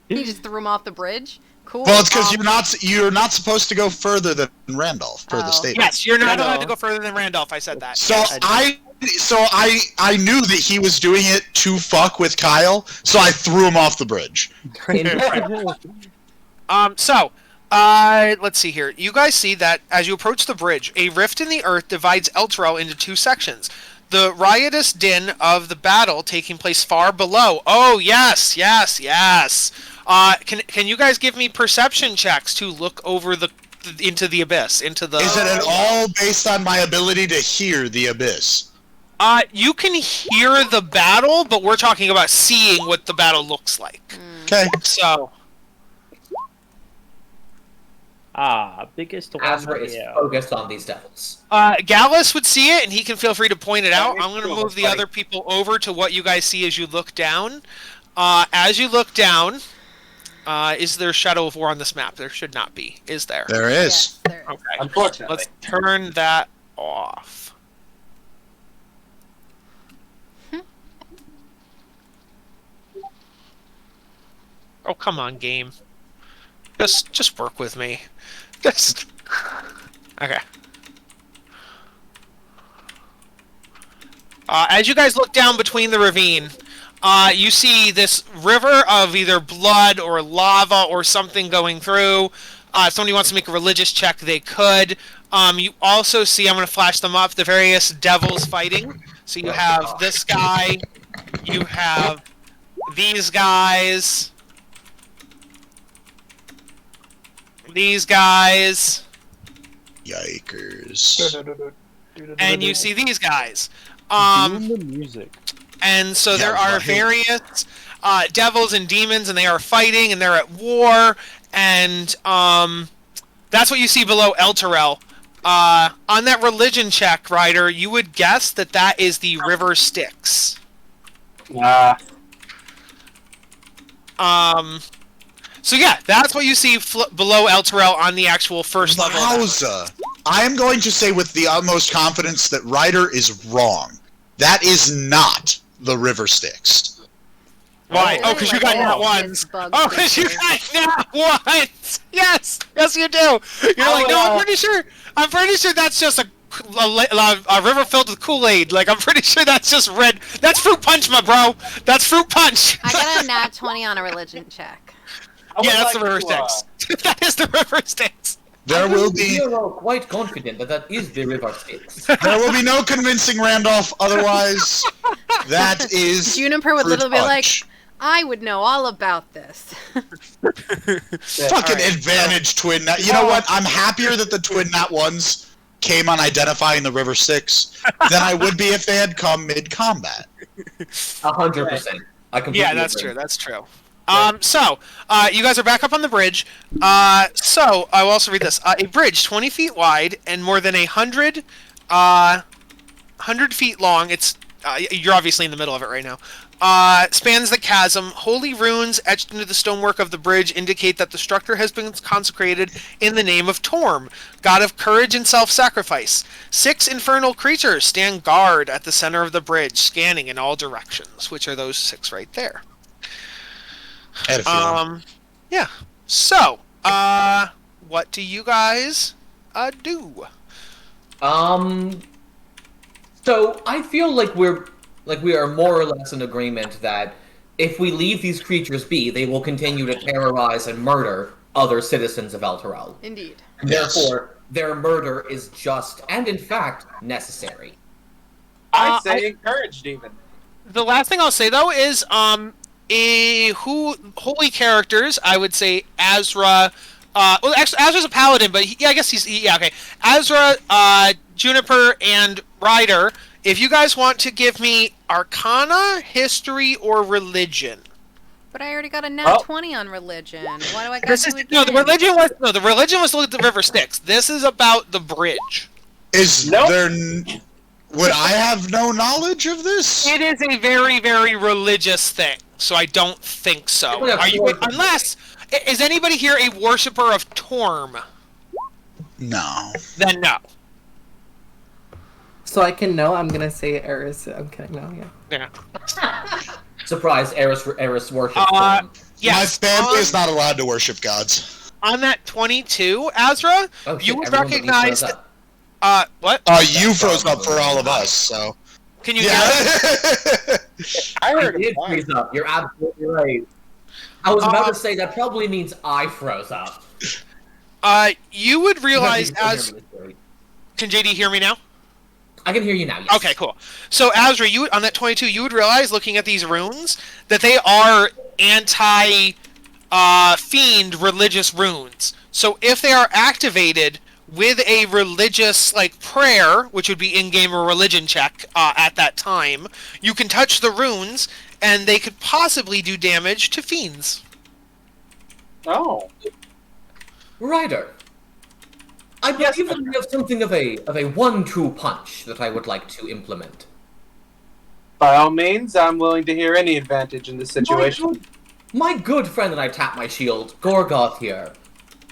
just threw him off the bridge? Cool. Well, it's because you're not supposed to go further than Randolph per the statement. Yes, you're not allowed to go further than Randolph. I said that. So I knew that he was doing it to fuck with Kyle, so I threw him off the bridge. Let's see here. You guys see that as you approach the bridge, a rift in the earth divides Elturel into 2 sections. The riotous din of the battle taking place far below. Oh, yes. Can you guys give me perception checks to look over into the abyss? Is it at all based on my ability to hear the abyss? You can hear the battle, but we're talking about seeing what the battle looks like. Okay. So. Biggest one. Azra is focused on these devils. Gallus would see it, and he can feel free to point it out. I'm going to move the other people over to what you guys see as you look down. As you look down, is there a Shadow of War on this map? There should not be. Is there? There is. Yes, there is. Okay. Unfortunately. Let's turn that off. Oh, come on, game. Just work with me. Okay. As you guys look down between the ravine, you see this river of either blood or lava or something going through. If somebody wants to make a religious check, they could. You also see, I'm going to flash them up, the various devils fighting. So you have this guy, you have these guys, these guys, yikers, and you see these guys. The music. And so there are various devils and demons, and they are fighting, and they're at war, and that's what you see below Elturel. On that religion check, Ryder, you would guess that is the River Styx. So yeah, that's what you see below Elturel on the actual first level. Wowza! I am going to say with the utmost confidence that Ryder is wrong. That is not the River Styx. Why? Oh, because you got nat ones. Oh, because you got nat ones. Yes, you do. You're like, no, I'm pretty sure that's just a river filled with Kool-Aid. Like, I'm pretty sure that's just red. That's fruit punch, my bro. That's fruit punch. I got a nat 20 on a religion check. Yeah, that's the River Styx. That is the River Styx. There will be. We are quite confident that is the River Styx. There will be no convincing Randolph. Otherwise, that is. Juniper would literally be like, I would know all about this. Fucking advantage twin nat. You know what? I'm happier that the twin nat ones came on identifying the River Styx than I would be if they had come mid-combat. 100%. I completely Yeah, that's agree. true. That's true. So, you guys are back up on the bridge. So, I will also read this. A bridge 20 feet wide and more than 100 feet long. It's You're obviously in the middle of it right now. Spans the chasm. Holy runes etched into the stonework of the bridge indicate that the structure has been consecrated in the name of Torm, god of courage and self-sacrifice. 6 infernal creatures stand guard at the center of the bridge, scanning in all directions, which are those 6 right there. Yeah. So, what do you guys do? So I feel like we are more or less in agreement that if we leave these creatures be, they will continue to terrorize and murder other citizens of Elturel. Indeed. Therefore, their murder is just and in fact necessary. I say encouraged even. The last thing I'll say though is holy characters. I would say Azra. Well, actually, Azra's a paladin, but I guess okay. Azra, Juniper, and Ryder. If you guys want to give me Arcana, History, or Religion. But I already got a nat 20 on religion. Why do I got to again? No, the religion was look at the River Styx. This is about the bridge. Would I have no knowledge of this? It is a very, very religious thing, so I don't think so. Unless, is anybody here a worshiper of Torm? No. Then no. So I can know. I'm gonna say Eris. I'm kidding. No, Yeah. Surprise! Eris worships Torm. Yes. My family is not allowed to worship gods. On that 22, Azra, you would recognize. What? You froze up for all of us, so. Can you hear us? I did freeze up. You're absolutely right. I was about to say that probably means I froze up. You would realize Can JD hear me now? I can hear you now, yes. Okay, cool. So, Azra, on that 22, you would realize, looking at these runes, that they are anti-fiend religious runes. So, if they are activated with a religious, prayer, which would be in-game or religion check at that time, you can touch the runes, and they could possibly do damage to fiends. Oh. Ryder. I believe that we have something of a 1-2 punch that I would like to implement. By all means, I'm willing to hear any advantage in this situation. My good friend, and I tap my shield, Gorgoth here,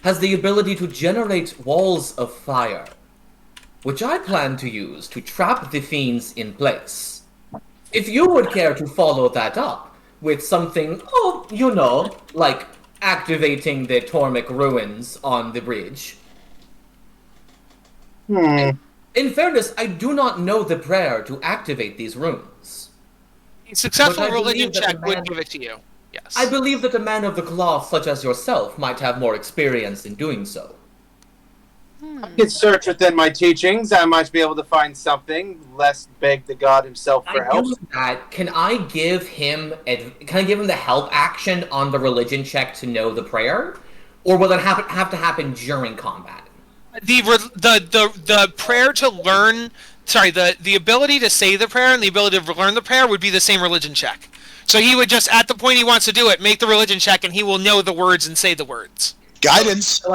has the ability to generate walls of fire, which I plan to use to trap the fiends in place. If you would care to follow that up with something, like activating the Tormic ruins on the bridge. In fairness, I do not know the prayer to activate these runes. A successful religion check would give it to you. Yes. I believe that a man of the cloth such as yourself might have more experience in doing so. I could search within my teachings. I might be able to find something, lest beg the god himself for help. Can I give him the help action on the religion check to know the prayer? Or will it have to happen during combat? The prayer to learn, the ability to say the prayer and the ability to learn the prayer would be the same religion check. So he would just, at the point he wants to do it, make the religion check, and he will know the words and say the words. Guidance.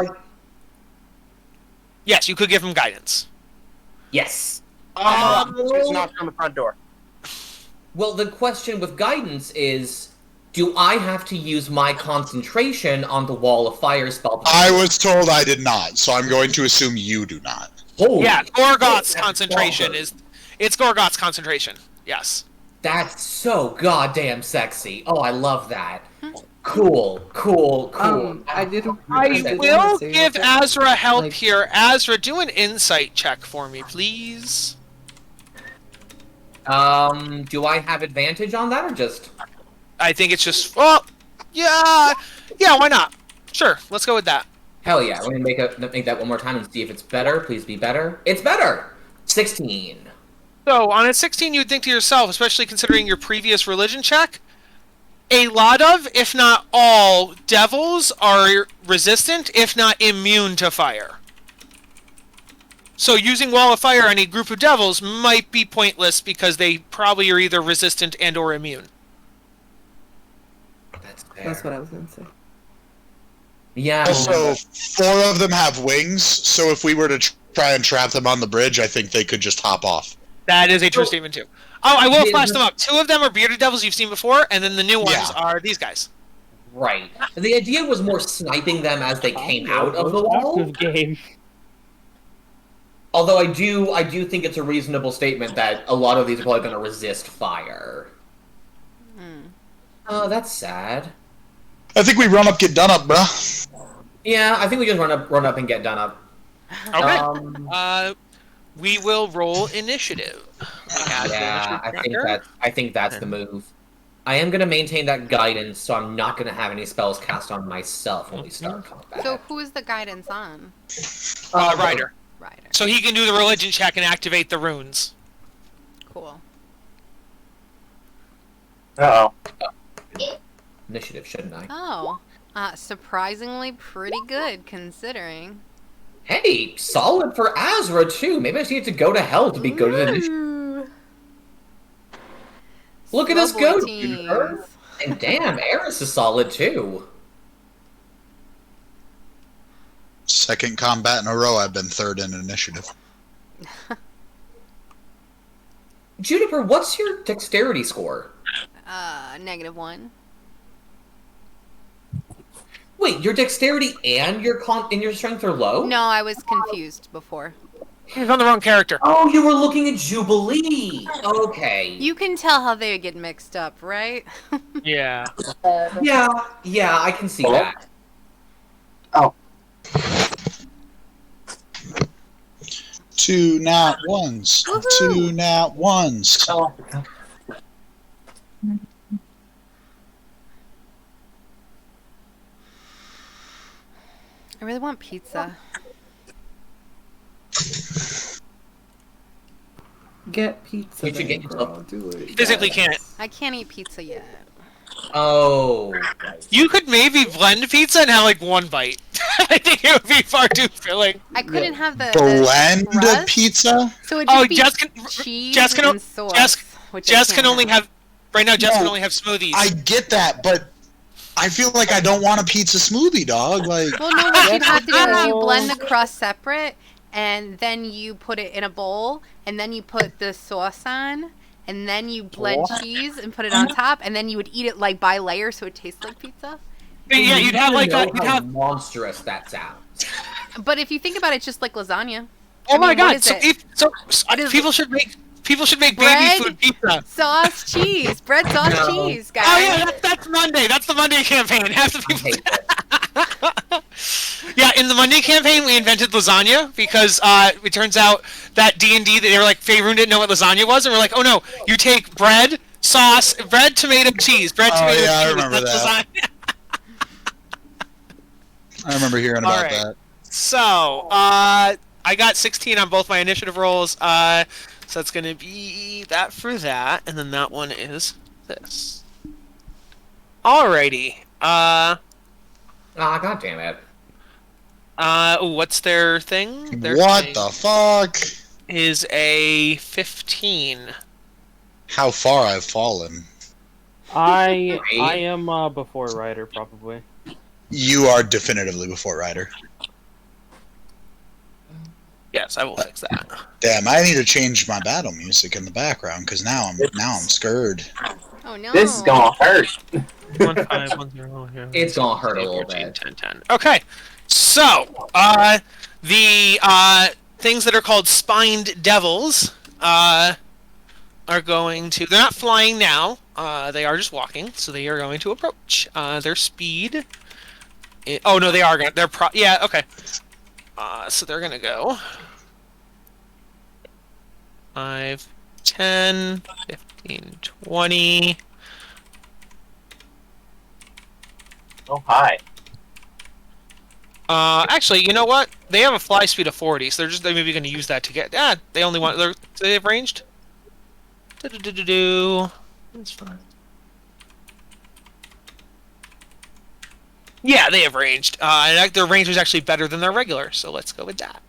Yes, you could give him guidance. Yes. Just knock on the front door. Well, the question with guidance is, do I have to use my concentration on the wall of fire spell? I was told I did not, so I'm going to assume you do not. Yeah, Gorgoth's concentration it's Gorgoth's concentration. Yes. That's so goddamn sexy. Oh, I love that. Cool. I will give Azra help here. Azra, do an insight check for me, please. Do I have advantage on that, or just? I think it's just. Yeah. Why not? Sure, let's go with that. Hell yeah! We're gonna make that one more time and see if it's better. Please be better. It's better. 16. So on a 16, you'd think to yourself, especially considering your previous religion check, a lot of, if not all, devils are resistant, if not immune to fire. So using Wall of Fire on a group of devils might be pointless because they probably are either resistant and or immune. That's what I was going to say. Yeah. Also, 4 of them have wings, so if we were to try and trap them on the bridge, I think they could just hop off. That is a true statement too. Oh, I will flash them up. 2 of them are bearded devils you've seen before, and then the new ones are these guys. Right. The idea was more sniping them as they came out of the wall. Game. Although I do think it's a reasonable statement that a lot of these are probably going to resist fire. Oh, that's sad. I think we run up, get done up, bruh. Yeah, I think we just run up and get done up. Okay. We will roll initiative. Yeah, I think that's the move. I am going to maintain that guidance, so I'm not going to have any spells cast on myself when we start combat. So who is the guidance on? Ryder. So he can do the religion check and activate the runes. Cool. Uh-oh. Initiative, shouldn't I? Oh. Surprisingly pretty good, considering. Hey, solid for Azra, too. Maybe I just need to go to hell to be good at initiative. Look at us go, dude. And damn, Eris is solid, too. Second combat in a row, I've been 3rd in initiative. Juniper, what's your dexterity score? -1. Wait, your dexterity and your strength are low? No, I was confused before. He's on the wrong character. Oh, you were looking at Jubilee. Okay. You can tell how they get mixed up, right? Yeah. Yeah, I can see that. Oh. 2 nat 1s. 2 nat 1s. Oh. I really want pizza. Get pizza. You should get girl. Do it. Physically can't. I can't eat pizza yet. Oh. You could maybe blend pizza and have like 1 bite. I think it would be far too filling. I couldn't have the blend crust, pizza. So it just be cheese and sauce. Jess can only have right now. Jess can only have smoothies. I get that, but I feel like I don't want a pizza smoothie, dog. Like, well, no, what you'd have to do is you blend the crust separate, and then you put it in a bowl, and then you put the sauce on, and then you blend cheese and put it on top, and then you would eat it like by layer, so it tastes like pizza. Yeah, you'd have like you'd have monstrous that sounds. But if you think about it, it's just like lasagna. Oh my god! So people should make bread, baby food pizza. Sauce, cheese, bread, sauce, cheese, guys. Oh yeah, that's Monday. That's the Monday campaign. Half the people. Yeah, in the Monday campaign, we invented lasagna because it turns out that D&D, they were like, Faerun didn't know what lasagna was, and we're like, oh no, you take bread, sauce, bread, tomato, cheese, bread, tomato, cheese. I remember that's that. Lasagna. I remember hearing about that. So, I got 16 on both my initiative rolls. So that's going to be that for that, and then that one is this. Alrighty. God damn it. What's their thing? What the fuck? Is a 15. How far I've fallen. I am before Ryder, probably. You are definitively before Ryder. Yes, I will fix that. Damn, I need to change my battle music in the background because now I'm scared. Oh no. This is gonna hurt. 1510. It's gonna hurt a little bit. 10. Okay, so the things that are called spined devils are going to. They're not flying now. They are just walking, so they are going to approach. Their speed. Oh no, they are going. Yeah. Okay. So they're gonna go 5, 10, 15, 20. Oh, hi. Actually, you know what? They have a fly speed of 40, so they're maybe going to use that to get. They only want. They have ranged. That's fine. Yeah, they have ranged. And their range was actually better than their regular, so let's go with that.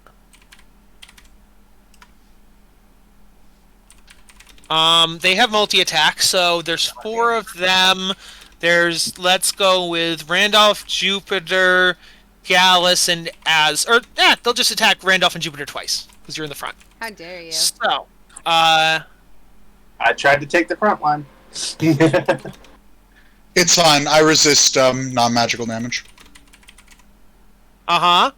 They have multi-attack, so there's 4 of them. Let's go with Randolph, Jupiter, Gallus, and they'll just attack Randolph and Jupiter twice, because you're in the front. How dare you? So, I tried to take the front line. It's fine. I resist non-magical damage. Uh-huh.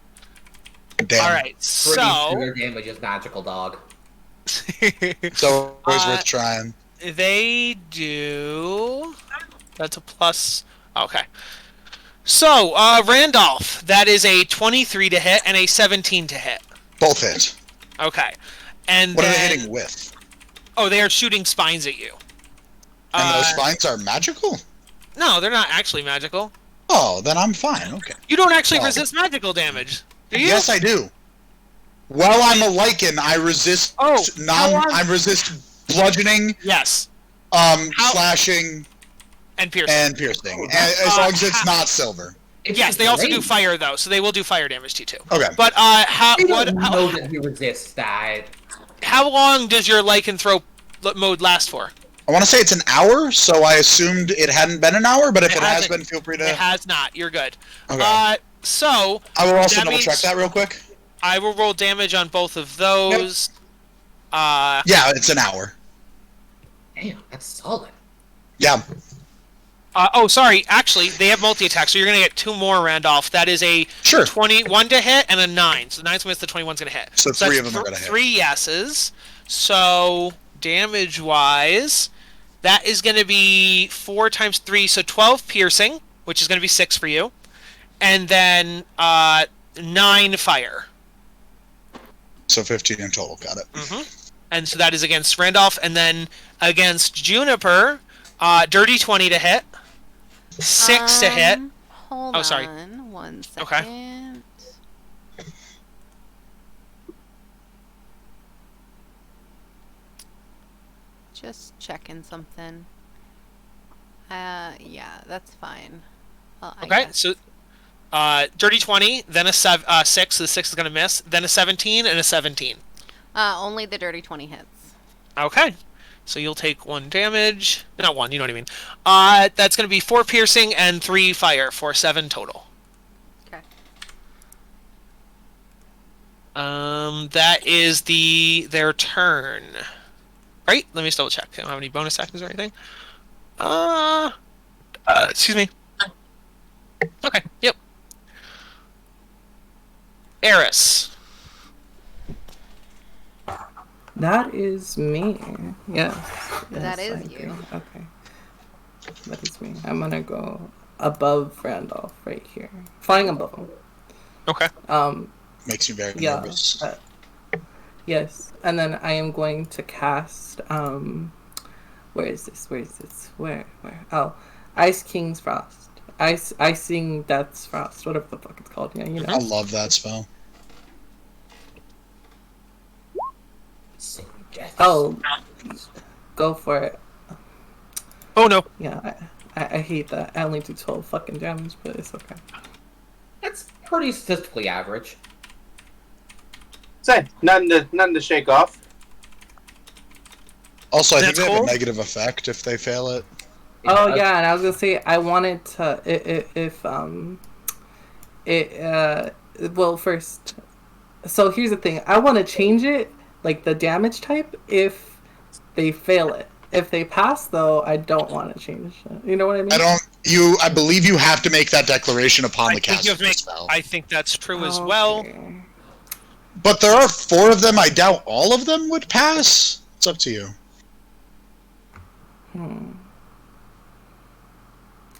Damn. All right, Pretty so... sure damage is magical, dog. So always worth trying. They do... That's a plus... Okay. So, Randolph, that is a 23 to hit and a 17 to hit. Both hit. Okay. And what then... are they hitting with? Oh, they are shooting spines at you. And those spines are magical? No, they're not actually magical. Oh, then I'm fine. Okay. You don't actually resist magical damage, do you? Yes, I do. While I'm a lichen, I resist I resist bludgeoning. Yes. Slashing. And piercing. As long as it's not silver. Yes, they also do fire though, so they will do fire damage to you too. Okay. But how know that he resists that. How long does your lycanthrope mode last for? I want to say it's an hour, so I assumed it hadn't been an hour, but if it has been, feel free to... It has not. You're good. Okay. So... I will also double-check that real quick. I will roll damage on both of those. Yep. Yeah, it's an hour. Damn, that's solid. Yeah. Oh, sorry. Actually, they have multi-attack, so you're going to get 2 more, Randolph. That is a 21 to hit and a 9. So the 9's missed, the 21's going to hit. So 3 of them are going to hit. 3 yeses. So, damage-wise... That is going to be 4 times 3, so 12 piercing, which is going to be 6 for you. And then 9 fire. So 15 in total, got it. Mm-hmm. And so that is against Randolph. And then against Juniper, dirty 20 to hit. 6 to hit. Hold on 1 second. Okay. Just checking something. Yeah, that's fine. Well, okay, so dirty 20, then a 6, so the 6 is going to miss, then a 17, and a 17. Only the dirty 20 hits. Okay, so you'll take 1 damage. Not 1, you know what I mean. That's going to be 4 piercing and 3 fire for 7 total. Okay. That is their turn. Right, let me just double check. I don't have any bonus actions or anything. Excuse me. Okay, yep. Eris. That is me. Yes. That is you. Okay. That is me. I'm gonna go above Randolph right here. Flying above him. Okay. Makes you very nervous. Yes, and then I am going to cast, where is this? Where? Oh, Ice King's Frost. Icing Death's Frost, whatever the fuck it's called. Yeah, you know. I love that spell. Oh, go for it. Oh no. Yeah, I hate that. I only do 12 fucking damage, but it's okay. That's pretty statistically average. Say, nothing to shake off. Also, I think they have a negative effect if they fail it. Oh yeah, and I was gonna say I wanted to well first. So here's the thing: I want to change it, like the damage type, if they fail it. If they pass, though, I don't want to change it. You know what I mean? I believe you have to make that declaration upon the cast of the spell. I think that's true as well. But there are 4 of them. I doubt all of them would pass. It's up to you.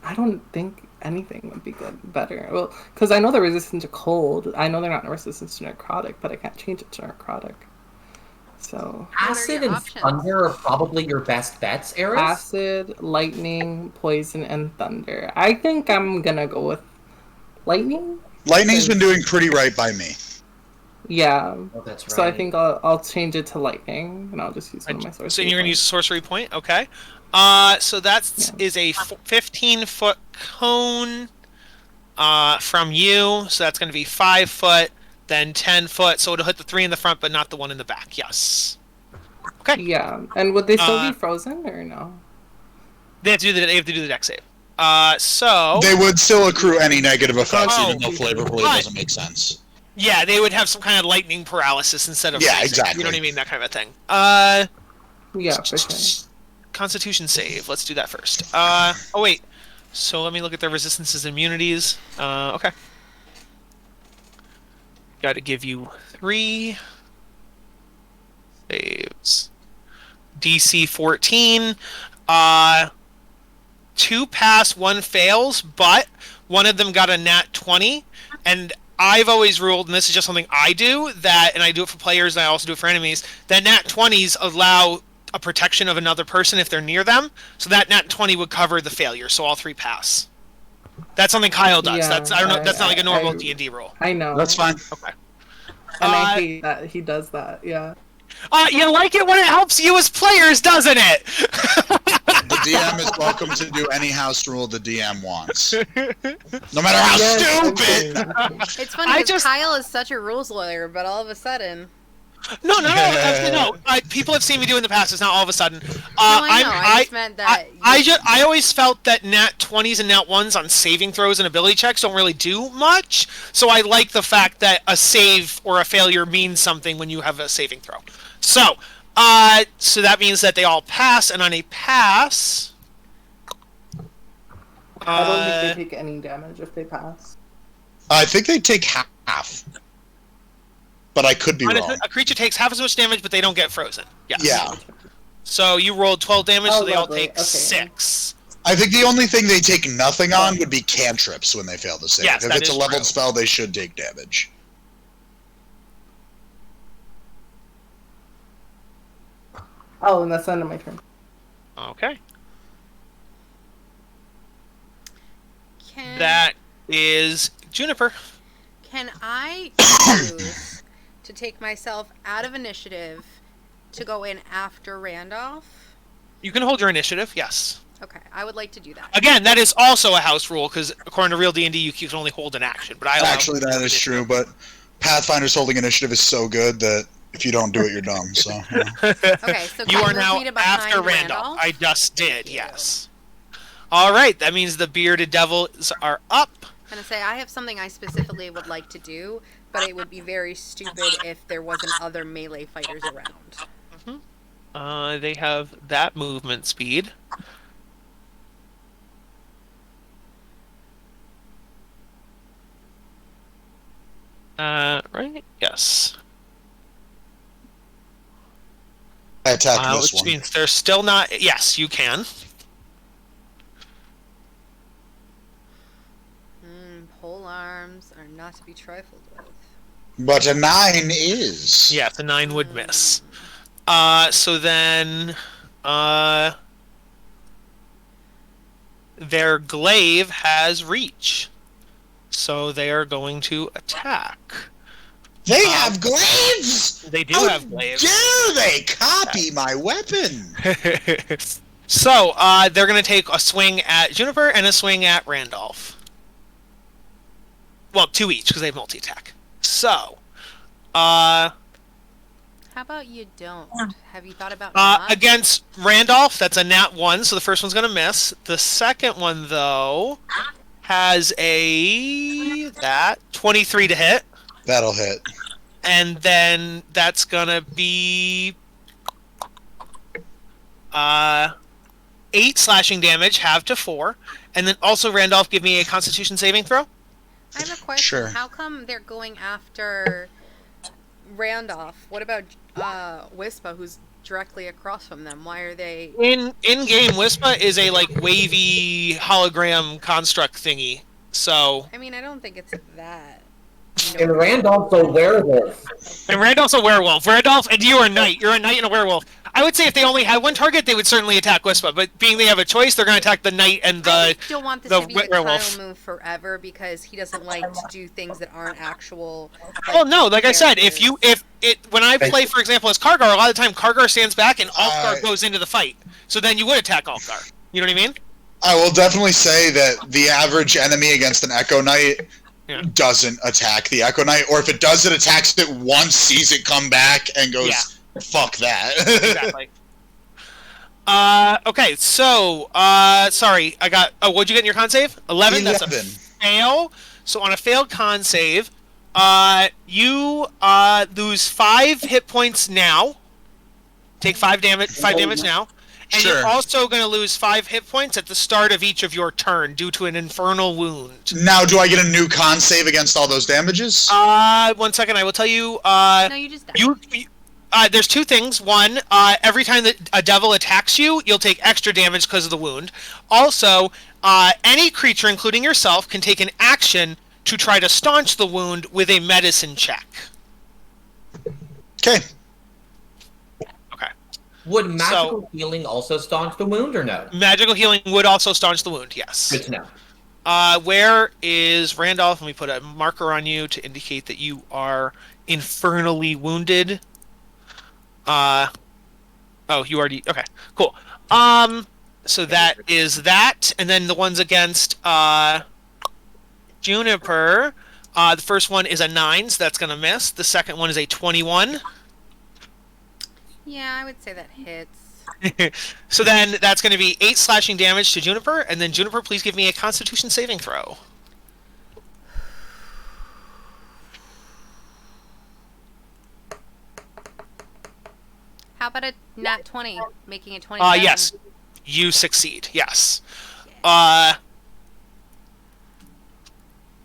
I don't think anything would be better. Well, because I know they're resistant to cold. I know they're not resistant to necrotic, but I can't change it to necrotic. So acid and thunder are probably your best bets, Eris. Acid, lightning, poison, and thunder. I think I'm gonna go with lightning. Lightning's been doing pretty right by me. Yeah. Oh, that's right. So I think I'll change it to lightning, and I'll just use one of my sorcery. So you're gonna use a sorcery point, okay? So that's is a 15-foot cone from you. So that's gonna be 5 foot. Then 10 foot, so it'll hit the 3 in the front, but not the 1 in the back. Yes. Okay. Yeah, and would they still be frozen or no? They have to do the dex save. So they would still accrue any negative effects, even though flavorfully it doesn't make sense. Yeah, they would have some kind of lightning paralysis instead of freezing. Exactly. You know what I mean? That kind of a thing. Yeah, for sure. Constitution save. Let's do that first. Oh wait. So let me look at their resistances and immunities. Okay. Got to give you 3 saves. DC 14. 2 pass, 1 fails, but one of them got a nat 20. And I've always ruled, and this is just something I do, that, and I do it for players, and I also do it for enemies, that nat 20s allow a protection of another person if they're near them. So that nat 20 would cover the failure, so all 3 pass. That's something Kyle does. Yeah, That's not like a normal D&D rule. I know. That's fine. Okay. And I hate that he does that. Yeah. You like it when it helps you as players, doesn't it? The DM is welcome to do any house rule the DM wants. No matter how stupid! It's funny because Kyle is such a rules lawyer, but all of a sudden... No. People have seen me do it in the past. It's not all of a sudden. I just meant that. I always felt that nat 20s and nat 1s on saving throws and ability checks don't really do much. So I like the fact that a save or a failure means something when you have a saving throw. So that means that they all pass, and on a pass, I don't think they take any damage if they pass. I think they take half. But I could be wrong. A creature takes half as much damage, but they don't get frozen. Yes. Yeah. So you rolled 12 damage, so they all take Okay. 6. I think the only thing they take nothing on would be cantrips when they fail to save. Yes, if that it's a is leveled true. spell, they should take damage. Oh, and that's the end of my turn. Okay. Can... That is Juniper. Can I choose to take myself out of initiative to go in after Randolph? You can hold your initiative, yes. Okay, I would like to do that. Again, that is also a house rule, because according to real D&D, you can only hold an action. But Actually, that is true, but Pathfinder's holding initiative is so good that if you don't do it, you're dumb, so... Yeah. Okay, so you are now me to behind after Randolph. Randolph? I just did, yes. Alright, that means the bearded devils are up. I'm going to say I have something I specifically would like to do, but it would be very stupid if there wasn't other melee fighters around. They have that movement speed. Right? Yes. I attack this which one. means they're still not... Yes, you can. Pole arms are not to be trifled with. But a 9 is. Yeah, the 9 would miss. So then... their glaive has reach. So they are going to attack. They have glaives! They do How have glaives. dare they copy my weapon? So, they're going to take a swing at Juniper and a swing at Randolph. Well, 2 each, because they have multi-attack. So, How about you don't? Have you thought about not? against Randolph, that's a nat 1, so the first one's going to miss. The second one, though, has a... 23 to hit. That'll hit. And then that's going to be... 8 slashing damage, halved to 4. And then also, Randolph, give me a Constitution saving throw. I have a question. Sure. How come they're going after Randolph? What about Wispa, who's directly across from them? Why are they... In-game, Wispa is a, like, wavy hologram construct thingy. So... I mean, I don't think it's that. And Randolph's a werewolf. And Randolph's a werewolf. Randolph, and you are a knight. You're a knight and a werewolf. I would say if they only had one target, they would certainly attack Wispa. But being they have a choice, they're going to attack the knight and I still want this to be a werewolf. Kyle move forever because he doesn't like to do things that aren't actual. Well, no, like I said, when I play, for example, as Kargar, a lot of the time Kargar stands back and Alfgar goes into the fight. So then you would attack Alfgar. You know what I mean? I will definitely say that the average enemy against an Echo Knight doesn't attack the Echo Knight, or if it does, it attacks it once, sees it come back, and goes, fuck that. Exactly. Okay, so, sorry, I got, what'd you get in your con save? 11? That's a fail. So on a failed con save, you, lose 5 hit points now, Take 5 damage. 5 damage now. And Sure. you're also going to lose 5 hit points at the start of each of your turn due to an infernal wound. Now, do I get a new con save against all those damages? 1 second. I will tell you. No, you just died. There's 2 things. One, every time that a devil attacks you, you'll take extra damage because of the wound. Also, any creature, including yourself, can take an action to try to staunch the wound with a medicine check. Okay. Would magical healing also staunch the wound, or no? Magical healing would also staunch the wound, yes. Good to know. Where is Randolph? Let me put a marker on you to indicate that you are infernally wounded. Oh, you already... Okay, cool. So that is that, and then the ones against Juniper. The first one is a 9, so that's going to miss. The second one is a 21. Yeah, I would say that hits. So then that's going to be 8 slashing damage to Juniper, and then Juniper, please give me a Constitution saving throw. How about a nat 20, making it 20? Yes. You succeed, yes.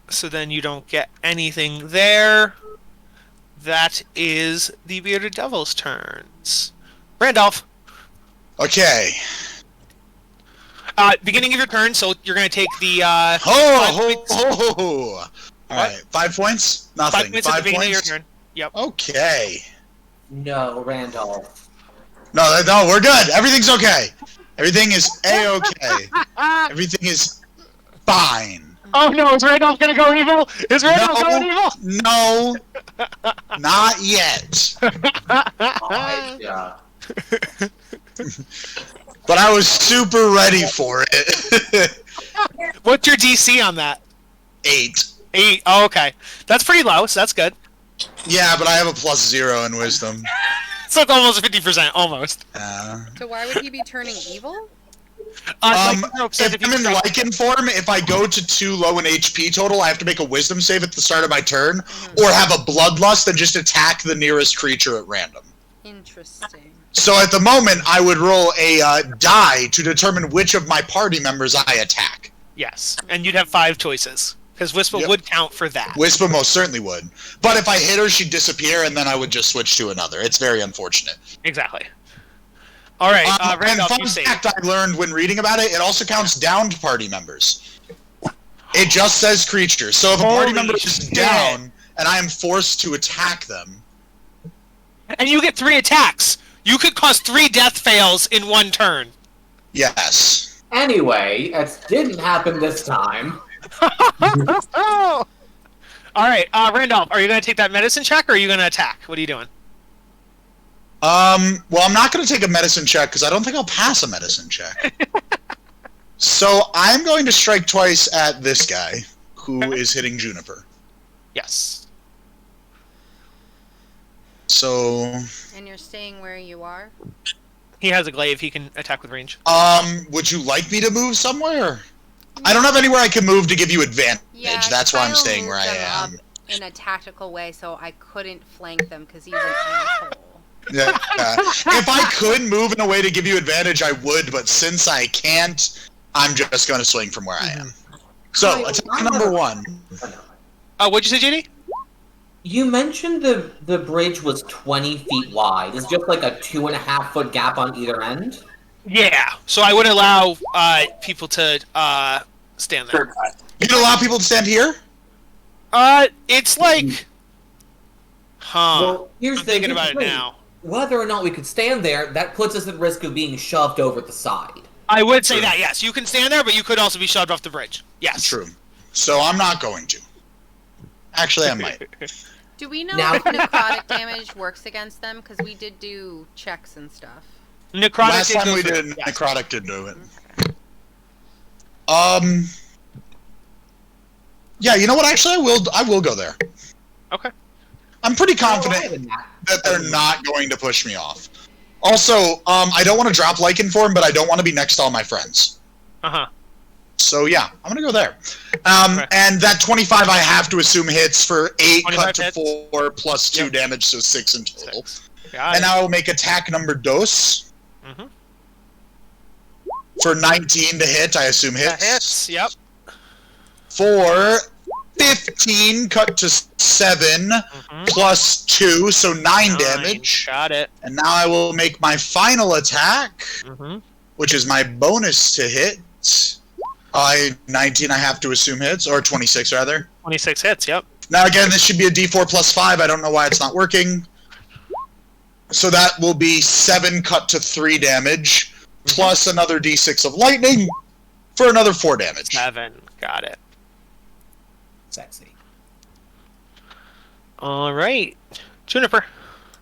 So then you don't get anything there. That is the Bearded Devil's turns. Randolph. Okay. Beginning of your turn, so you're going to take the... All right, 5 points? Nothing. 5 points at the beginning of your turn. Yep. Okay. No, Randolph. No, we're good. Everything's okay. Everything is A-okay. Everything is fine. Oh no, is Randolph gonna go evil? Is Randolph going evil? No, not yet. Yeah. But I was super ready for it. What's your DC on that? 8. 8. Oh, okay. That's pretty low, so that's good. Yeah, but I have a +0 in wisdom. So it's almost 50%, almost. So why would he be turning evil? If I'm in Lycan form, if I go to 2 low in HP total, I have to make a wisdom save at the start of my turn, or have a bloodlust and just attack the nearest creature at random. Interesting. So at the moment, I would roll a die to determine which of my party members I attack. Yes, and you'd have 5 choices, because Wispa would count for that. Wispa most certainly would. But if I hit her, she'd disappear, and then I would just switch to another. It's very unfortunate. Exactly. All right, Randolph, and you fun save. fact I learned when reading about it, it also counts downed party members. It just says creatures. So if a party member is down, and I am forced to attack them... And you get 3 attacks! You could cause 3 death fails in 1 turn. Yes. Anyway, it didn't happen this time. All right, Randolph, are you going to take that medicine check, or are you going to attack? What are you doing? Well, I'm not going to take a medicine check, because I don't think I'll pass a medicine check. So I'm going to strike twice at this guy, who is hitting Juniper. Yes. So... And you're staying where you are? He has a glaive, he can attack with range. Would you like me to move somewhere? I don't have anywhere I can move to give you advantage. Yeah, That's why I'm staying where I am. In a tactical way, so I couldn't flank them because he's an asshole. Yeah. If I could move in a way to give you advantage, I would, but since I can't, I'm just going to swing from where I am. So, attack number 1. What'd you say, JD? You mentioned the bridge was 20 feet wide. It's just like a 2.5-foot gap on either end? Yeah, so I would allow people to stand there. You can allow people to stand here? It's like... Huh. Well, I'm thinking about it now. Whether or not we could stand there, that puts us at risk of being shoved over the side. I would say that, yes. You can stand there, but you could also be shoved off the bridge. Yes. True. So I'm not going to. Actually, I might. Do we know if necrotic damage works against them? Because we did do checks and stuff. Necrotic Last time we did, necrotic did do it. Yeah, you know what? Actually, I will go there. Okay. I'm pretty confident that they're not going to push me off. Also, I don't want to drop Lycan form, but I don't want to be next to all my friends. Uh-huh. So yeah, I'm gonna go there. And that 25 I have to assume hits for 8 cut to 4 plus 2 damage, so 6 in total. And now I will make attack number dos. Mm-hmm. For 19 to hit, I assume hits. That hits, yep. For 15, cut to 7, plus 2, so 9 damage. Got it. And now I will make my final attack, which is my bonus to hit. 19 I have to assume hits, or 26 rather. 26 hits, yep. Now again, this should be a d4 plus 5. I don't know why it's not working. So that will be 7 cut to 3 damage, plus another d6 of lightning for another 4 damage. 7, got it. Sexy. Alright. Juniper.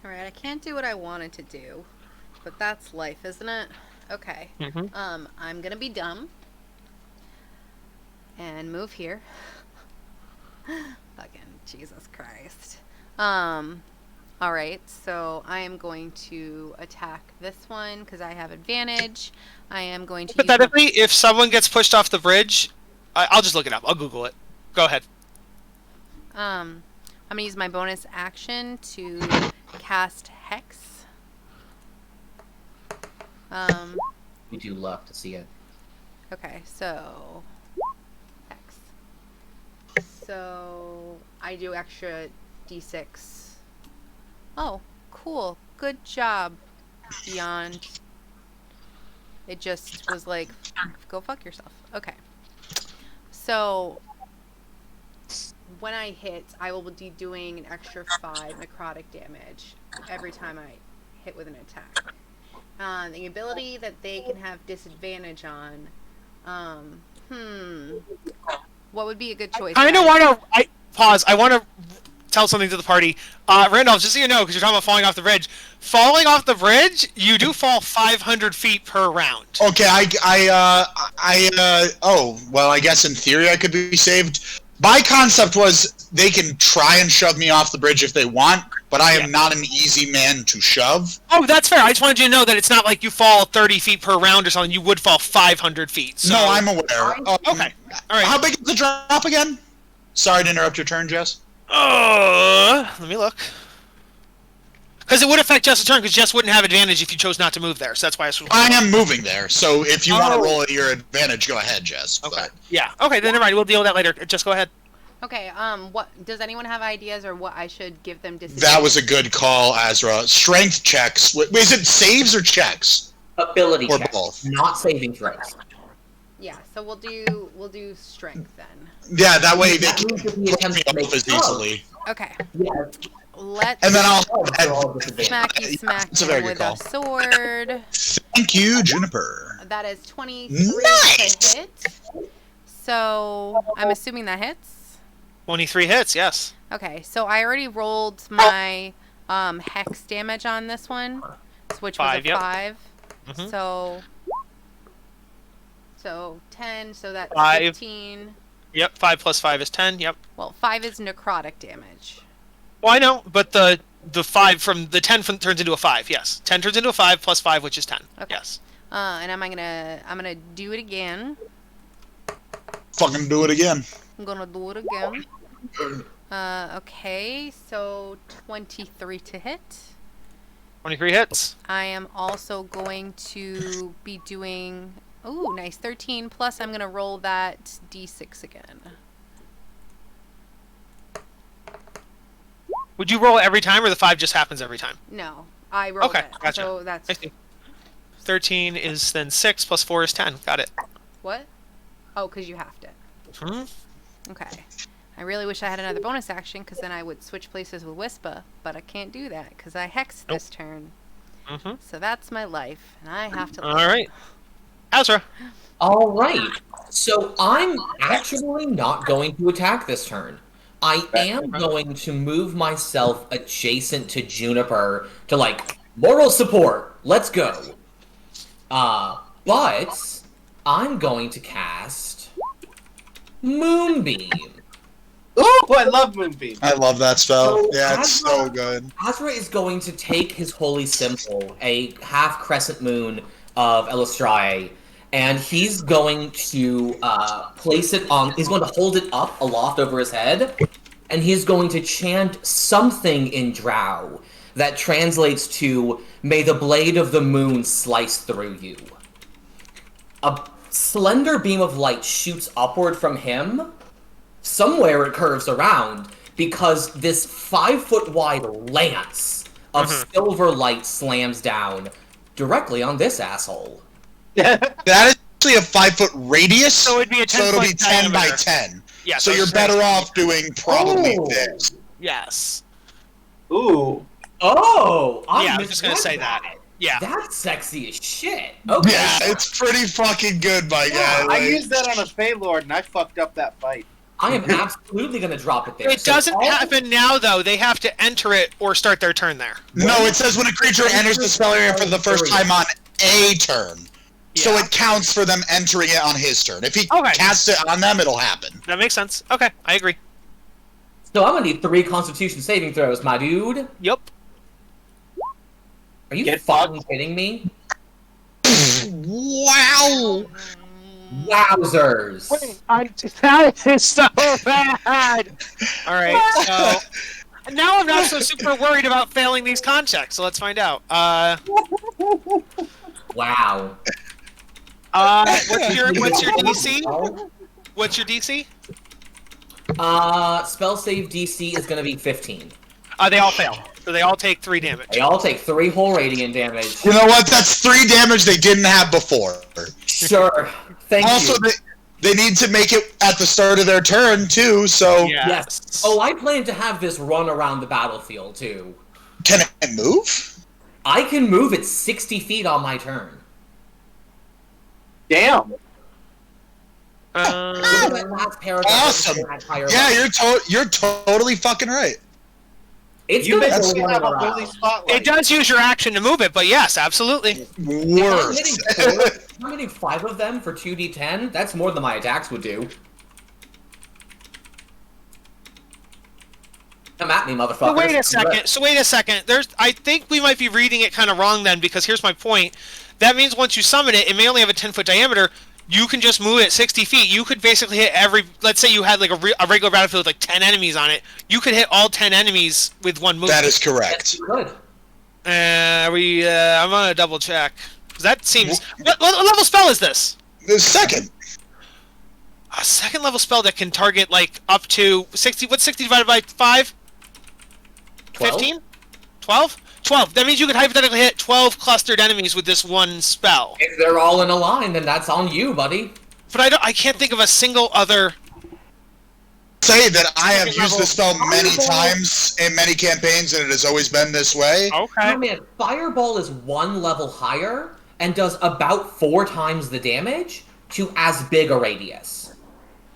Alright, I can't do what I wanted to do, but that's life, isn't it? Okay. I'm gonna be dumb and move here. Fucking Jesus Christ. Alright, so I am going to attack this one because I have advantage. I am going to Hypothetically, if someone gets pushed off the bridge, I'll just look it up. I'll Google it. Go ahead. I'm gonna use my bonus action to cast Hex. You do love to see it. Okay, so Hex. So I do extra d6. Oh, cool. Good job, Beyond. It just was like, go fuck yourself. Okay. So when I hit, I will be doing an extra 5 necrotic damage every time I hit with an attack. The ability that they can have disadvantage on. What would be a good choice? I kind of want to pause. I want to tell something to the party. Randolph, just so you know, because you're talking about falling off the bridge. Falling off the bridge, you do fall 500 feet per round. Okay, oh, well, I guess in theory I could be saved. My concept was they can try and shove me off the bridge if they want, but I am not an easy man to shove. Oh, that's fair. I just wanted you to know that it's not like you fall 30 feet per round or something. You would fall 500 feet. So. No, I'm aware. Okay. All right. How big is the drop again? Sorry to interrupt your turn, Jess. Let me look. Because it would affect Jess' turn, because Jess wouldn't have advantage if you chose not to move there. So that's why I am moving there, so if you want to roll at your advantage, go ahead, Jess. Okay. But. Yeah. Okay, then never mind. We'll deal with that later. Just go ahead. Okay, what does anyone have ideas or what I should give them disadvantage? That was a good call, Azra. Strength checks. Is it saves or checks? Ability or checks. Both? Not saving throws. Yeah, so we'll do strength then. Yeah, that way they can put me off as easily. Okay. Yeah. Let's and then I'll smack you with a sword. Thank you, Juniper. That is 23 to hit. So I'm assuming that hits. 23 hits, yes. Okay, so I already rolled my hex damage on this one, which was a 5. So 10, so that's 15. Yep, 5 plus 5 is 10, yep. Well, 5 is necrotic damage. Well, I know, but the 5 from the 10 turns into a 5, yes. 10 turns into a 5 plus 5, which is 10. Okay. Yes. And I'm gonna do it again. Fucking do it again. I'm gonna do it again. Okay, so 23 to hit. 23 hits. I am also going to be doing... Oh, nice. 13 plus I'm going to roll that d6 again. Would you roll every time or the 5 just happens every time? No, I roll it. Gotcha. So that's... I see. 13 is then 6 plus 4 is 10. Got it. What? Oh, because you have to. Okay. I really wish I had another bonus action because then I would switch places with Wispa, but I can't do that because I hexed this turn. So that's my life, and I have to... All right. Azra. All right. So I'm actually not going to attack this turn. I am going to move myself adjacent to Juniper to, like, moral support. Let's go. But I'm going to cast Moonbeam. Oh, I love Moonbeam. I love that spell. So yeah, it's so good. Azra is going to take his holy symbol, a half crescent moon of Elistrae, and he's going to place it on... He's going to hold it up aloft over his head, and he's going to chant something in Drow. that translates to, "May the blade of the moon slice through you." A slender beam of light shoots upward from him. Somewhere it curves around, because this 5-foot-wide lance of silver light slams down directly on this asshole. That is actually a 5-foot radius, So it'd be a 10 so it'll be foot 10 by diameter. 10. Yeah, So you're better off doing probably Oh. this. Yes. Ooh. Oh! Yeah, I was just gonna misread say that. Yeah. That's sexy as shit. Okay. Yeah, it's pretty fucking good, my Yeah, guy. I like- used that on a Feylord and I fucked up that fight. I am absolutely going to drop it there. It So doesn't all- happen now, though. They have to enter it or start their turn there. No, it says when a creature enters the spell area for the first time on a turn. So Yeah. it counts for them entering it on his turn. If he Okay. casts it on them, it'll happen. That makes sense. Okay, I agree. So I'm going to need 3 Constitution saving throws, my dude. Yep. Are you Get fucking kidding me? Wow! Wowzers. That is so bad. All right, so now I'm not so super worried about failing these con checks. So let's find out. Wow. What's your DC? What's your DC? Spell save DC is going to be 15. They all fail. So they all take 3 damage. They all take 3 whole radiant damage. You know what? That's 3 damage they didn't have before. Sure. Thank Also, you. they need to make it at the start of their turn, too, so... Yes. Oh, I plan to have this run around the battlefield, too. Can it move? I can move it 60 feet on my turn. Damn. Look at that last paragraph. Awesome. Yeah, you're totally fucking right. It's You gonna go basically running have a around. holy spotlight. It does use your action to move it, but yes, absolutely. Worse. If I'm hitting 5 of them for 2d10, that's more than my attacks would do. Come at me, motherfucker. So wait a second. I think we might be reading it kind of wrong then, because here's my point. That means once you summon it, it may only have a 10-foot diameter. You can just move it 60 feet. You could basically hit every... Let's say you had like a regular battlefield with like 10 enemies on it. You could hit all 10 enemies with one move. That is correct. Yes, you could. I'm gonna double check. 'Cause that seems... What level spell is this? The second. A second level spell that can target like up to 60... What's 60 divided by 5? 12? 15? 12? 12. That means you could hypothetically hit 12 clustered enemies with this one spell. If they're all in a line, then that's on you, buddy. But I can't think of a single other... Say that I have Second used level this spell many Fireball. times in many campaigns, and it has always been this way. Okay. Oh man, Fireball is 1 level higher and does about 4 times the damage to as big a radius.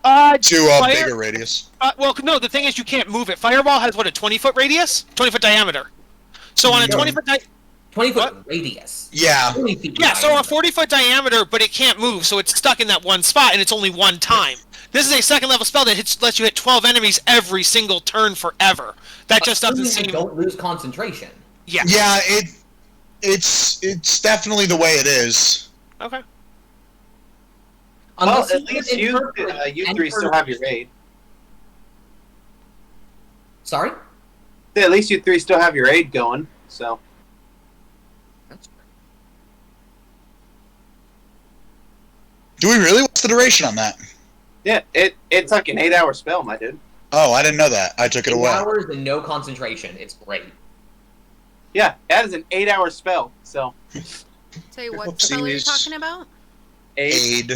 To a Fire- bigger radius. Well, no, the thing is you can't move it. Fireball has, what, a 20-foot radius? 20-foot diameter. So on a 20-foot 20-foot radius. Yeah. 20 feet Yeah, so a diameter. 40-foot diameter, but it can't move, so it's stuck in that one spot, and it's only one time. This is a second-level spell that lets you hit 12 enemies every single turn forever. That just doesn't Assuming seem... you don't lose concentration. Yeah. Yeah, it's definitely the way it is. Okay. Well, Unless at you least can you interpret- three still have your aid. Sorry? At least you 3 still have your aid going, so... Do we really? What's the duration on that? Yeah, it's like an 8-hour spell, my dude. Oh, I didn't know that. I took it 8 away. hours and no concentration. It's great. Yeah, that is an 8-hour spell, so... Tell you what spell are you Oopsies. talking about? Aid.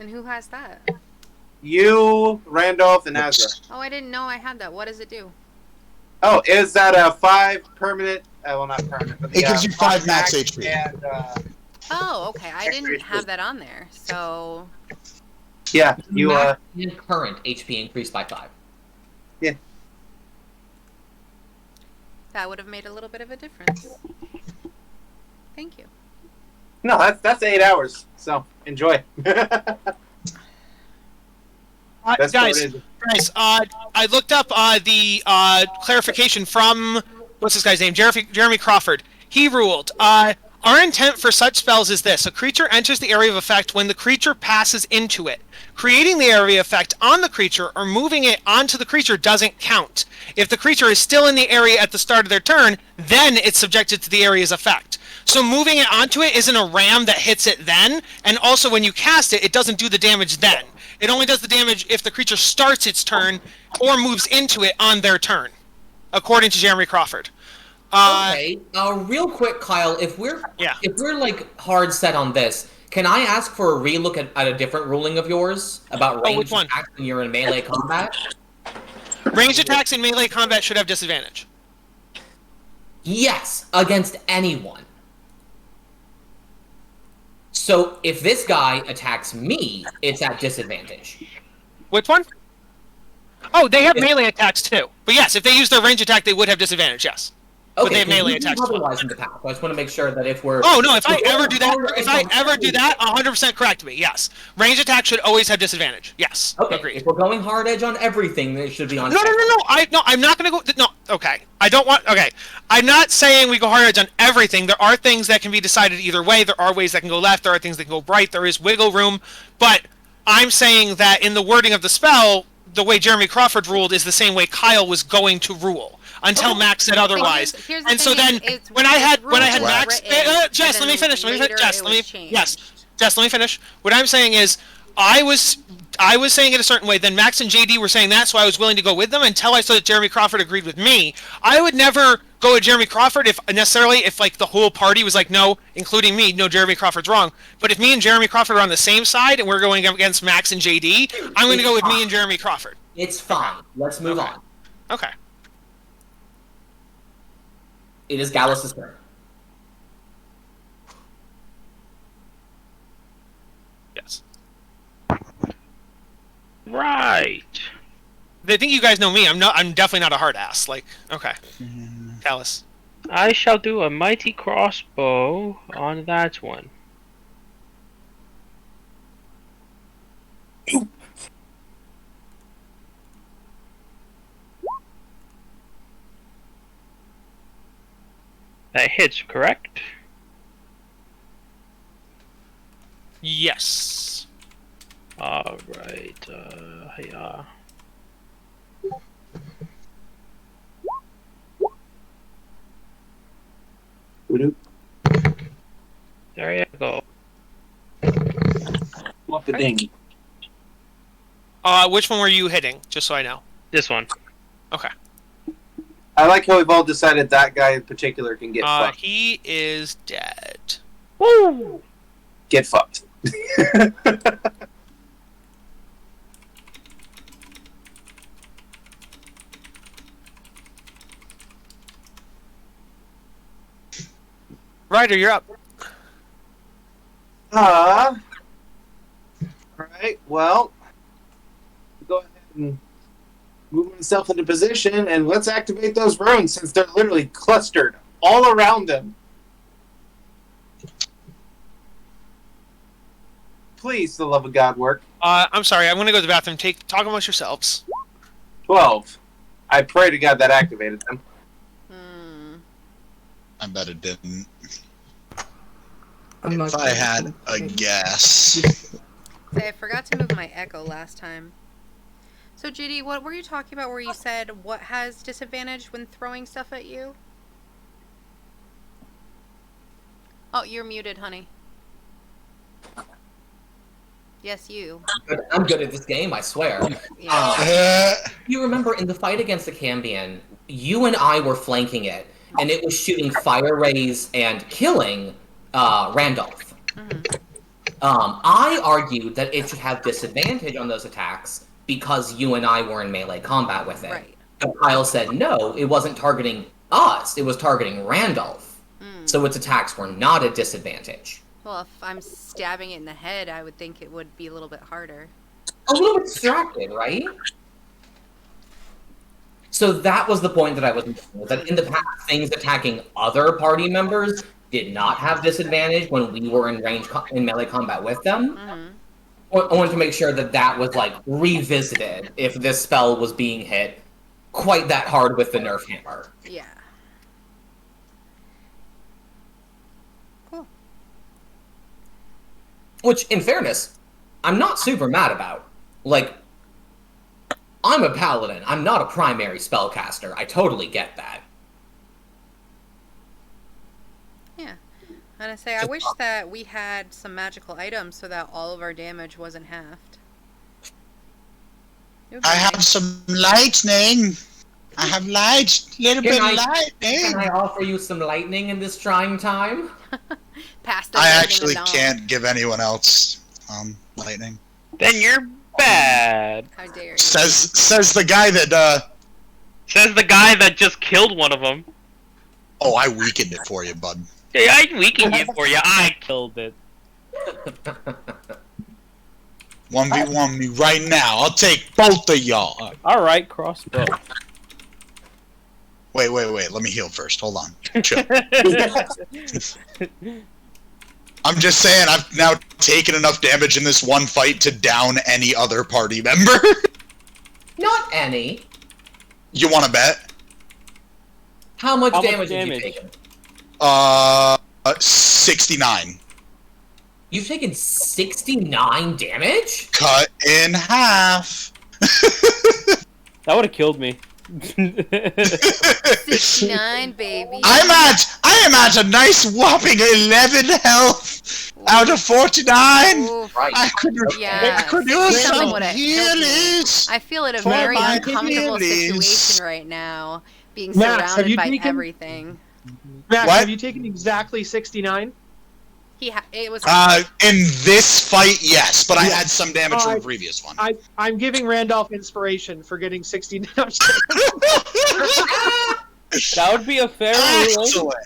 And who has that? You, Randolph, and Azra. Oh, I didn't know I had that. What does it do? Oh, is that a 5 permanent... well, not permanent, but It gives you 5 max attack HP. And, Oh, okay. I didn't have that on there. So, yeah, you, Max and current HP increased by 5. that would have made a little bit of a difference. Thank you. No, that's 8 hours, so enjoy. Best part Guys, is- I looked up the clarification from... What's this guy's name? Jeremy Crawford. He ruled, Our intent for such spells is this. A creature enters the area of effect when the creature passes into it. Creating the area of effect on the creature or moving it onto the creature doesn't count. If the creature is still in the area at the start of their turn, then it's subjected to the area's effect. So moving it onto it isn't a ram that hits it then, and also when you cast it, it doesn't do the damage then. It only does the damage if the creature starts its turn or moves into it on their turn, according to Jeremy Crawford. Okay, real quick, Kyle, if we're like hard set on this, can I ask for a relook at a different ruling of yours about ranged attacks when you're in melee combat? Ranged attacks in melee combat should have disadvantage. Yes, against anyone. So if this guy attacks me, it's at disadvantage. Which one? Oh, they have melee attacks too. But yes, if they use their range attack, they would have disadvantage, yes. Okay, but they have melee attacks. Otherwise in the past. I just want to make sure that if we're... Oh, no, if I ever do that, 100% correct me, yes. Range attack should always have disadvantage, yes. Okay, agreed. If we're going hard edge on everything, it should be on... No, I'm not going to go... No, okay. I'm not saying we go hard edge on everything. There are things that can be decided either way. There are ways that can go left. There are things that can go right. There is wiggle room. But I'm saying that in the wording of the spell, the way Jeremy Crawford ruled is the same way Kyle was going to rule. Until Max said otherwise, and so then when I had Max, Jess, let me finish. Jess, let me finish. What I'm saying is, I was saying it a certain way. Then Max and JD were saying that, so I was willing to go with them until I saw that Jeremy Crawford agreed with me. I would never go with Jeremy Crawford if like the whole party was like no, including me, no, Jeremy Crawford's wrong. But if me and Jeremy Crawford are on the same side and we're going against Max and JD, I'm going to go with me and Jeremy Crawford. It's fine. Let's move on. Okay. It is Gallus' turn. Yes. Right. They think you guys know me. I'm definitely not a hard ass. Like, okay. Gallus. I shall do a mighty crossbow on that one. That hits, correct? Yes. Alright, yeah. There you go. Off the dinghy. Which one were you hitting? Just so I know. This one. Okay. I like how we've all decided that guy in particular can get fucked. He is dead. Woo! Get fucked. Ryder, you're up. Alright, well, go ahead and move myself into position, and let's activate those runes since they're literally clustered all around them. Please, the love of God, work. I'm sorry, I'm going to go to the bathroom. Talk amongst yourselves. 12. I pray to God that activated them. I bet it didn't. If I had a guess. Say, I forgot to move my echo last time. So, JD, what were you talking about where you said what has disadvantage when throwing stuff at you? Oh, you're muted, honey. Yes, you. I'm good at this game, I swear. You remember in the fight against the Cambion, you and I were flanking it, and it was shooting fire rays and killing Randolph. I argued that it should have disadvantage on those attacks because you and I were in melee combat with it. Right. But Kyle said no, it wasn't targeting us, it was targeting Randolph. So its attacks were not at disadvantage. Well, if I'm stabbing it in the head, I would think it would be a little bit harder. A little bit distracted, right? So that was the point that I was making, that in the past, things attacking other party members did not have disadvantage when we were in melee combat with them. I wanted to make sure that that was like revisited if this spell was being hit quite that hard with the Nerf hammer. Yeah. Which, in fairness, I'm not super mad about. Like, I'm a paladin. I'm not a primary spellcaster. I totally get that. Yeah. And I say, I wish that we had some magical items so that all of our damage wasn't halved. I have some lightning. I have little bit of lightning. Can I offer you some lightning in this trying time? Pass the I lightning actually along. can't give anyone else lightning. Then you're bad. How dare you? Says the guy that Says the guy that just killed one of them. Oh, I weakened it for you, bud. Yeah, I weakened it for you. I killed it. 1v1 me right now. I'll take both of y'all. Alright, crossbow. Wait. Let me heal first. Hold on. Chill. I'm just saying, I've now taken enough damage in this one fight to down any other party member. Not any. You want to bet? How much damage have you taken? 69. You've taken 69 damage? Cut in half. That would have killed me. 69, baby. I am at a nice whopping 11 health out of 49. Oof. Right. I could use some healies. I feel in a For very my uncomfortable healies. situation right now, being Max, have surrounded you by taken- everything. Max, What? have you taken exactly 69? It was. In this fight, yes, but I had some damage from the previous one. I'm giving Randolph inspiration for getting 69. That would be a fair ruling. Excellent.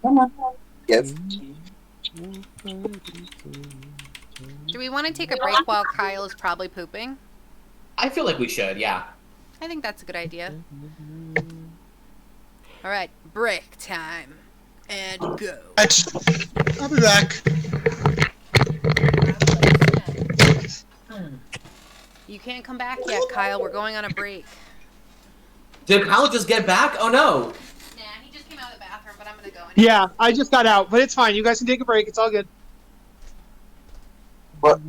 Come on. Yes. Do we want to take a break while Kyle is probably pooping? I feel like we should, yeah. I think that's a good idea. All right, break time, and go. I'll be back. You can't come back yet, Kyle. We're going on a break. Did Kyle just get back? Oh no. Nah, he just came out of the bathroom, but I'm gonna go. Yeah, I just got out, but it's fine. You guys can take a break. It's all good. What?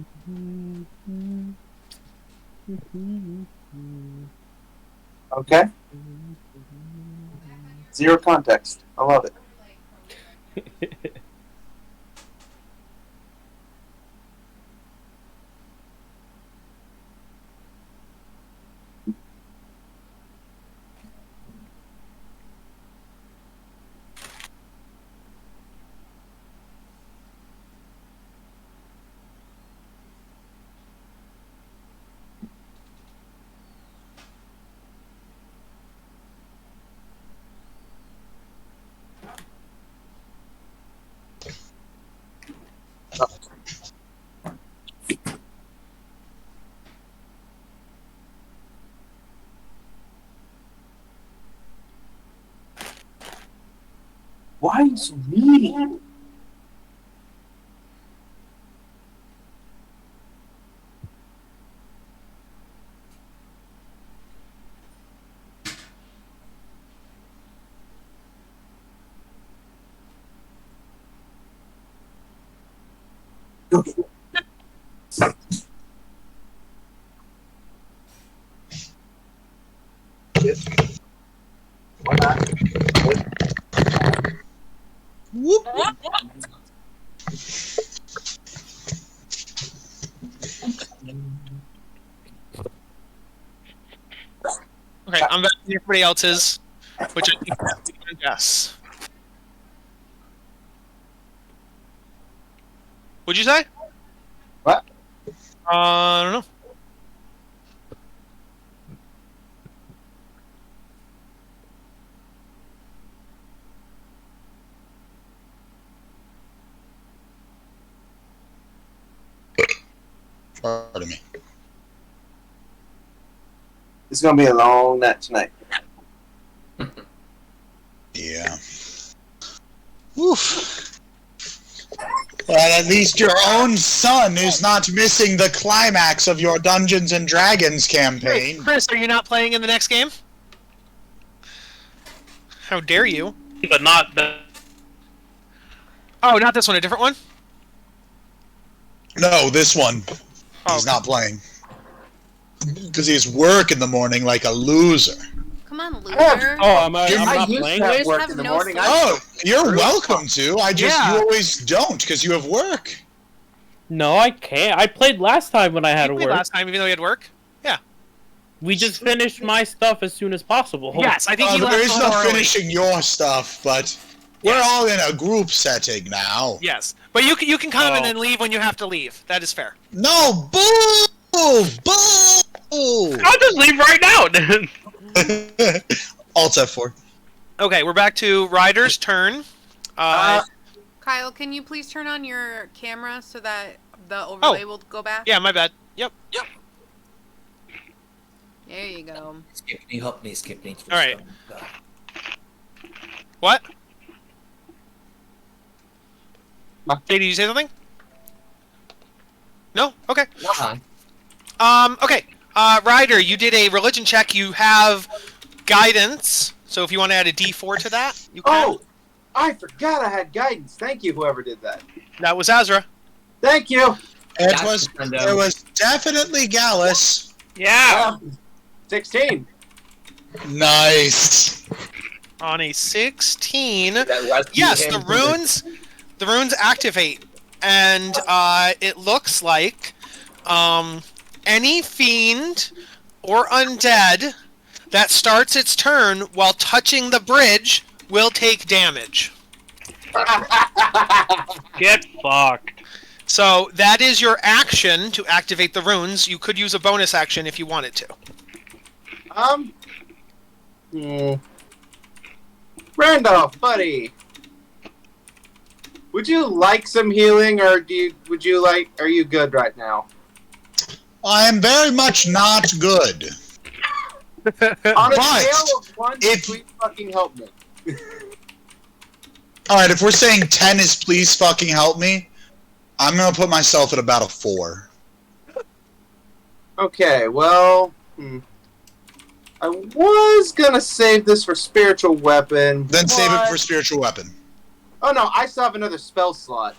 Okay. Zero context. I love it. Why are you so mean? Why not? Whoop. Okay, I'm back to everybody else's, which I think we can guess. What'd you say? What? I don't know. Pardon me. It's gonna be a long night tonight. Yeah. Oof. Well, at least your own son is not missing the climax of your Dungeons and Dragons campaign. Chris, are you not playing in the next game? How dare you? But not the. Oh, not this one. A different one? No, this one. Oh, He's not playing. Because he's work in the morning like a loser. Come on, loser. Oh, I'm I not used playing to have this? work Have in the no morning. sleep. Oh, you're welcome to. You always don't because you have work. No, I can't. I played last time when I had to You played work. last time, even though you had work? Yeah. We just finished my stuff as soon as possible. Yes, I think he There left is a no little early. finishing your stuff, but we're all in a group setting now. Yes, but you can come Oh. and then leave when you have to leave. That is fair. No, boo! Boo! I'll just leave right now. Then. Alt F4. Okay, we're back to Ryder's turn. Kyle, can you please turn on your camera so that the overlay will go back? Yeah, my bad. Yep. There you go. Skip me, help me, skip me. All right. What? Hey, did you say something? No? Okay. Okay. Ryder, you did a religion check. You have guidance. So if you want to add a D4 to that, you can. Oh, I forgot I had guidance. Thank you, whoever did that. That was Azra. Thank you. It was definitely Gallus. Yeah. 16. Nice. On a 16. Yes, the runes activate. And it looks like any fiend or undead that starts its turn while touching the bridge will take damage. Get fucked. So that is your action to activate the runes. You could use a bonus action if you wanted to. Randolph, buddy. Would you like some healing, or are you good right now? I am very much not good. On a But scale of 1 to if- please fucking help me. Alright, if we're saying 10 is please fucking help me, I'm gonna put myself at about a 4. Okay, well, I was gonna save this for spiritual weapon. Then save it but- for spiritual weapon. Oh no, I still have another spell slot.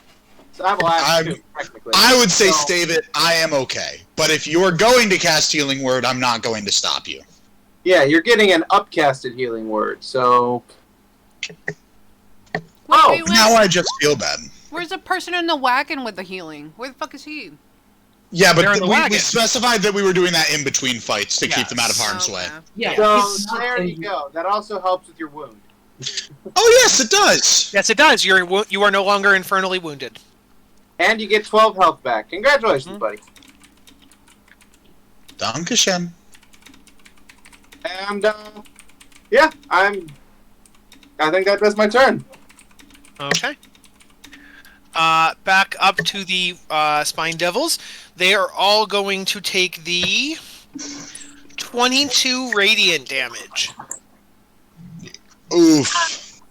So I will have two, technically. I would say So- save it. I am okay. But if you're going to cast Healing Word, I'm not going to stop you. Yeah, you're getting an upcasted healing word, so... Wait. Now I just feel bad. Where's the person in the wagon with the healing? Where the fuck is he? Yeah, but They're in the we wagon. specified that we were doing that in between fights to keep them out of harm's way. Yeah. So, he's not there you in- go. That also helps with your wound. Oh yes, it does. Yes, it does. You are no longer infernally wounded. And you get 12 health back. Congratulations, buddy. Dankeschön. And, yeah, I think that does my turn. Okay. Back up to the Spine Devils. They are all going to take the 22 radiant damage. Oof.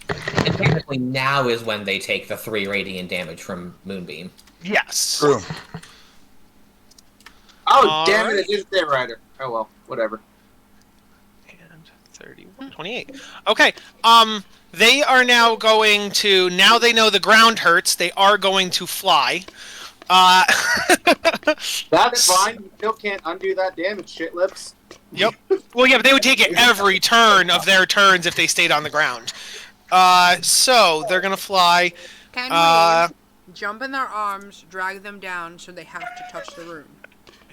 And technically now is when they take the 3 radiant damage from Moonbeam. Yes. True. Oh, damn it, it didn't say Rider. Oh well, whatever. And 31, 28. Okay. They are now going to, now they know the ground hurts, they are going to fly. That's fine. You still can't undo that damage, shit lips. Yep. Well, yeah, but they would take it every turn of their turns if they stayed on the ground. So they're gonna fly. Can we jump in their arms, drag them down so they have to touch the rune?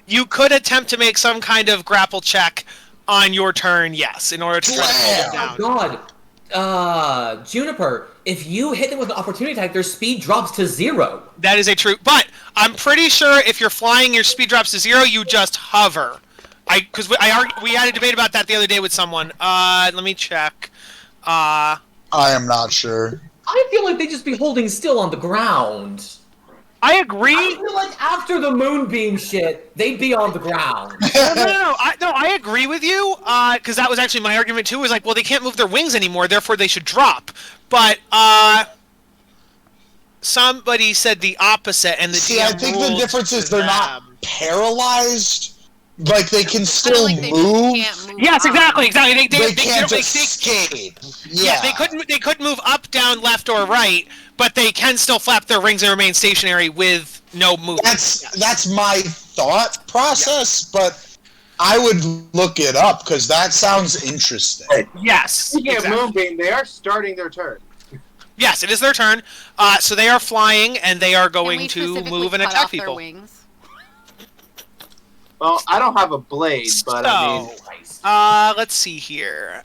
You could attempt to make some kind of grapple check on your turn, yes, in order to try to pull them down. Oh god. Juniper, if you hit them with an opportunity attack, their speed drops to 0. That is a true, but I'm pretty sure if you're flying, your speed drops to 0. You just hover. Because we had a debate about that the other day with someone. Let me check. I am not sure. I feel like they'd just be holding still on the ground. I agree. I feel like after the moonbeam shit, they'd be on the ground. No, I agree with you. Because that was actually my argument too. Was like, well, they can't move their wings anymore, therefore they should drop. But somebody said the opposite, and the See, DM I think the ruled difference is for they're not them. paralyzed. Like, they can I still don't like they just move. can't move. Yes, on. exactly. They can't escape. Yeah. They couldn't move up, down, left, or right, but they can still flap their wings and remain stationary with no movement. That's my thought process, but I would look it up because that sounds interesting. Yes. Speaking of moving, they are starting their turn. Yes, it is their turn. So they are flying, and they are going Can we to specifically move and cut attack off their people. wings? Well, I don't have a blade, but I mean... Let's see here.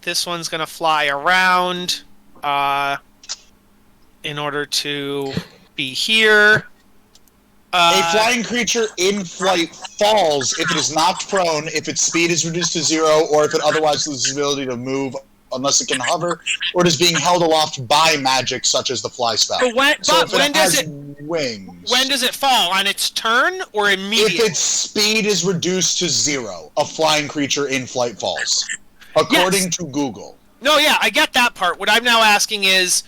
This one's gonna fly around, in order to be here. A flying creature in flight falls if it is knocked prone, if its speed is reduced to 0, or if it otherwise loses the ability to move unless it can hover, or it is being held aloft by magic such as the fly spell. But when does wings. When does it fall? On its turn or immediately? If its speed is reduced to 0, a flying creature in flight falls. According to Google. No, yeah, I get that part. What I'm now asking is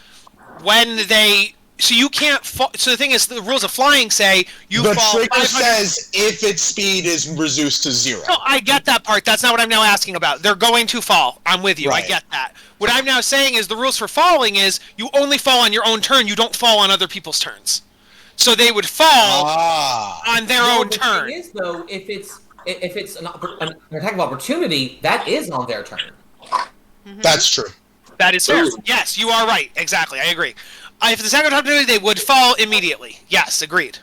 when they... So you can't fall... So the thing is, the rules of flying say you the fall... The trigger 500... says if its speed is reduced to 0. No, I get that part. That's not what I'm now asking about. They're going to fall. I'm with you. Right. I get that. What I'm now saying is the rules for falling is you only fall on your own turn. You don't fall on other people's turns. So they would fall on their own turn. The thing is, though, if it's an attack of opportunity, that is on their turn. Mm-hmm. That's true. That is fair. Yes, you are right. Exactly. I agree. If it's attack of opportunity, they would fall immediately. Yes, agreed.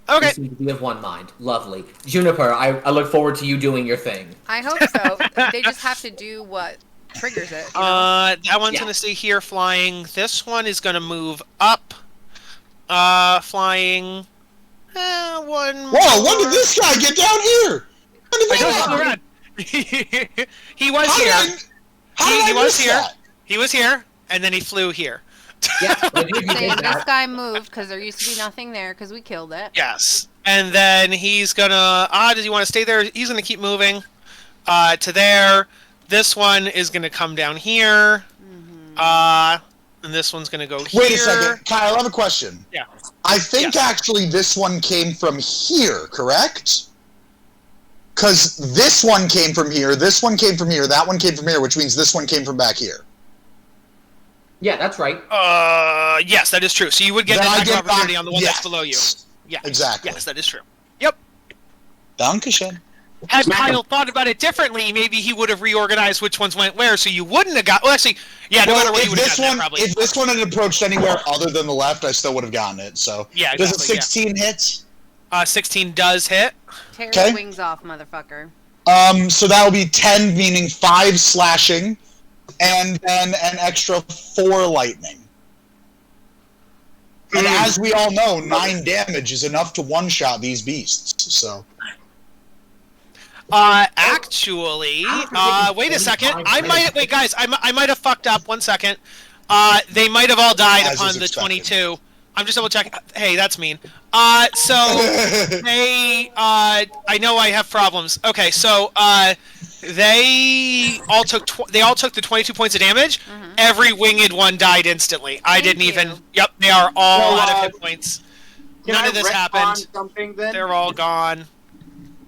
Okay. You seem to be of one mind. Lovely. Juniper, I look forward to you doing your thing. I hope so. They just have to do what triggers it. You know? That one's going to stay here flying. This one is going to move up. Flying. One more. Whoa, when did this guy get down here? When did he was here. He was here. He was here, and then he flew here. Yeah, saying this guy moved because there used to be nothing there because we killed it. Yes, and then he's gonna. Does he want to stay there? He's gonna keep moving. To there. This one is gonna come down here. And this one's gonna go here. Wait a second, Kyle. I have a question. Yeah. I think actually this one came from here, correct? Because this one came from here, this one came from here, that one came from here, which means this one came from back here. Yeah, that's right. Yes, that is true. So you would get an attack opportunity on the one that's below you. Yeah. Exactly. Yes, that is true. Yep. Dankeschön. Had Kyle thought about it differently, maybe he would have reorganized which ones went where, so you wouldn't have got... Well, actually, yeah, no matter what, you would have gotten that, probably. If this one had approached anywhere other than the left, I still would have gotten it, so... Yeah, exactly, does it 16 hits? 16 does hit. Tear the wings off, motherfucker. So that will be 10, meaning 5 slashing, and then an extra 4 lightning. And as we all know, 9 damage is enough to one-shot these beasts, so... Actually, wait a second. Wait, guys, I might have fucked up. 1 second. They might have all died upon the 22. I'm just double checking. Hey, that's mean. So they, I know I have problems. Okay, so they all took the 22 points of damage. Mm-hmm. Every winged one died instantly. I didn't even. Yep, they are all out of hit points. None of this happened. They're all gone.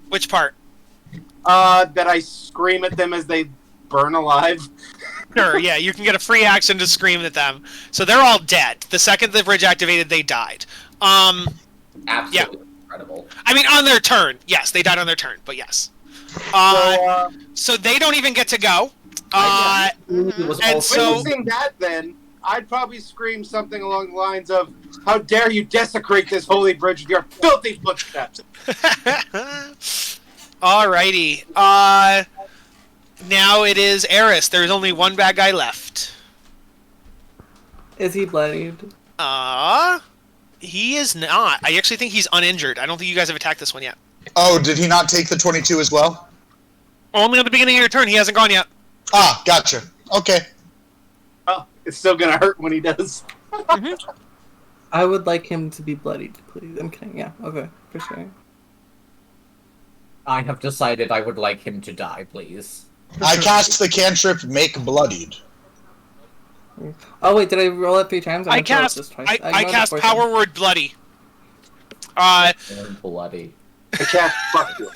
Which part? That I scream at them as they burn alive. Sure, yeah, you can get a free action to scream at them. So they're all dead. The second the bridge activated, they died. Absolutely incredible. I mean, on their turn. Yes, they died on their turn, but yes. So they don't even get to go. And so... Witnessing that, then, I'd probably scream something along the lines of, "How dare you desecrate this holy bridge with your filthy footsteps!" Alrighty. Now it is Eris. There's only one bad guy left. Is he bloodied? He is not. I actually think he's uninjured. I don't think you guys have attacked this one yet. Oh, did he not take the 22 as well? Only at the beginning of your turn. He hasn't gone yet. Ah, gotcha. Okay. Oh, it's still gonna hurt when he does. I would like him to be bloodied, please. I'm kidding. Yeah, okay, for sure. I have decided I would like him to die, please. I cast the cantrip Make Bloodied. Oh wait, did I roll it 3 times? I cast twice. I cast Power Word Bloody. Bloody. I cast fuck you.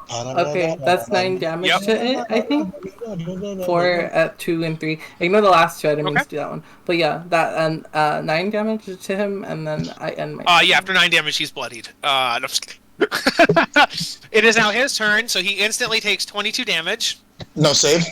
Okay, that's 9 damage Yep. to it, I think. 4 at 2 and 3. Ignore the last 2, I didn't mean to do that one. But yeah, that and 9 damage to him, and then I end my yeah, after 9 damage, he's bloodied. No, I'm just kidding. It is now his turn, so he instantly takes 22 damage. No save?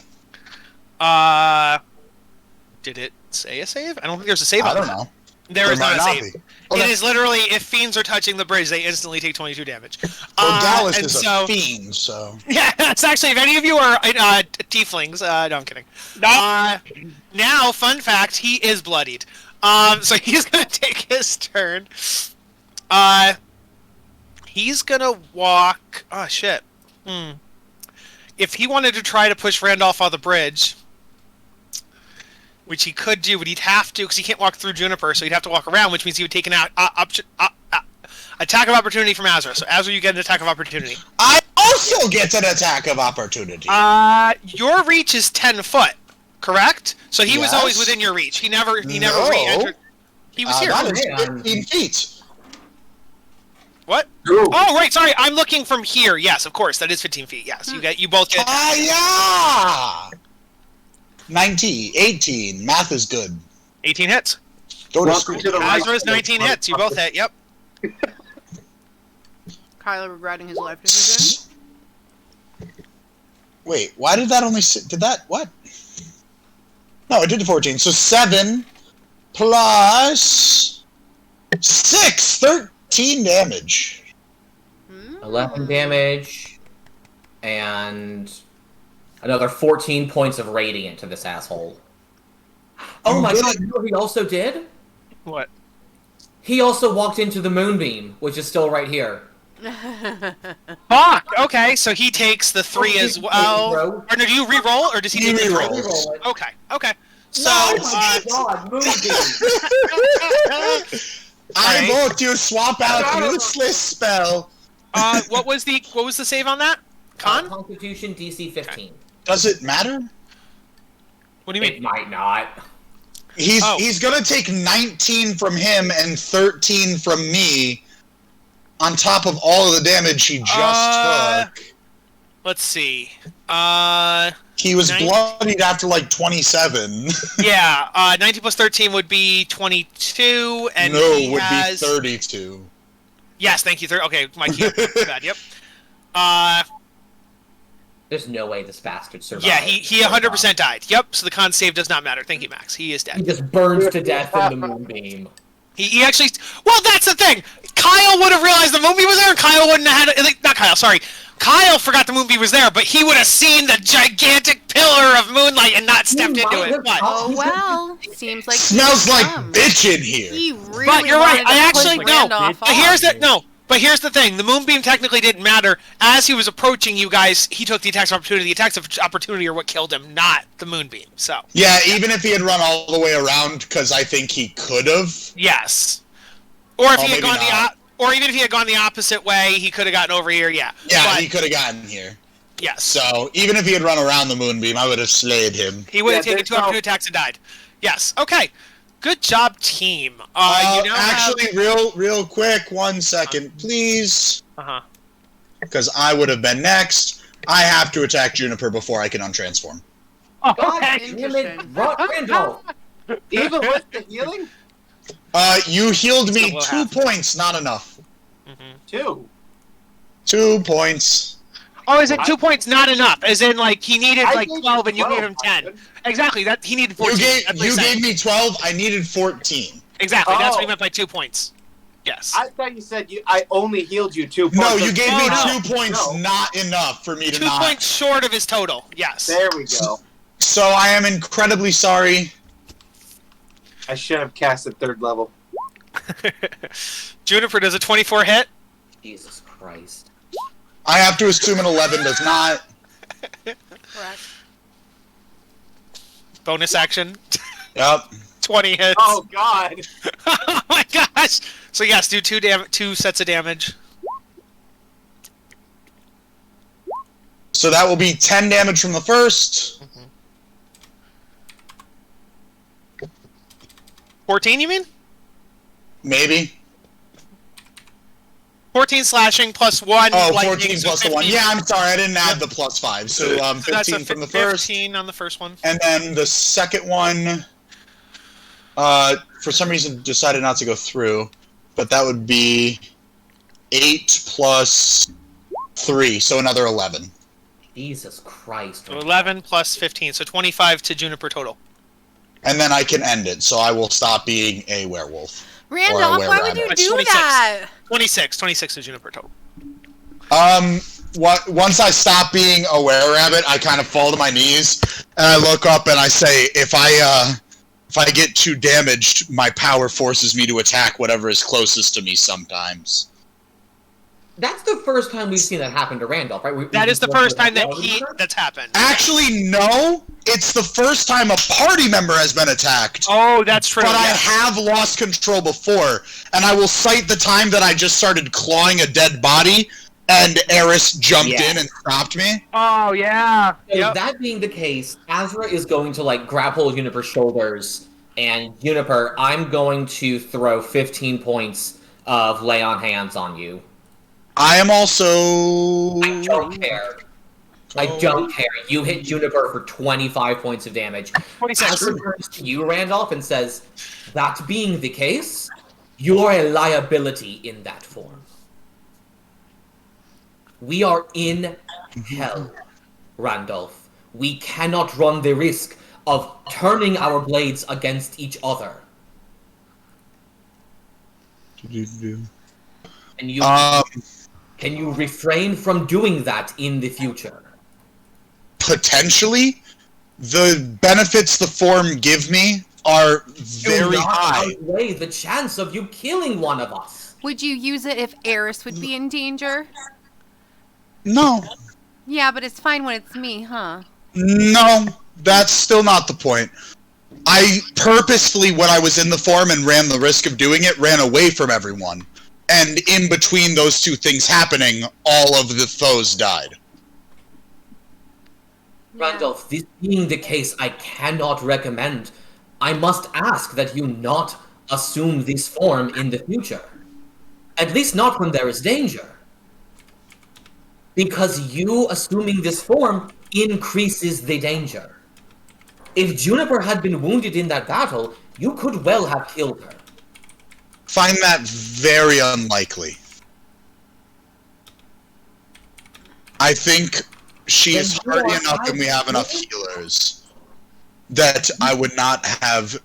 Did it say a save? I don't think there's a save on I don't that. know. There is not a might save. be. Okay. It is literally, if fiends are touching the bridge, they instantly take 22 damage. Well, Dallas and is a fiend, so... Yeah, it's actually, if any of you are tieflings, no, I'm kidding. Now, fun fact, he is bloodied. So he's gonna take his turn. He's gonna walk... Oh, shit. If he wanted to try to push Randolph off the bridge... Which he could do, but he'd have to, because he can't walk through Juniper, so he'd have to walk around, which means he would take an attack of opportunity from Azra. So Azra, you get an attack of opportunity. I also get an attack of opportunity. Your reach is 10 foot, correct? So he was always Yes. within your reach. He never No. re-entered. He was here. That is 15 feet. What? Ooh. Oh, right, sorry, I'm looking from here. Yes, of course, that is 15 feet. Yes, you both get... Yeah! 19, 18. Math is good. 18 hits. Go to Welcome school. to the right. Azra's 19 hits. You both hit, yep. Kyler regretting his life decision. Wait, why did that only... Did that... What? No, it did 14. So 7 plus... 6. 13 damage. 11 damage. And... another 14 points of radiant to this asshole. Oh my god, you know what he also did? What? He also walked into the moonbeam, which is still right here. Fuck! Okay, so he takes the 3 as well. Bro. Or no, do you re-roll, or does he take the re-roll. re-roll? Okay, okay. So, Oh my god, moonbeam! I vote you swap out useless spell. what was the save on that? Con? Constitution DC 15. Does it matter? What do you mean? It might not. He's gonna take 19 from him and 13 from me, on top of all of the damage he just took. Let's see. He was bloodied after like 27. Yeah, 19 plus 13 would be 22, and no, he would has... be 32. Yes, thank you. Okay, my key. Bad. Yep. There's no way this bastard survived. Yeah, he 100% died. Yep. So the con save does not matter. Thank you, Max. He is He dead. just burns to death in the moonbeam. He actually. Well, that's the thing. Kyle would have realized the moonbeam was there, and Kyle wouldn't have had. Not Kyle. Sorry. Kyle forgot the moonbeam was there, but he would have seen the gigantic pillar of moonlight and not stepped into it. But, Oh well, seems like Smells like bitch in here. he really but you're right. wanted to I push actually no. Randolph But off. But here's the thing. The moonbeam technically didn't matter. As he was approaching you guys, he took the attacks of opportunity. The attacks of opportunity are what killed him, not the moonbeam. So. Yeah, even if he had run all the way around, because I think he could have. Yes. Or if he had maybe gone not. or even if he had gone the opposite way, he could have gotten over here. Yeah. Yeah, But, he could have gotten here. yes. So, even if he had run around the moonbeam, I would have slayed him. He would have Yeah, taken there's 2 opportunity attacks and died. Yes. Okay. Good job, team. You know Actually, real quick, 1 second, please. Uh-huh. Because I would have been next. I have to attack Juniper before I can untransform. God Okay. damn it, Randolph! Even with the healing? You healed me Still will 2 have. points, not enough. 2. 2 points. Oh, is it 2 points not enough? As in, like, he needed, I like, gave you 12 and you 12, gave him 10. Ivan. Exactly. That he needed 14. That's what You he said. gave me 12, I needed 14. Exactly. That's what he Oh. meant by 2 points. Yes. I thought you said I only healed you 2 points. No, you gave me No. 2 points, No. not enough for me to 2 not. points short of his total. Yes. There we go. So I am incredibly sorry. I should have casted 3rd level. Juniper, does a 24 hit? Jesus Christ. I have to assume an 11 does not. Correct. Bonus action. Yep. 20 hits. Oh god. Oh my gosh! So yes, do 2 sets of damage. So that will be 10 damage from the first. 14, you mean? Maybe. 14 slashing plus 1. Oh, lightning, 14 so plus the 1. 15. Yeah, I'm sorry, I didn't add the plus 5. So 15 that's from the first. 15 on the first one. And then the second one, for some reason, decided not to go through. But that would be 8 plus 3, so another 11. Jesus Christ. So 11 plus 15, so 25 to Juniper total. And then I can end it, so I will stop being a werewolf. Randolph, why would you do 26. that? 26 to Juniper total. Once I stop being a were-rabbit, I kind of fall to my knees, and I look up and I say, if I get too damaged, my power forces me to attack whatever is closest to me sometimes. That's the first time we've seen that happen to Randolph, right? That is the first time that's happened. Actually, no. It's the first time a party member has been attacked. Oh, that's true. But I have lost control before, and I will cite the time that I just started clawing a dead body, and Eris jumped in and stopped me. Oh, yeah. So that being the case, Azra is going to, like, grab hold of Juniper's shoulders, and Juniper, I'm going to throw 15 points of lay on hands on you. I am also... I don't care. I don't care. You hit Juniper for 25 points of damage. 26. Azra turns to you, Randolph, and says, that being the case, you're a liability in that form. We are in hell, Randolph. We cannot run the risk of turning our blades against each other. And you... Can you refrain from doing that in the future? Potentially. The benefits the form give me are very high. Do not outweigh the chance of you killing one of us. Would you use it if Eris would be in danger? No. Yeah, but it's fine when it's me, huh? No, that's still not the point. I purposefully, when I was in the form and ran the risk of doing it, ran away from everyone. And in between those two things happening, all of the foes died. Randolph, this being the case, I cannot recommend. I must ask that you not assume this form in the future. At least not when there is danger. Because you assuming this form increases the danger. If Juniper had been wounded in that battle, you could well have killed her. Find that very unlikely. I think she is hardy enough and we have enough healers that I would not have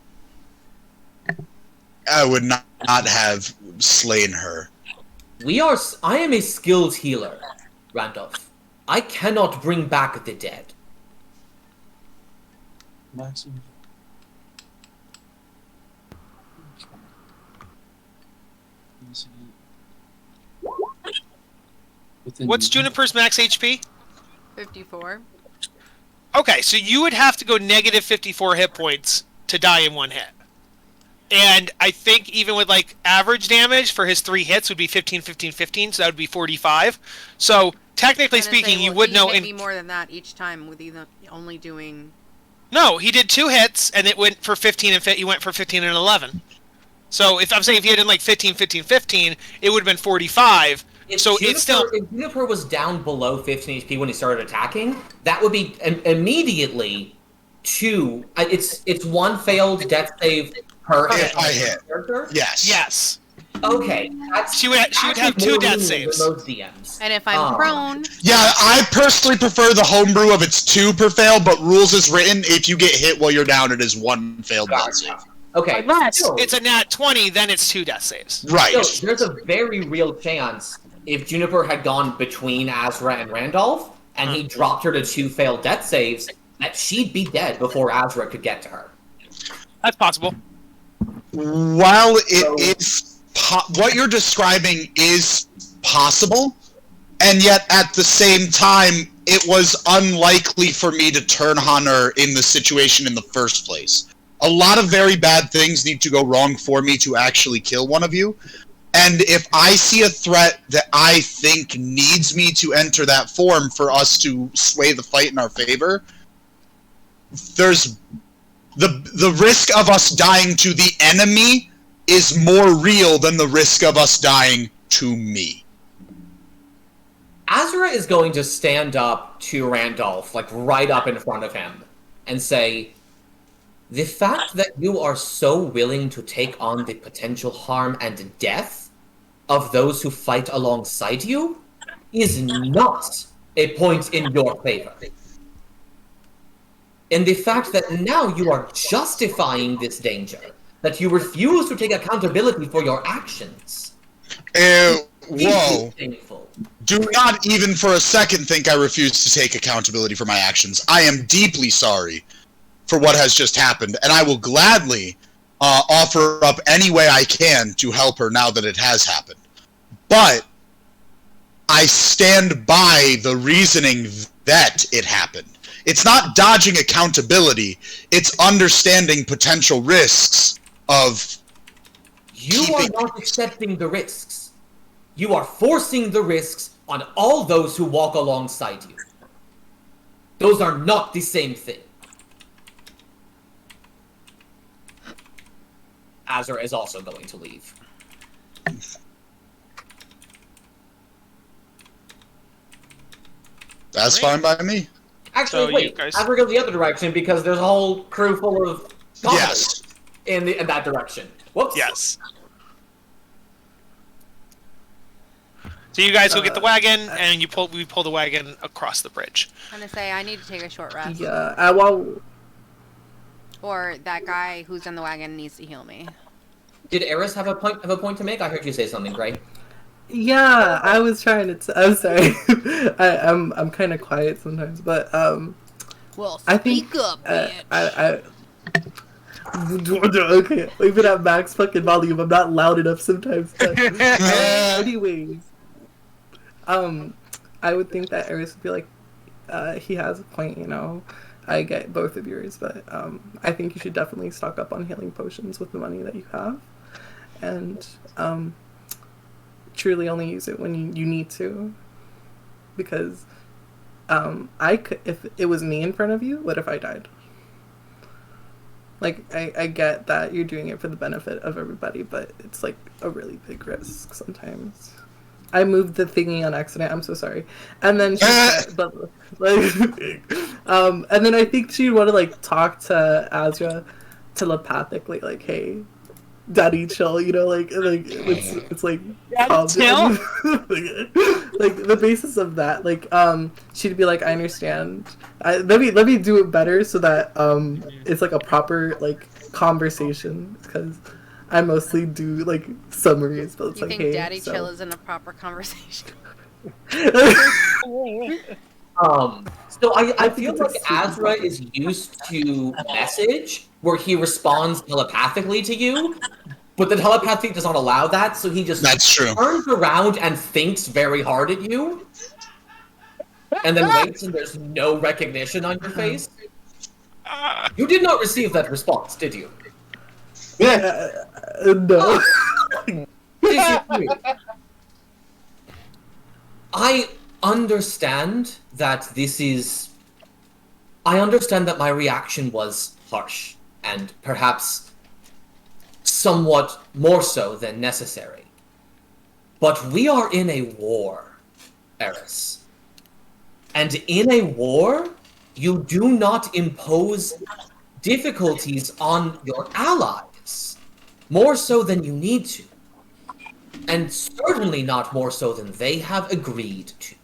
slain her. I am a skilled healer, Randolph. I cannot bring back the dead. Maximum. What's Juniper's max HP? 54. Okay, so you would have to go negative 54 hit points to die in one hit. And I think even with, like, average damage for his 3 hits would be 15, 15, 15, so that would be 45. So, technically speaking, you would know... He hit me more than that each time with either only doing... No, he did 2 hits, and it went for 15 and he went for 15 and 11. So, if I'm saying if he had done, like, 15, 15, 15, it would have been 45. If Juniper was down below 15 HP when he started attacking, that would be immediately 2. It's 1 failed death save per hit. I hit. Yes. Yes. Okay. She would have 2 death saves. Most DMs. And if I'm prone... Yeah, I personally prefer the homebrew of it's 2 per fail, but rules is written, if you get hit while you're down, it is 1 failed death save. Okay. Unless it's a nat 20, then it's 2 death saves. Right. So, there's a very real chance if Juniper had gone between Azra and Randolph, and he dropped her to 2 failed death saves, that she'd be dead before Azra could get to her. That's possible. While it is... what you're describing is possible, and yet at the same time, it was unlikely for me to turn on her in the situation in the first place. A lot of very bad things need to go wrong for me to actually kill one of you. And if I see a threat that I think needs me to enter that form for us to sway the fight in our favor, there's the risk of us dying to the enemy is more real than the risk of us dying to me. Azra is going to stand up to Randolph, like right up in front of him, and say, the fact that you are so willing to take on the potential harm and death of those who fight alongside you is not a point in your favor. And the fact that now you are justifying this danger, that you refuse to take accountability for your actions. Whoa. Do not even for a second think I refuse to take accountability for my actions. I am deeply sorry for what has just happened, and I will gladly offer up any way I can to help her now that it has happened. But I stand by the reasoning that it happened. It's not dodging accountability, it's understanding potential risks of... You are not accepting the risks. You are forcing the risks on all those who walk alongside you. Those are not the same thing. Azra is also going to leave. That's fine by me. Actually, so wait, Azra goes the other direction because there's a whole crew full of yes in that direction. Whoops. Yes. So you guys go get the wagon, and we pull the wagon across the bridge. I'm gonna say I need to take a short rest. Yeah, well. Or that guy who's in the wagon needs to heal me. Did Eris have a point to make? I heard you say something, Gray. Yeah, I was trying to. I'm sorry. I'm kind of quiet sometimes, but well, I think up, bitch. Okay, even at max fucking volume, I'm not loud enough sometimes. But, anyways, I would think that Eris would be like, he has a point, you know. I get both of yours, but I think you should definitely stock up on healing potions with the money that you have, and truly only use it when you need to, because I could, if it was me in front of you, what if I died? Like, I get that you're doing it for the benefit of everybody, but it's like a really big risk sometimes. I moved the thingy on accident. I'm so sorry. And then she said, but like, and then I think she'd want to like talk to Azra telepathically, like, "Hey, Daddy, chill." You know, like it's like calm down. Like the basis of that, like she'd be like, "I understand. Let me do it better so that it's like a proper like conversation because." I mostly do like summaries, but it's you like, think hey, Daddy Chill is in a proper conversation? So I feel like Azra is used to message where he responds telepathically to you, but the telepathy does not allow that, so he just turns around and thinks very hard at you, and then waits and there's no recognition on your face. You did not receive that response, did you? No. I understand that I understand that my reaction was harsh, and perhaps somewhat more so than necessary. But we are in a war, Eris. And in a war, you do not impose difficulties on your allies. More so than you need to. And certainly not more so than they have agreed to.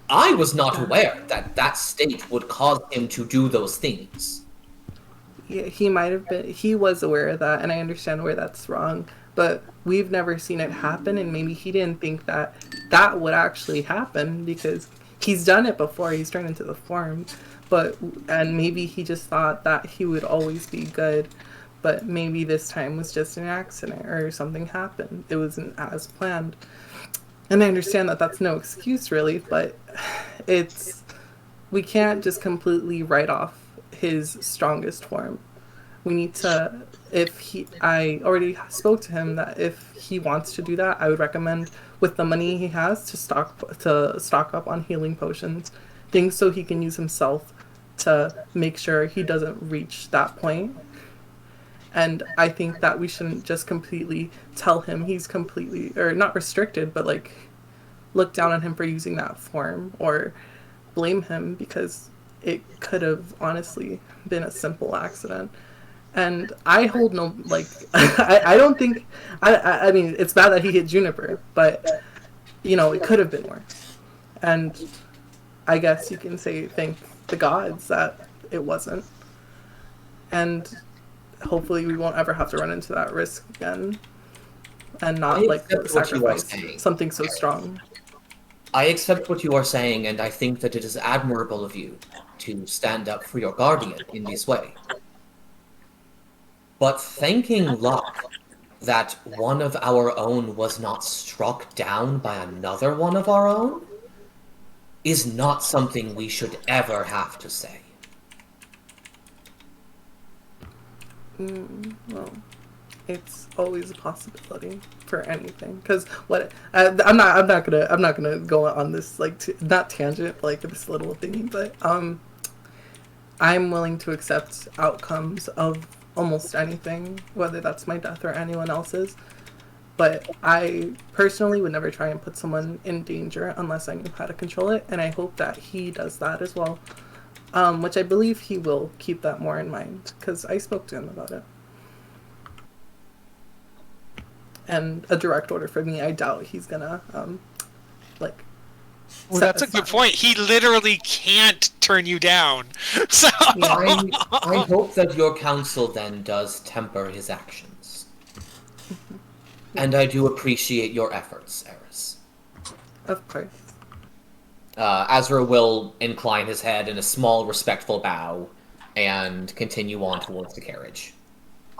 I was not aware that that state would cause him to do those things. Yeah, he might have been. He was aware of that, and I understand where that's wrong. But we've never seen it happen, and maybe he didn't think that that would actually happen because he's done it before. He's turned into the form. And maybe he just thought that he would always be good. But maybe this time was just an accident or something happened. It wasn't as planned. And I understand that that's no excuse really, but we can't just completely write off his strongest form. We need to, I already spoke to him that if he wants to do that, I would recommend with the money he has to stock up on healing potions, things so he can use himself to make sure he doesn't reach that point. And I think that we shouldn't just completely tell him he's completely, or not restricted, but like look down on him for using that form or blame him, because it could have honestly been a simple accident. And I hold no, like, I don't think, I mean, it's bad that he hit Juniper, but, you know, it could have been worse. And I guess you can say thank the gods that it wasn't. And hopefully we won't ever have to run into that risk again. And not, like, sacrifice something so strong. I accept what you are saying, and I think that it is admirable of you to stand up for your guardian in this way. But thanking luck that one of our own was not struck down by another one of our own is not something we should ever have to say. Well, it's always a possibility for anything. Because what I'm not gonna go on this like not tangent like this little thingy, but I'm willing to accept outcomes of almost anything, whether that's my death or anyone else's. But I personally would never try and put someone in danger unless I knew how to control it, and I hope that he does that as well. Which I believe he will keep that more in mind, because I spoke to him about it. And a direct order for me, I doubt he's gonna, like... Well, that's a good point. He literally can't turn you down. So I hope that your counsel then does temper his actions. And I do appreciate your efforts, Eris. Of course. Azra will incline his head in a small, respectful bow and continue on towards the carriage.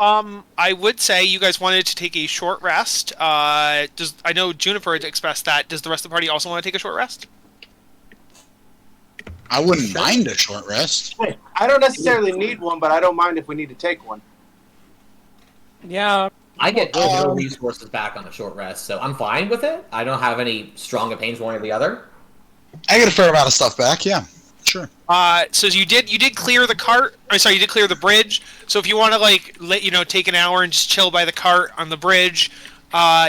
I would say you guys wanted to take a short rest. I know Juniper had expressed that. Does the rest of the party also want to take a short rest? I wouldn't mind a short rest. I don't necessarily need one, but I don't mind if we need to take one. Yeah. I get no resources back on a short rest, so I'm fine with it. I don't have any strong opinions one or the other. I get a fair amount of stuff back, yeah. Sure. So you did clear the cart. You did clear the bridge. So if you want to take an hour and just chill by the cart on the bridge,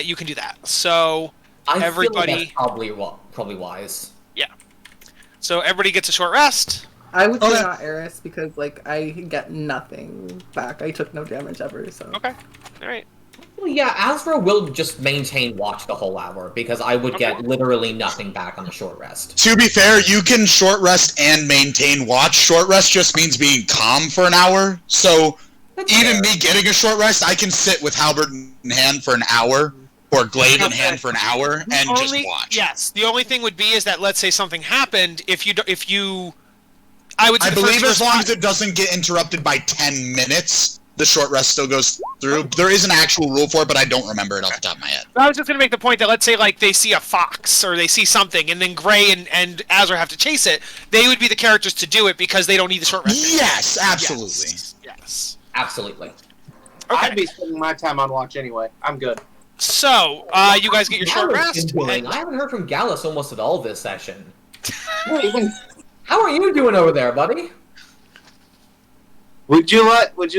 you can do that. So everybody, feel like that's probably wise. Yeah. So everybody gets a short rest. I would say not Eris, because like I get nothing back. I took no damage ever. So okay. All right. Well, yeah, Azra will just maintain watch the whole hour, because I would get literally nothing back on a short rest. To be fair, you can short rest and maintain watch. Short rest just means being calm for an hour. So even me getting a short rest, I can sit with halberd in hand for an hour, or glaive in hand for an hour, and just watch. Yes. The only thing would be is that, let's say something happened, I believe as long as it doesn't get interrupted by 10 minutes, the short rest still goes through. There is an actual rule for it, but I don't remember it off the top of my head. I was just going to make the point that, let's say, like, they see a fox, or they see something, and then Gray and Azra have to chase it, they would be the characters to do it, because they don't need the short rest. Yes, absolutely. Yes. Absolutely. Okay. I'd be spending my time on watch anyway. I'm good. So, you guys get your short rest. I haven't heard from Gallus almost at all this session. How are you doing over there, buddy? Would you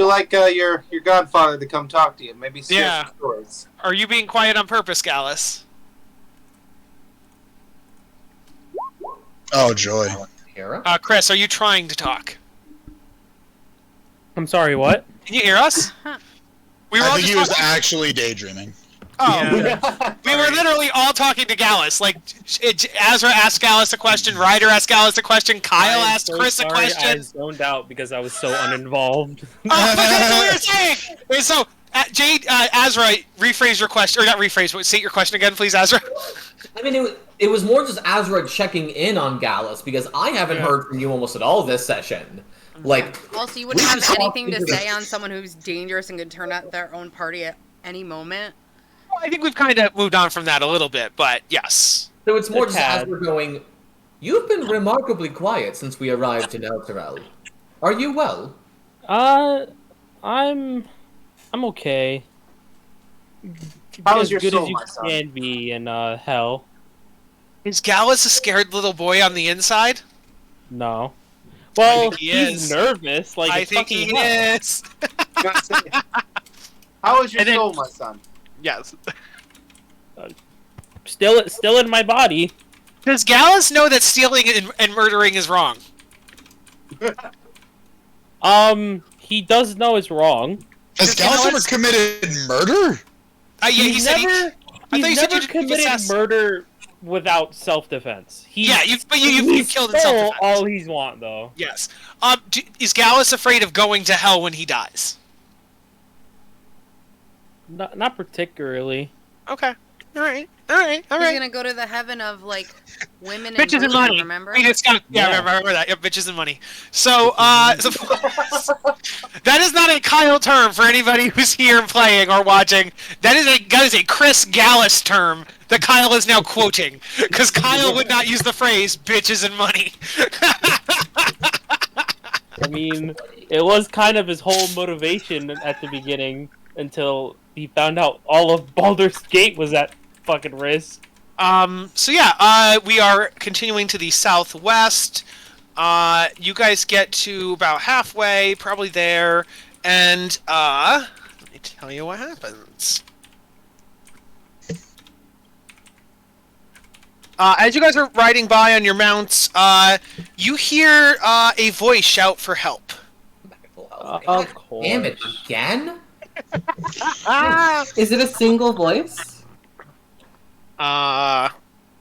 like your godfather to come talk to you? Maybe share some stories. Are you being quiet on purpose, Gallus? Oh joy. Chris, are you trying to talk? I'm sorry, what? Can you hear us? I think he was actually daydreaming. Oh, yeah. We were literally all talking to Gallus. Like, Azra asked Gallus a question, Ryder asked Gallus a question, Kyle asked Chris a question. I zoned out because I was so uninvolved. Oh, but that's what we were saying! Wait, so, Jade, Azra, rephrase your question, or not rephrase, but state your question again, please, Azra. I mean, it was more just Azra checking in on Gallus, because I haven't heard from you almost at all this session. Like, also, you wouldn't have anything to say on someone who's dangerous and could turn out their own party at any moment? I think we've kind of moved on from that a little bit, but yes. So it's more just Azra going, you've been remarkably quiet since we arrived in Elturel. Are you well? I'm okay. How's your good soul, as you my son? can be in hell. Is Gallus a scared little boy on the inside? No. Well, he he's is. nervous. Like, I it's think he fucking hell. is. How is your And then- soul, my son? Yes. Still in my body. Does Gallus know that stealing and murdering is wrong? He does know it's wrong. Has Gallus ever committed murder? Yeah, he He's said never, I thought you he's said never you committed possess- murder without self-defense. Yeah, you've he killed in stole self-defense. all he's want, though. Yes. Is Gallus afraid of going to hell when he dies? Not particularly. Okay. All right. He's gonna go to the heaven of like women and Bitches and booze, money. remember? I remember that. Yep, bitches and money. So, that is not a Kyle term for anybody who's here playing or watching. That is a Chris Gallus term that Kyle is now quoting, because Kyle would not use the phrase "bitches and money." I mean, it was kind of his whole motivation at the beginning until he found out all of Baldur's Gate was at fucking risk. So yeah, we are continuing to the southwest. You guys get to about halfway, probably there, and let me tell you what happens. As you guys are riding by on your mounts, you hear a voice shout for help. Of course. Damn it, again? Is it a single voice?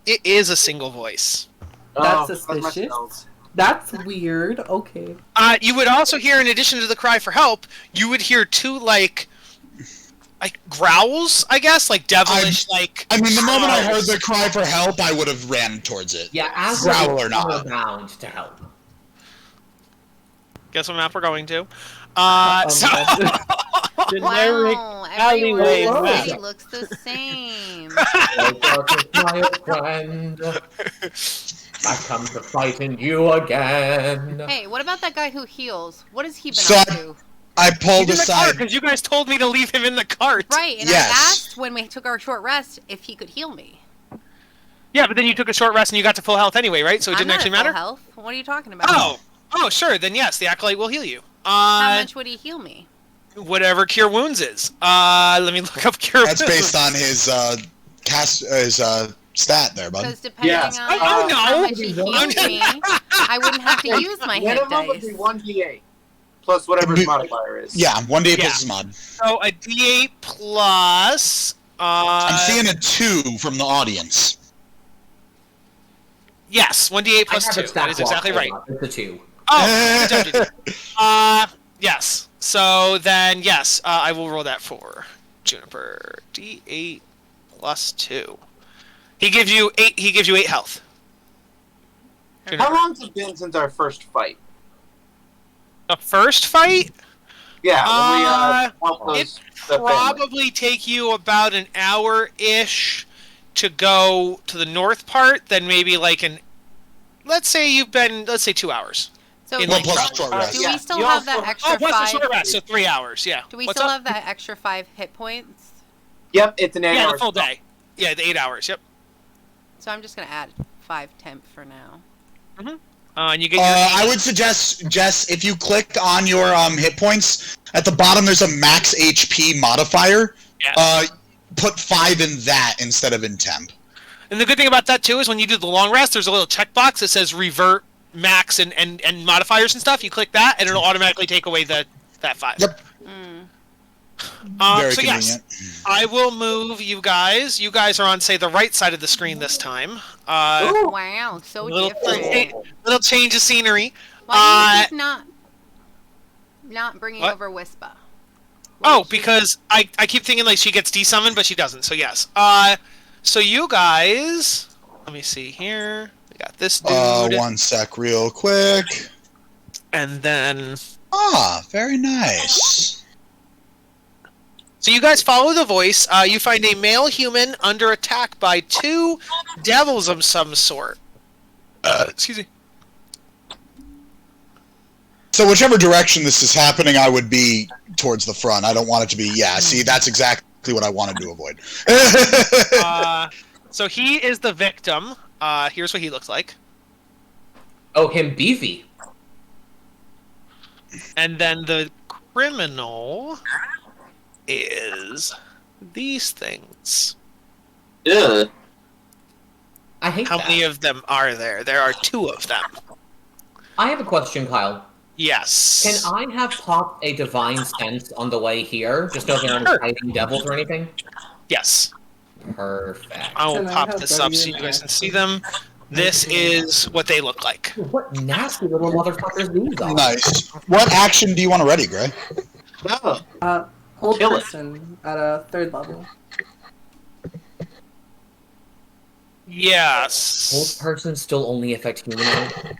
It is a single voice. That's that's suspicious. myself. That's weird. Okay. You would also hear, in addition to the cry for help, you would hear two, like growls, I guess, like devilish, I mean, the moment I heard the cry for help, I would have ran towards it. Yeah, as Growl or not. bound to help. Guess what map we're going to? Generic Wow, alleyway everyone in the map. city looks the same. My friend, I come to frighten you again. Hey, what about that guy who heals? What has he been So up to? I pulled He's in the cart, aside. because you guys told me to leave him in the cart. Right, and Yes. I asked when we took our short rest if he could heal me. Yeah, but then you took a short rest and you got to full health anyway, right? So it I'm didn't not actually at full matter? health. What are you talking about? Oh, sure. Then yes, the Acolyte will heal you. How much would he heal me? Whatever Cure Wounds is. Let me look up Cure That's Wounds. based on his stat there, bud. Because depending Yes. on Oh, no. how much he healed me, I wouldn't have to use my hit Minimum would be dice. 1d8 plus whatever his modifier is. Yeah, 1d8 Yeah. plus his mod. So a D8 plus. I'm seeing a 2 from the audience. Yes, 1d8 I plus have 2. a stat That is exactly block, right. hold on, it's a 2. Oh, good job, JD. Yes. So then, yes, I will roll that for Juniper. D8 plus 2. He gives you 8. He gives you 8 health. How long's it been since our first fight? The first fight? Yeah, when we helped It the family. probably take you about an hour-ish to go to the north part. Then maybe like let's say 2 hours. So, In Well, like, plus short rest. do we still You have also- that extra Oh, plus the 5? short rest, so 3 hours. Yeah. Do we What's still up? have that extra 5 hit points? Yep, it's an 8 Yeah, hour the full day. Yeah, the 8 hours. Yep. So I'm just gonna add 5 temp for now. And you get your. I would suggest, Jess, if you click on your hit points, at the bottom there's a max HP modifier. Yeah. Put 5 in that instead of in temp. And the good thing about that too is when you do the long rest, there's a little checkbox that says revert max and modifiers and stuff. You click that, and it'll automatically take away that 5. Yep. Very So yes, convenient. I will move you guys. You guys are on, say, the right side of the screen this time. Wow, so little, different. little change of scenery. Why do you keep not bringing What? over Wispa? Oh, because I keep thinking like she gets desummoned, but she doesn't. So yes. So you guys, let me see here. We got this dude, One sec, real quick. and then. Very nice. So you guys follow the voice. You find a male human under attack by 2 devils of some sort. Excuse me. So whichever direction this is happening, I would be towards the front. I don't want it to be. Yeah, see, that's exactly what I wanted to avoid. So he is the victim. Here's what he looks like. Oh, him beefy. And then the criminal is these things. Yeah. I hate How that. many of them are there? There are 2 of them. I have a question, Kyle. Yes. Can I have Pop a divine sense on the way here? Just so there aren't hiding devils or anything? Yes. Perfect. I will Can I pop have this up so you guardian guys can access? see them. This is what they look like. What nasty little motherfuckers these are. Nice. What action do you want to ready, Gray? Oh. Hold Kill it. person at a 3rd level. Yes. Hold person still only affect humanoid?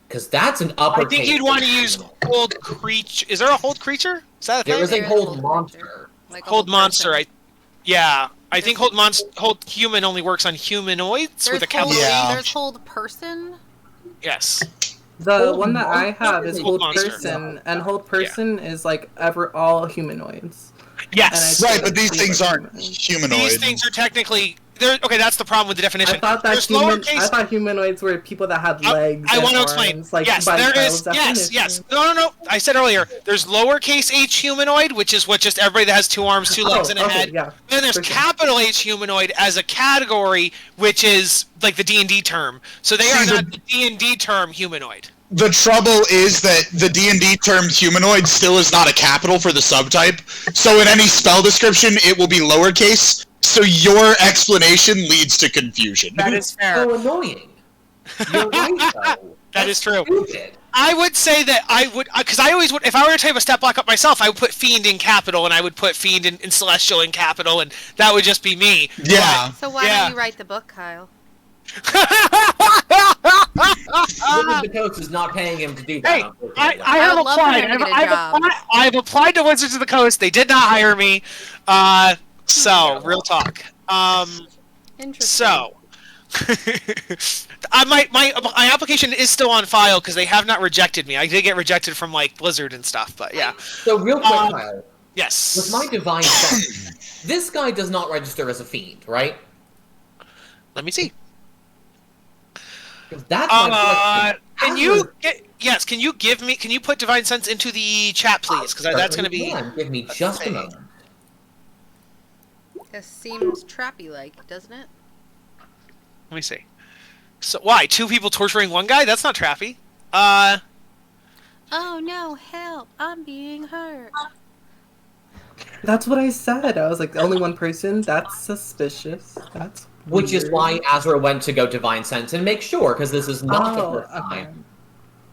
Because that's an uppercase. I think you'd want to use hold creature. Is there a hold creature? Is that a There thing? is a There's hold monster. Like a Hold whole monster. person. I think hold human only works on humanoids with a capital Yeah. There's hold person. Yes. The Hold one that I monster have is is a hold monster. person, and hold person is like all humanoids. Yes. And I Right, but these things aren't humanoid. These things are technically. Okay, that's the problem with the definition. I thought that There's I thought humanoids were people that had legs. I and want to arms, explain. Like Yes, by there Kyle's is. Yes, definition. yes. No. I said earlier, there's lowercase h humanoid, which is what just everybody that has 2 arms, 2 legs, and a okay, head. yeah. Then there's For sure. capital H humanoid as a category, which is like the D&D term. So they are not the D&D term humanoid. The trouble is that the D&D term humanoid still is not a capital for the subtype, so in any spell description it will be lowercase, so your explanation leads to confusion. That is fair. So annoying. You're right, though. That is true. Stupid. I would say that I would, because I always would, if I were to type a stat block up myself, I would put Fiend in capital, and I would put Fiend in Celestial in capital, and that would just be me. Yeah. So why Yeah. don't you write the book, Kyle? Wizards of the Coast is not paying him to do that. Hey, unfortunately. I have I would love for applied. him to get a job. I've applied to Wizards of the Coast. They did not hire me. So, real talk. Interesting. So, my application is still on file because they have not rejected me. I did get rejected from like Blizzard and stuff, but yeah. So real quick, Kyle. Yes. With my divine sense, this guy does not register as a fiend, right? Let me see. 'Cause that's my question. Can you put Divine Sense into the chat, please? Because that's going to be... Give me just a moment. This seems trappy-like, doesn't it? Let me see. So, why? 2 people torturing 1 guy? That's not trappy. Oh no, help! I'm being hurt. That's what I said. I was like, only one person? That's suspicious. That's Which is weird. why Azra went to go Divine Sense and make sure, because this is not the first okay. time.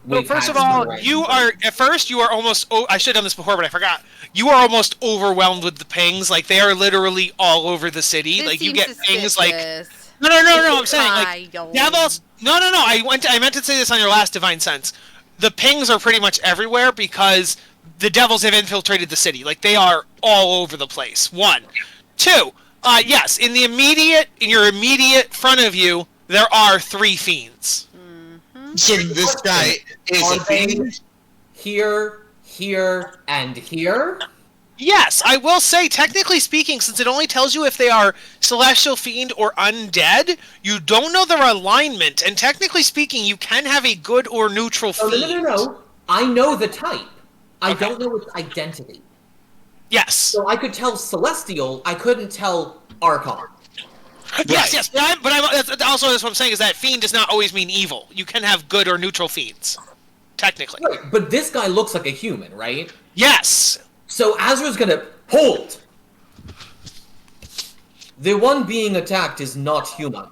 Well, we've first had of all, Divine you Sense. are almost... I should have done this before, but I forgot. You are almost overwhelmed with the pings. Like, they are literally all over the city. This like, you seems get pings like... suspicious. No, I'm saying, like, devils... No, I meant to say this on your last Divine Sense. The pings are pretty much everywhere because the devils have infiltrated the city. Like, they are all over the place. 1. 2, yes, in your immediate front of you, there are 3 fiends. So this guy is Are a they fiend? here, and here? Yes, I will say, technically speaking, since it only tells you if they are celestial fiend or undead, you don't know their alignment, and technically speaking, you can have a good or neutral Oh, fiend. no. I know the type. I Okay. don't know its identity. Yes. So I could tell Celestial, I couldn't tell Archon. Yes. But that's also that's what I'm saying is that fiend does not always mean evil. You can have good or neutral fiends, technically. Right, but this guy looks like a human, right? Yes. So Azra's gonna hold. The one being attacked is not human.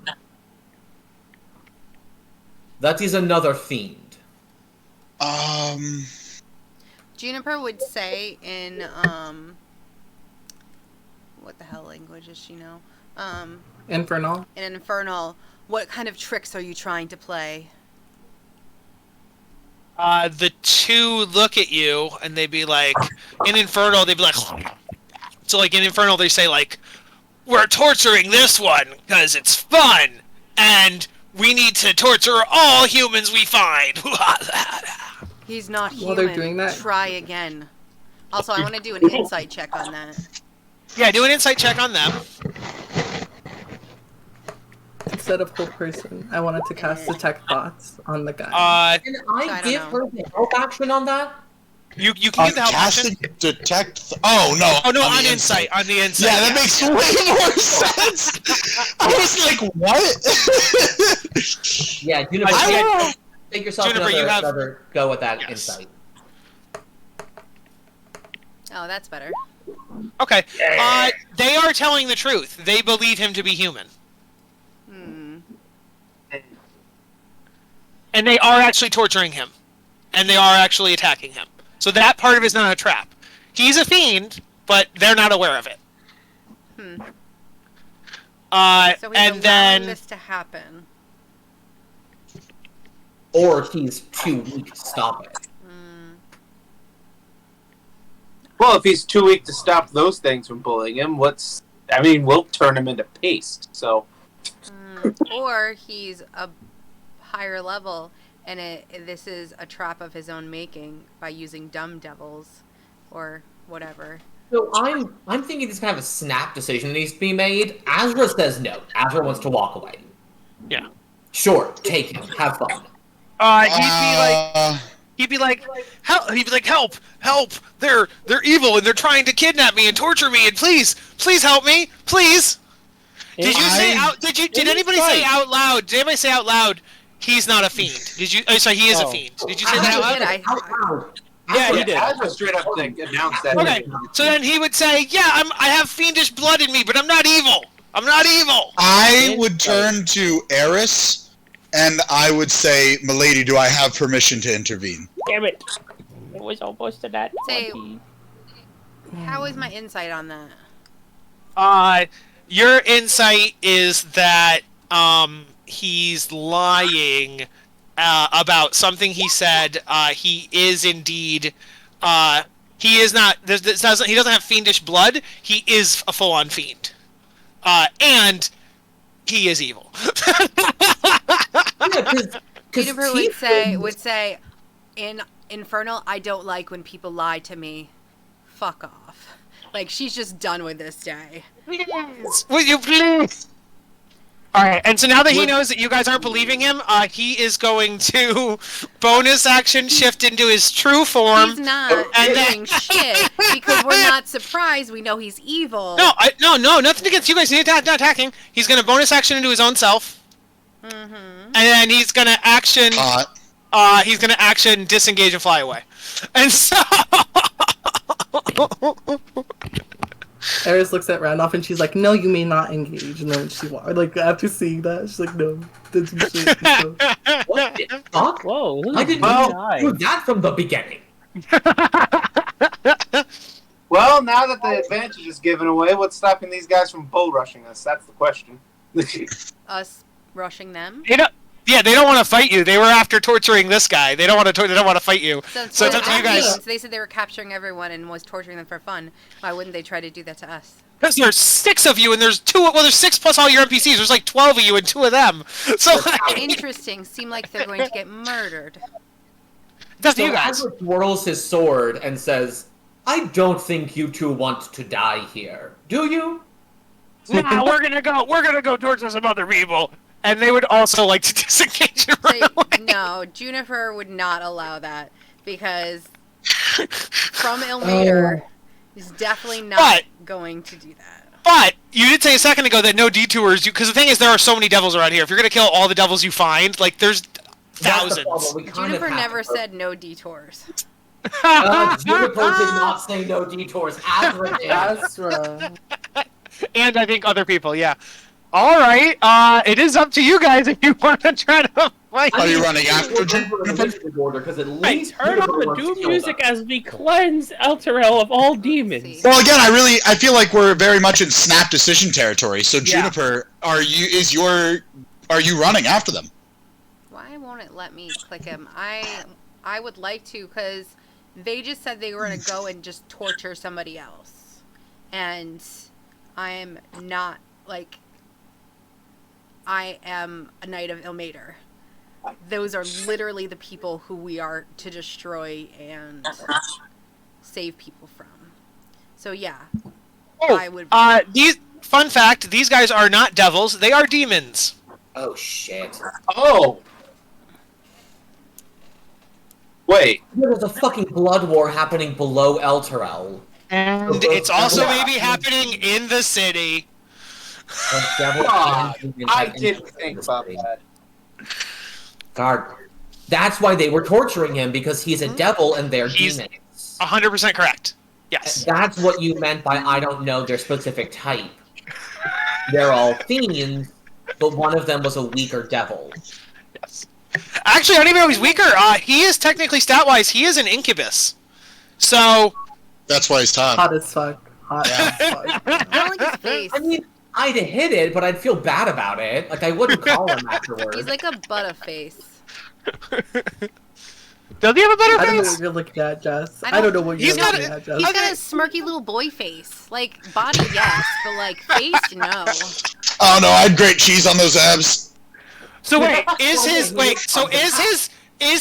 That is another fiend. Juniper would say in what the hell language does she know? Infernal. In Infernal, what kind of tricks are you trying to play? The 2 look at you and they'd be like, in Infernal, they'd be like, so like in Infernal, they say like, we're torturing this one because it's fun, and we need to torture all humans we find. He's not human. While they're doing that- Try again. Also, I want to do an insight check on that. Yeah, do an insight check on them. instead of whole person, I wanted to cast detect thoughts on the guy. Can I give her the help action on that? You can get the help casting action. detect. Oh no! Oh no! On insight. On the insight. Yeah, that makes way more sense. I was like, what? Yeah, Juniper, take yourself another go at that insight. Oh, that's better. Okay. They are telling the truth. They believe him to be human. And they are actually torturing him. And they are actually attacking him. So that part of it is not a trap. He's a fiend, but they're not aware of it. So he's allowing this to happen. Or he's too weak to stop it. Well, if he's too weak to stop those things from bullying him, we'll turn him into paste, so... Or he's a higher level, and this is a trap of his own making by using dumb devils, or whatever. So I'm thinking this kind of a snap decision needs to be made. Azra says no. Azra wants to walk away. Yeah. Sure, take him. Have fun. He'd be like, help, help! They're evil and they're trying to kidnap me and torture me and please help me, please. Did you say out? Did anybody say out loud? Did anybody say out loud? He's not a fiend. Did you? Oh, sorry, he is a fiend. Did you say that out loud? Yeah, he did. Azra straight up announced that. Okay, so then he would say, yeah, I have fiendish blood in me, but I'm not evil. I'm not evil. I would turn to Eris, and I would say, "Milady, do I have permission to intervene?" Damn it! It was almost to that. Say, how is my insight on that? Your insight is that he's lying about something he said. He is indeed. He is not. He doesn't have fiendish blood. He is a full-on fiend, and he is evil. Juniper would say, in Infernal, I don't like when people lie to me. Fuck off. Like, she's just done with this day. Please. Will you please? Alright, and so now that he knows that you guys aren't believing him, he is going to bonus action shift into his true form. He's not doing shit, because we're not surprised. We know he's evil. No, nothing against you guys. He's not attacking. He's going to bonus action into his own self. And then he's going to action... he's going to action disengage and fly away. And so... Eris looks at Randolph and she's like, "No, you may not engage." And then she like after seeing that, she's like, "No, that's shit." So. What the fuck? Whoa! I didn't do that from the beginning. Well, now that the advantage is given away, what's stopping these guys from bull rushing us? That's the question. Us rushing them? Yeah, they don't want to fight you. They were after torturing this guy. They don't want to. They don't want to fight you. So it's up to you guys. They said they were capturing everyone and was torturing them for fun. Why wouldn't they try to do that to us? Because there's 6 of you and there's 2. Well, there's 6 plus all your NPCs. There's like 12 of you and 2 of them. So interesting. Seem like they're going to get murdered. That's you guys. Azra twirls his sword and says, "I don't think you two want to die here, do you?" Nah, we're gonna go torture some other people. And they would also like to disengage and run away. No, Juniper would not allow that because from Ilmater is definitely not going to do that. But you did say a second ago that no detours. Because the thing is, there are so many devils around here. If you're gonna kill all the devils you find, like there's thousands. Juniper never said no detours. Juniper did not say no detours. Azra did. Azra. And I think other people, yeah. All right, it is up to you guys if you want to try to fight. Are you running after Juniper? Because at least turn on the doom music as we cleanse Elturel of all demons. Well, again, I feel like we're very much in snap decision territory. So, Juniper, are you running after them? Why won't it let me click him? I would like to, because they just said they were gonna go and just torture somebody else, and I'm not like. I am a Knight of Ilmater. Those are literally the people who we are to destroy and save people from. So yeah, I would. Fun fact: these guys are not devils; they are demons. Oh shit. Oh! Wait. There's a fucking blood war happening below Elturel. And it's also maybe happening in the city. God, I didn't think about that. God, that's why they were torturing him, because he's a devil and they're demons. 100% correct. Yes. That's what you meant by I don't know their specific type. They're all fiends, but one of them was a weaker devil. Yes. Actually, I don't even know he's weaker. He is technically, stat-wise, he is an incubus. So... That's why he's Todd. Hot as fuck. Hot as fuck. I don't like his face. I mean, I'd hit it, but I'd feel bad about it. Like, I wouldn't call him afterwards. He's like a butterface. Does he have a better I don't know face? what you're looking at, Jess. I I don't know what you're He's got looking a- at, Jess. He's got a smirky little boy face. Like, body, yes, but like, face, no. Oh no, I had great cheese on those abs. So wait, is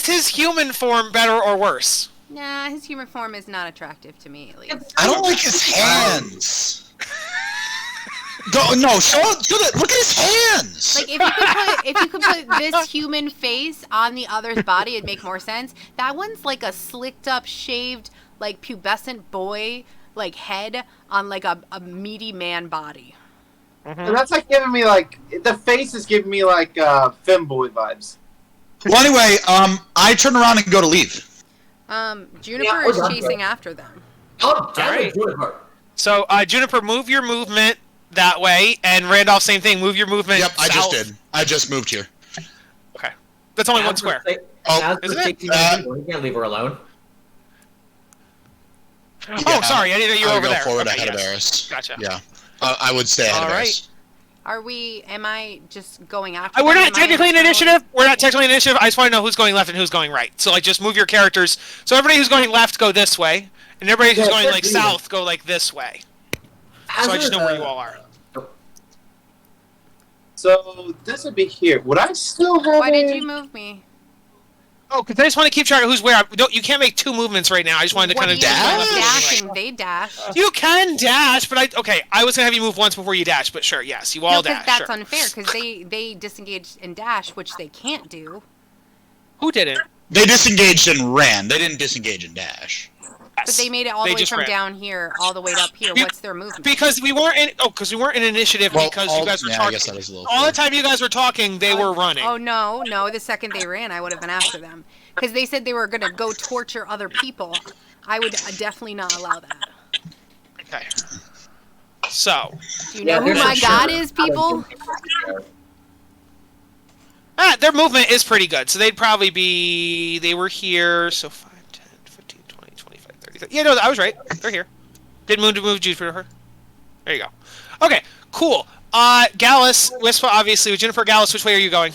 his human form better or worse? Nah, his human form is not attractive to me, at least. I don't like his hands. Go no, look at his hands. Like, if you could put this human face on the other's body, it'd make more sense. That one's like a slicked up, shaved, like pubescent boy, like head on like a meaty man body. And that's like giving me like the face is giving me like femboy vibes. Well, anyway, I turn around and go to leave. Juniper is chasing after them. Oh, damn Alright. it, Juniper. So, Juniper, move your movement that way, and Randolph, same thing. Move your movement. Yep, I just south. did. I just moved here. Okay, that's only one square. Oh, is it? He can't leave her alone. Oh, sorry, I didn't know you were I would over go there. forward Okay, ahead yes. of Eris. Gotcha. Yeah, I would stay ahead of Eris. Am I just going after We're them? not Am I technically an in initiative. We're not technically an initiative. I just want to know who's going left and who's going right. So, like, just move your characters. So everybody who's going left, go this way. And everybody who's going, like, south, go, like, this way. So I just know where you all are. So this would be here. Would I still have? Why did you move me? Oh, because I just want to keep track of who's where. You can't make two movements right now. I just wanted to kind of Dashing, they dash. You can dash, but I was gonna have you move once before you dash, but sure, yes, you all dash. That's sure. unfair, because they disengaged and dash, which they can't do. Who didn't? They disengaged and ran. They didn't disengage and dash. But they made it all the way just from ran. down here all the way up here. What's their movement? Because we weren't in initiative Well, because you guys were I talking. guess that is a little. All the time you guys were talking, they were running. Oh no! The second they ran, I would have been after them because they said they were gonna go torture other people. I would definitely not allow that. Okay. So. Do you know who my god is, people? Their movement is pretty good, so they'd probably be. They were here, so 5, 10, 15, 20, 25, 30. 30. Yeah, no, I was right. They're here. Didn't move Juniper. There you go. Okay, cool. Gallus, Wispa, obviously, with Jennifer Gallus, which way are you going?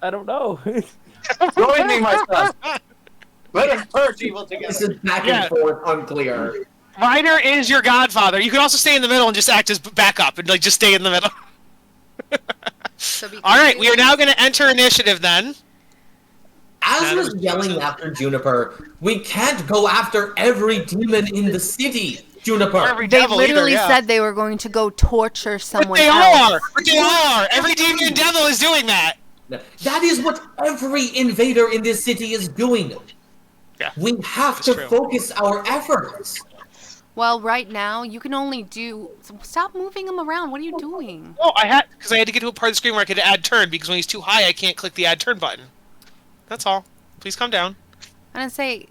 I don't know. Joining myself. Let us purge evil together. This is back and forth, unclear. Ryder is your godfather. You can also stay in the middle and just act as backup and like just stay in the middle. All right, we are now going to enter initiative then. Azra's yelling after Juniper. We can't go after every demon in the city, Juniper. Every They devil literally either, yeah. said they were going to go torture someone They else. are. They are. Every demon and devil is doing that. That is what every invader in this city is doing. Yeah, we have that's to true. focus our efforts. Well, right now you can only do. Stop moving him around. What are you doing? Oh, I had to get to a part of the screen where I could add turn because when he's too high, I can't click the add turn button. That's all. Please calm down. I'm gonna say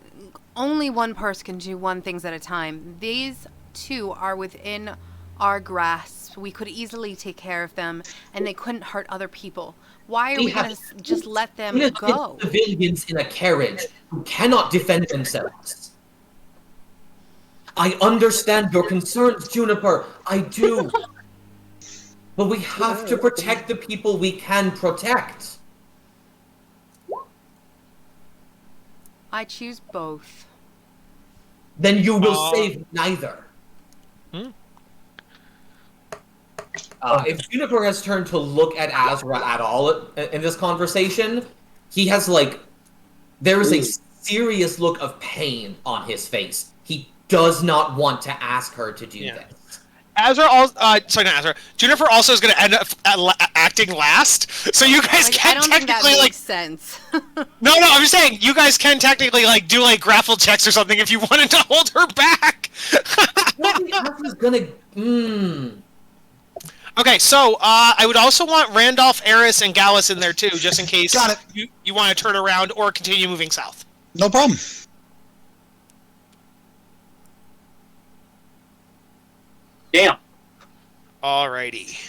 only one person can do one things at a time. These two are within our grasp. We could easily take care of them, and they couldn't hurt other people. Why are we gonna just let them go? Civilians in a carriage who cannot defend themselves. I understand your concerns, Juniper. I do. But we have to protect the people we can protect. I choose both. Then you will save neither. If Juniper has turned to look at Azra at all in this conversation, he has there is a serious look of pain on his face. He does not want to ask her to do this. Azra also, sorry, not Azra. Juniper also is going to end up acting last, so you guys can I don't think that technically makes sense. No, I'm just saying you guys can technically do grapple checks or something if you wanted to hold her back. I think Azra's gonna. Okay, so I would also want Randolph, Eris, and Gallus in there too, just in case Got it. you want to turn around or continue moving south. No problem. Damn. Alrighty.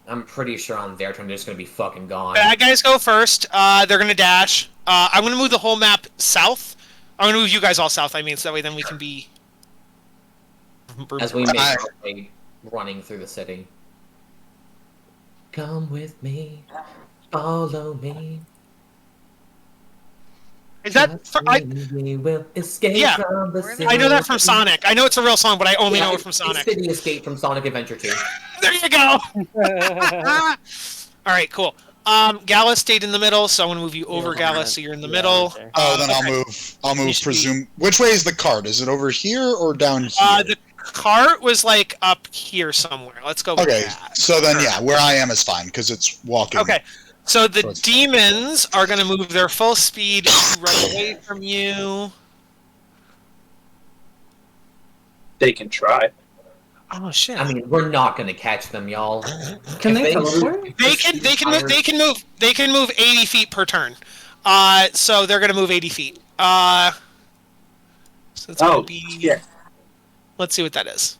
I'm pretty sure on their turn they're just gonna be fucking gone. Bad guys go first. They're gonna dash. I'm gonna move the whole map south. I'm gonna move you guys all south. I mean, so that way then we can be. As we make our way running through the city. Come with me, follow me. Is that? We will escape from the city. I know that from Sonic. I know it's a real song, but I only know it from Sonic. It's City Escape from Sonic Adventure 2. There you go. All right, cool. Gallus stayed in the middle, so I'm gonna move you over, Gallus, so you're in the middle. Then I'll move. Presume. Which way is the cart? Is it over here or down here? The cart was up here somewhere. Let's go. Okay, with that. so then where I am is fine because it's walking. Okay, so the demons are gonna move their full speed right away from you. They can try. Oh shit! I mean, we're not gonna catch them, y'all. Can they teleport? They can move 80 feet per turn. So they're gonna move 80 feet. So it's gonna be. Yeah. Let's see what that is.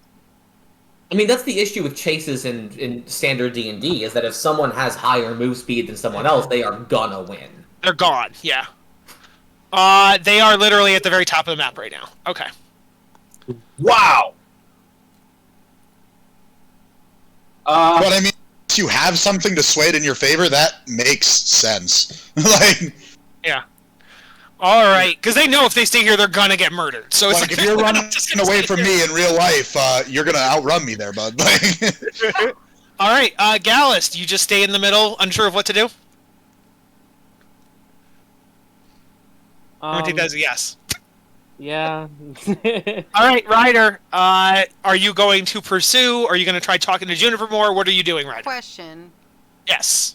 I mean, that's the issue with chases in standard D&D, is that if someone has higher move speed than someone else, they are gonna win. They're gone, yeah. They are literally at the very top of the map right now. Okay. Wow! But I mean, if you have something to sway it in your favor, that makes sense. Yeah. All right, because they know if they stay here, they're gonna get murdered. So it's if you're running away from me in real life, you're gonna outrun me there, bud. All right, Gallus, you just stay in the middle, unsure of what to do? I'm gonna take that as a yes. Yeah. All right, Ryder, are you going to pursue? Are you going to try talking to Juniper more? What are you doing, Ryder? Question. Yes.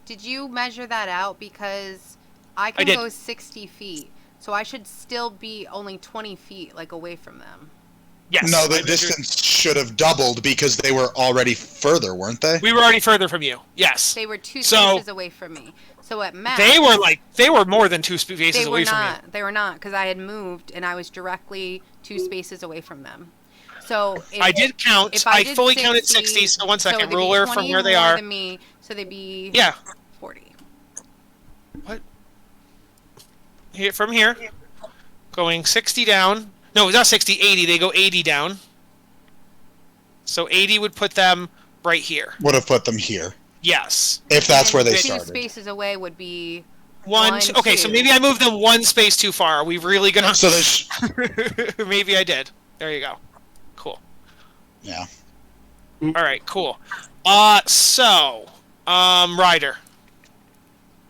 Did you measure that out? Because I can go 60 feet, so I should still be only 20 feet, away from them. Yes. No, the distance should have doubled because they were already further, weren't they? We were already further from you. Yes. They were 2 spaces away from me. So at max, they were more than 2 spaces away from you. They were not, because I had moved and I was directly 2 spaces away from them. So I did count. If I did fully counted 60. So 1 second, ruler from where they are. Than me, so they'd be 40. What? Here from here, going 60 down. No, it's not 60. 80. They go 80 down. So 80 would put them right here. Would have put them here. Yes. If that's where they 2 started. 2 spaces away would be one. Okay, so maybe I moved them 1 space too far. Are we really gonna? So maybe I did. There you go. Cool. Yeah. All right. Cool. Ryder.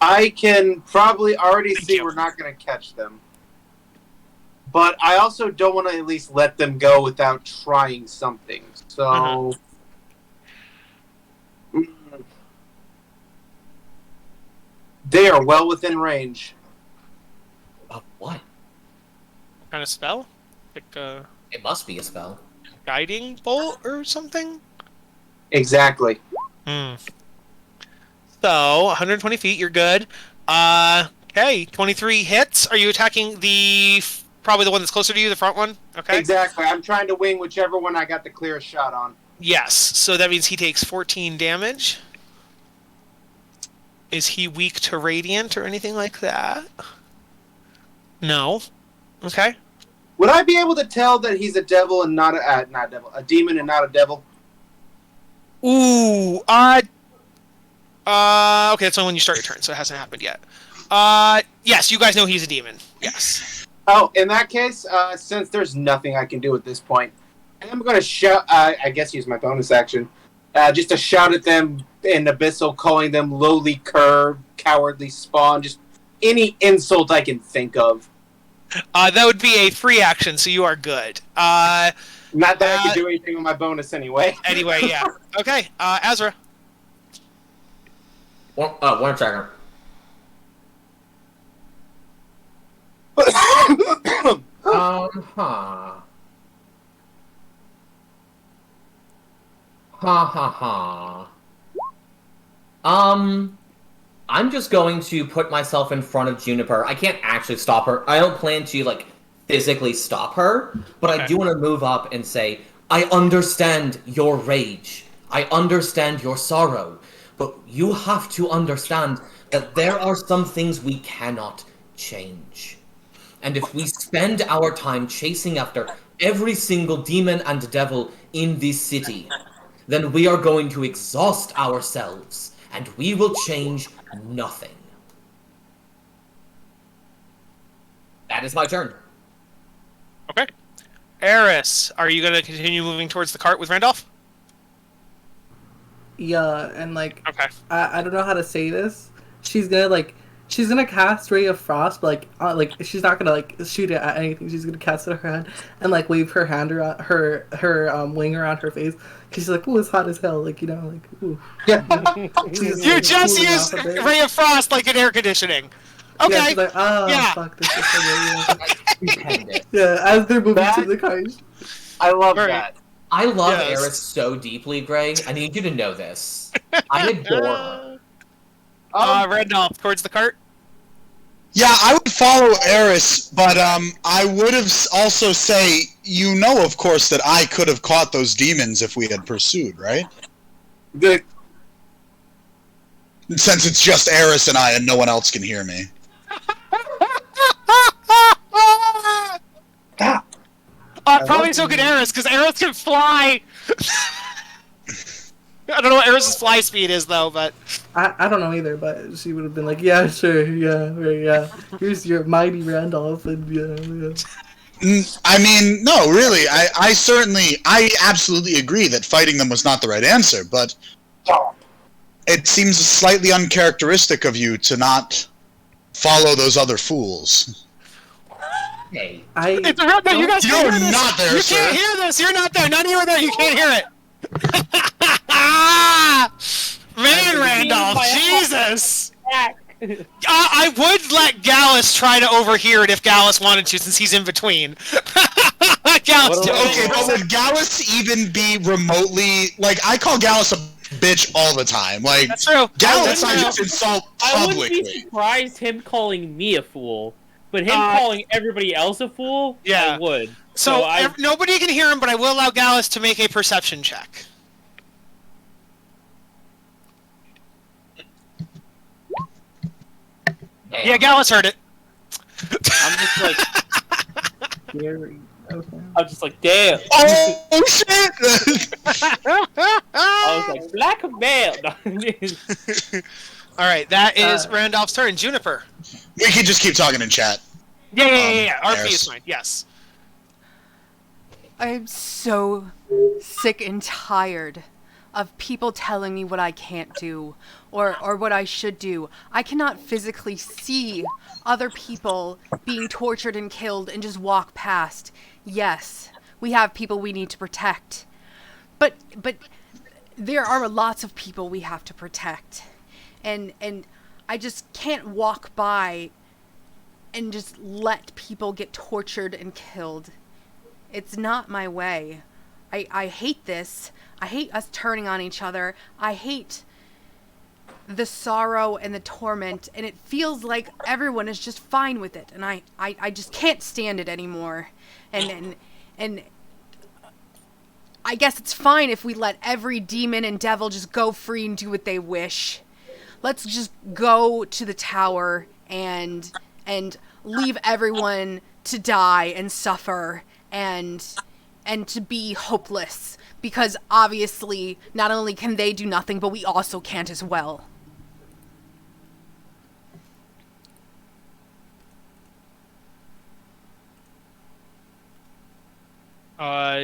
I can probably already see we're not going to catch them. But I also don't want to at least let them go without trying something. So... They are well within range. Of what? What kind of spell? It must be a spell. Guiding bolt or something? Exactly. So, 120 feet, you're good. Okay, 23 hits. Are you attacking probably the one that's closer to you, the front one? Okay. Exactly. I'm trying to wing whichever one I got the clearest shot on. Yes, so that means he takes 14 damage. Is he weak to radiant or anything like that? No. Okay. Would I be able to tell that he's a devil and not a demon and not a devil? Ooh, okay, that's only when you start your turn, so it hasn't happened yet. Yes, you guys know he's a demon. Yes. Oh, in that case, since there's nothing I can do at this point, I'm going to shout, I guess use my bonus action, just to shout at them in Abyssal, calling them lowly cur, cowardly spawn, just any insult I can think of. That would be a free action, so you are good. Not that I can do anything with my bonus anyway. Anyway, yeah. Okay, Azra. One second. Ha ha. I'm just going to put myself in front of Juniper. I can't actually stop her. I don't plan to, like, physically stop her, but I do want to move up and say, I understand your rage. I understand your sorrow. But you have to understand that there are some things we cannot change. And if we spend our time chasing after every single demon and devil in this city, then we are going to exhaust ourselves, and we will change nothing. That is my turn. Okay. Eris, are you going to continue moving towards the cart with Randolph? Yeah, and like, okay. I don't know how to say this. She's gonna cast Ray of Frost, but like she's not gonna like shoot it at anything. She's gonna cast it at her hand and like wave her hand around her wing around her face. Cause she's like, "Ooh, it's hot as hell!" Like ooh. Yeah. You just used Ray of Frost like an air conditioning. Okay. Yeah, she's like, oh, fuck, this is so yeah, as they're moving to the cart. I love that. I love Eris so deeply, Gray. I need you to know this. I adore her. Randolph, towards the cart? Yeah, I would follow Eris, but I would have also say, you know, of course, that I could have caught those demons if we had pursued, right? Good. Since it's just Eris and I and no one else can hear me. Probably so could Eris, because Eris can fly! I don't know what Eris' fly speed is, though, but... I don't know either, but she would have been like, yeah, sure, yeah. Here's your mighty Randolph, and yeah. I mean, no, really, I absolutely agree that fighting them was not the right answer, but it seems slightly uncharacteristic of you to not follow those other fools. Hey. It's a no, you guys You're can't hear this. not there, you sir. Can't hear this. You're not there. None of you are there. You can't hear it. Man, Randolph, Jesus! I would let Gallus try to overhear it if Gallus wanted to, since he's in between. Gallus, okay, but would Gallus even be remotely... Like, I call Gallus a bitch all the time. Like, that's true. Gallus I just insult I publicly. wouldn't be surprised him calling me a fool, but him calling everybody else a fool, yeah. I would. So nobody can hear him, but I will allow Gallus to make a perception check. Yeah, Gallus heard it. I'm just like... I'm just like, damn. Oh, shit! I was like, blackmail! Alright, that is Randolph's turn. Juniper. We can just keep talking in chat. Yeah. RP is fine, yes. I'm so sick and tired of people telling me what I can't do or what I should do. I cannot physically see other people being tortured and killed and just walk past. Yes, we have people we need to protect. But there are lots of people we have to protect. And I just can't walk by and just let people get tortured and killed. It's not my way. I hate this. I hate us turning on each other. I hate the sorrow and the torment, and it feels like everyone is just fine with it, and I just can't stand it anymore. And I guess it's fine if we let every demon and devil just go free and do what they wish. Let's just go to the tower and leave everyone to die and suffer and to be hopeless, because obviously not only can they do nothing, but we also can't as well.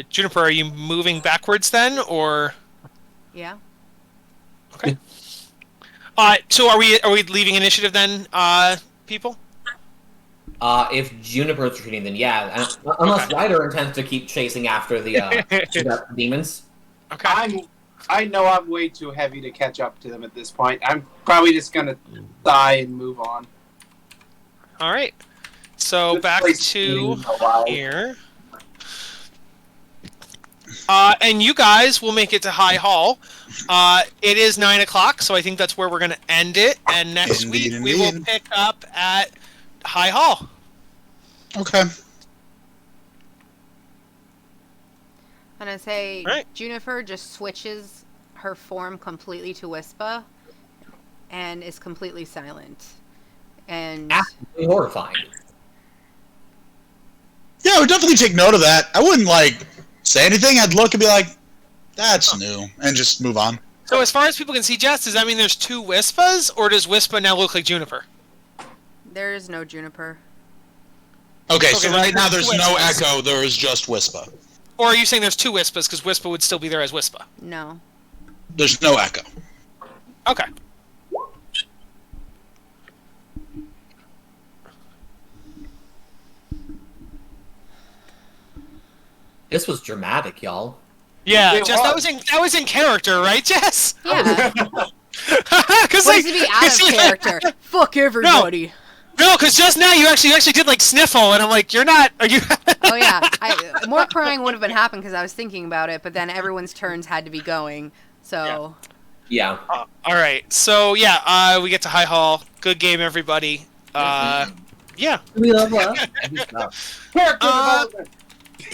Juniper, are you moving backwards then, or? Yeah. Okay. So are we leaving initiative then, people? If Juniper's retreating, then yeah. Unless Ryder intends to keep chasing after the demons. Okay. I know I'm way too heavy to catch up to them at this point. I'm probably just gonna die and move on. All right. So This back place to is alive. here. And you guys will make it to High Hall. It is 9 o'clock, so I think that's where we're going to end it. And next week we will pick up at High Hall. Okay. I'm gonna say Right. Juniper just switches her form completely to Wispa and is completely silent. And Absolutely horrifying. Yeah, I would definitely take note of that. I wouldn't, say anything. I'd look and be like, that's new, and just move on. So as far as people can see, Jess, does that mean there's 2 Wispas, or does Wispa now look like Juniper? there is no Juniper. Okay, so Okay, right now there's no Wispas. Echo, there is just Wispa. Or are you saying there's 2 Wispas, because Wispa would still be there as Wispa? No. There's no Echo. Okay. This was dramatic, y'all. Yeah, It Jess, was. that was in character, right, Jess? Yeah. Because What does it be out of character? Fuck everybody. No, because just now you actually did like sniffle, and I'm like, you're not. Are you? Oh yeah. More crying would have been happening because I was thinking about it, but then everyone's turns had to be going. So. Yeah. All right. So yeah, we get to High Hall. Good game, everybody. Yeah. We love love. Character Uh, development.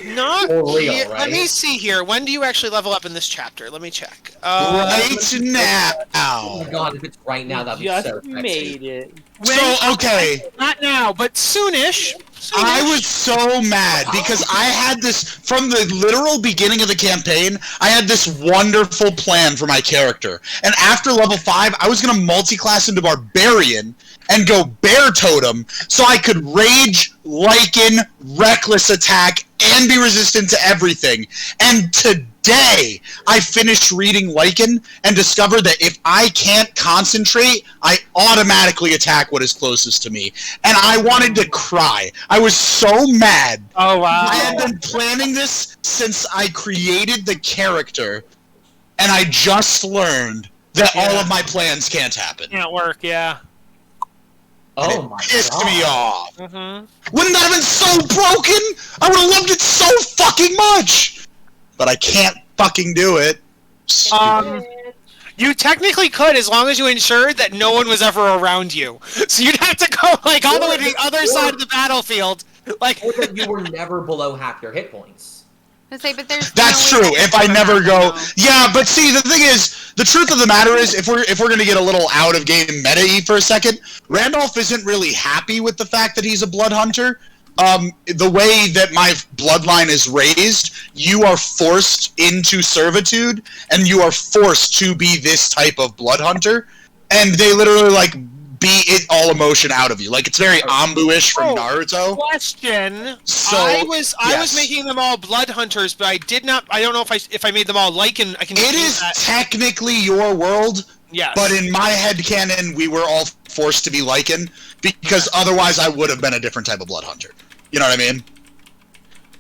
Not For real, yet. right? Let me see here. When do you actually level up in this chapter? Let me check. Right Oh now. my god, if it's right now, that'd be Just so sexy. made it. So, okay. Not now, but soonish. I was so mad because I had this, from the literal beginning of the campaign, I had this wonderful plan for my character. And after level 5, I was going to multi-class into Barbarian and go Bear Totem so I could Rage, Lycan, Reckless Attack, and be resistant to everything. And today, I finished reading Lycan and discovered that if I can't concentrate, I automatically attack what is closest to me. And I wanted to cry. I was so mad. Oh wow. I had been planning this since I created the character, and I just learned that all of my plans can't happen. Can't work. Yeah. Oh my Pissed god. me off. Mm-hmm. Wouldn't that have been so broken? I would have loved it so fucking much. But I can't fucking do it. You technically could, as long as you ensured that no one was ever around you. So you'd have to go like all the way to the other side of the battlefield. Like Or that you were never below half your hit points. I say, but there's. That's no way true. that If could I ever never happen, go, though. yeah. But see, the thing is, the truth of the matter is, if we're gonna get a little out of game meta-y for a second, Randolph isn't really happy with the fact that he's a blood hunter. The way that my bloodline is raised, you are forced into servitude, and you are forced to be this type of blood hunter, and they literally beat it all emotion out of you. Like it's very Ambu-ish from Naruto. question. So I was yes. making them all blood hunters, but I did not. I don't know if I made them all Lycan. I can. It do is that. technically your world. Yes. But in my headcanon, we were all forced to be Lycan, because otherwise I would have been a different type of blood hunter. You know what I mean?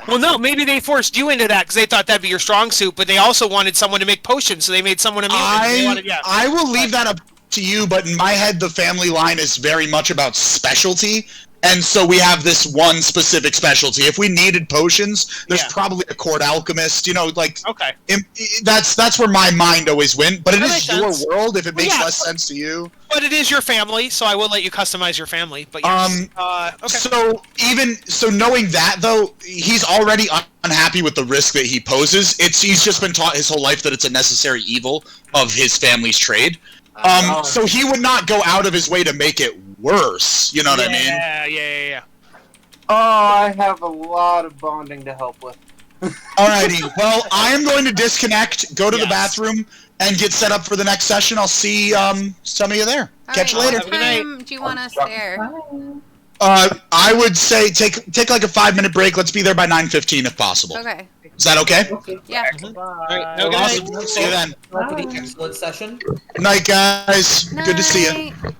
Well, no, maybe they forced you into that because they thought that'd be your strong suit, but they also wanted someone to make potions, so they made someone a mutant. They wanted, yeah. I will leave that up to you, but in my head, the family line is very much about specialty, and so we have this one specific specialty. If we needed potions, there's probably a court alchemist, Okay. That's where my mind always went, but it That is makes your sense. world, if it makes yeah. less sense to you. But it is your family, so I will let you customize your family. But yes. Okay. So knowing that though, he's already unhappy with the risk that he poses. He's just been taught his whole life that it's a necessary evil of his family's trade. So he would not go out of his way to make it worse. You know what I mean? Yeah. Oh, I have a lot of bonding to help with. Alrighty. Well, I am going to disconnect, go to the Yes. bathroom, and get set up for the next session. I'll see some of you there. All Catch you right, later. What time do you want us there? I would say take like a 5-minute break. Let's be there by 9:15 if possible. Okay. Is that okay? Yeah. Alright, no, good night. Awesome. See you then. For the excellent session. Good night, guys. Good to see you. Night.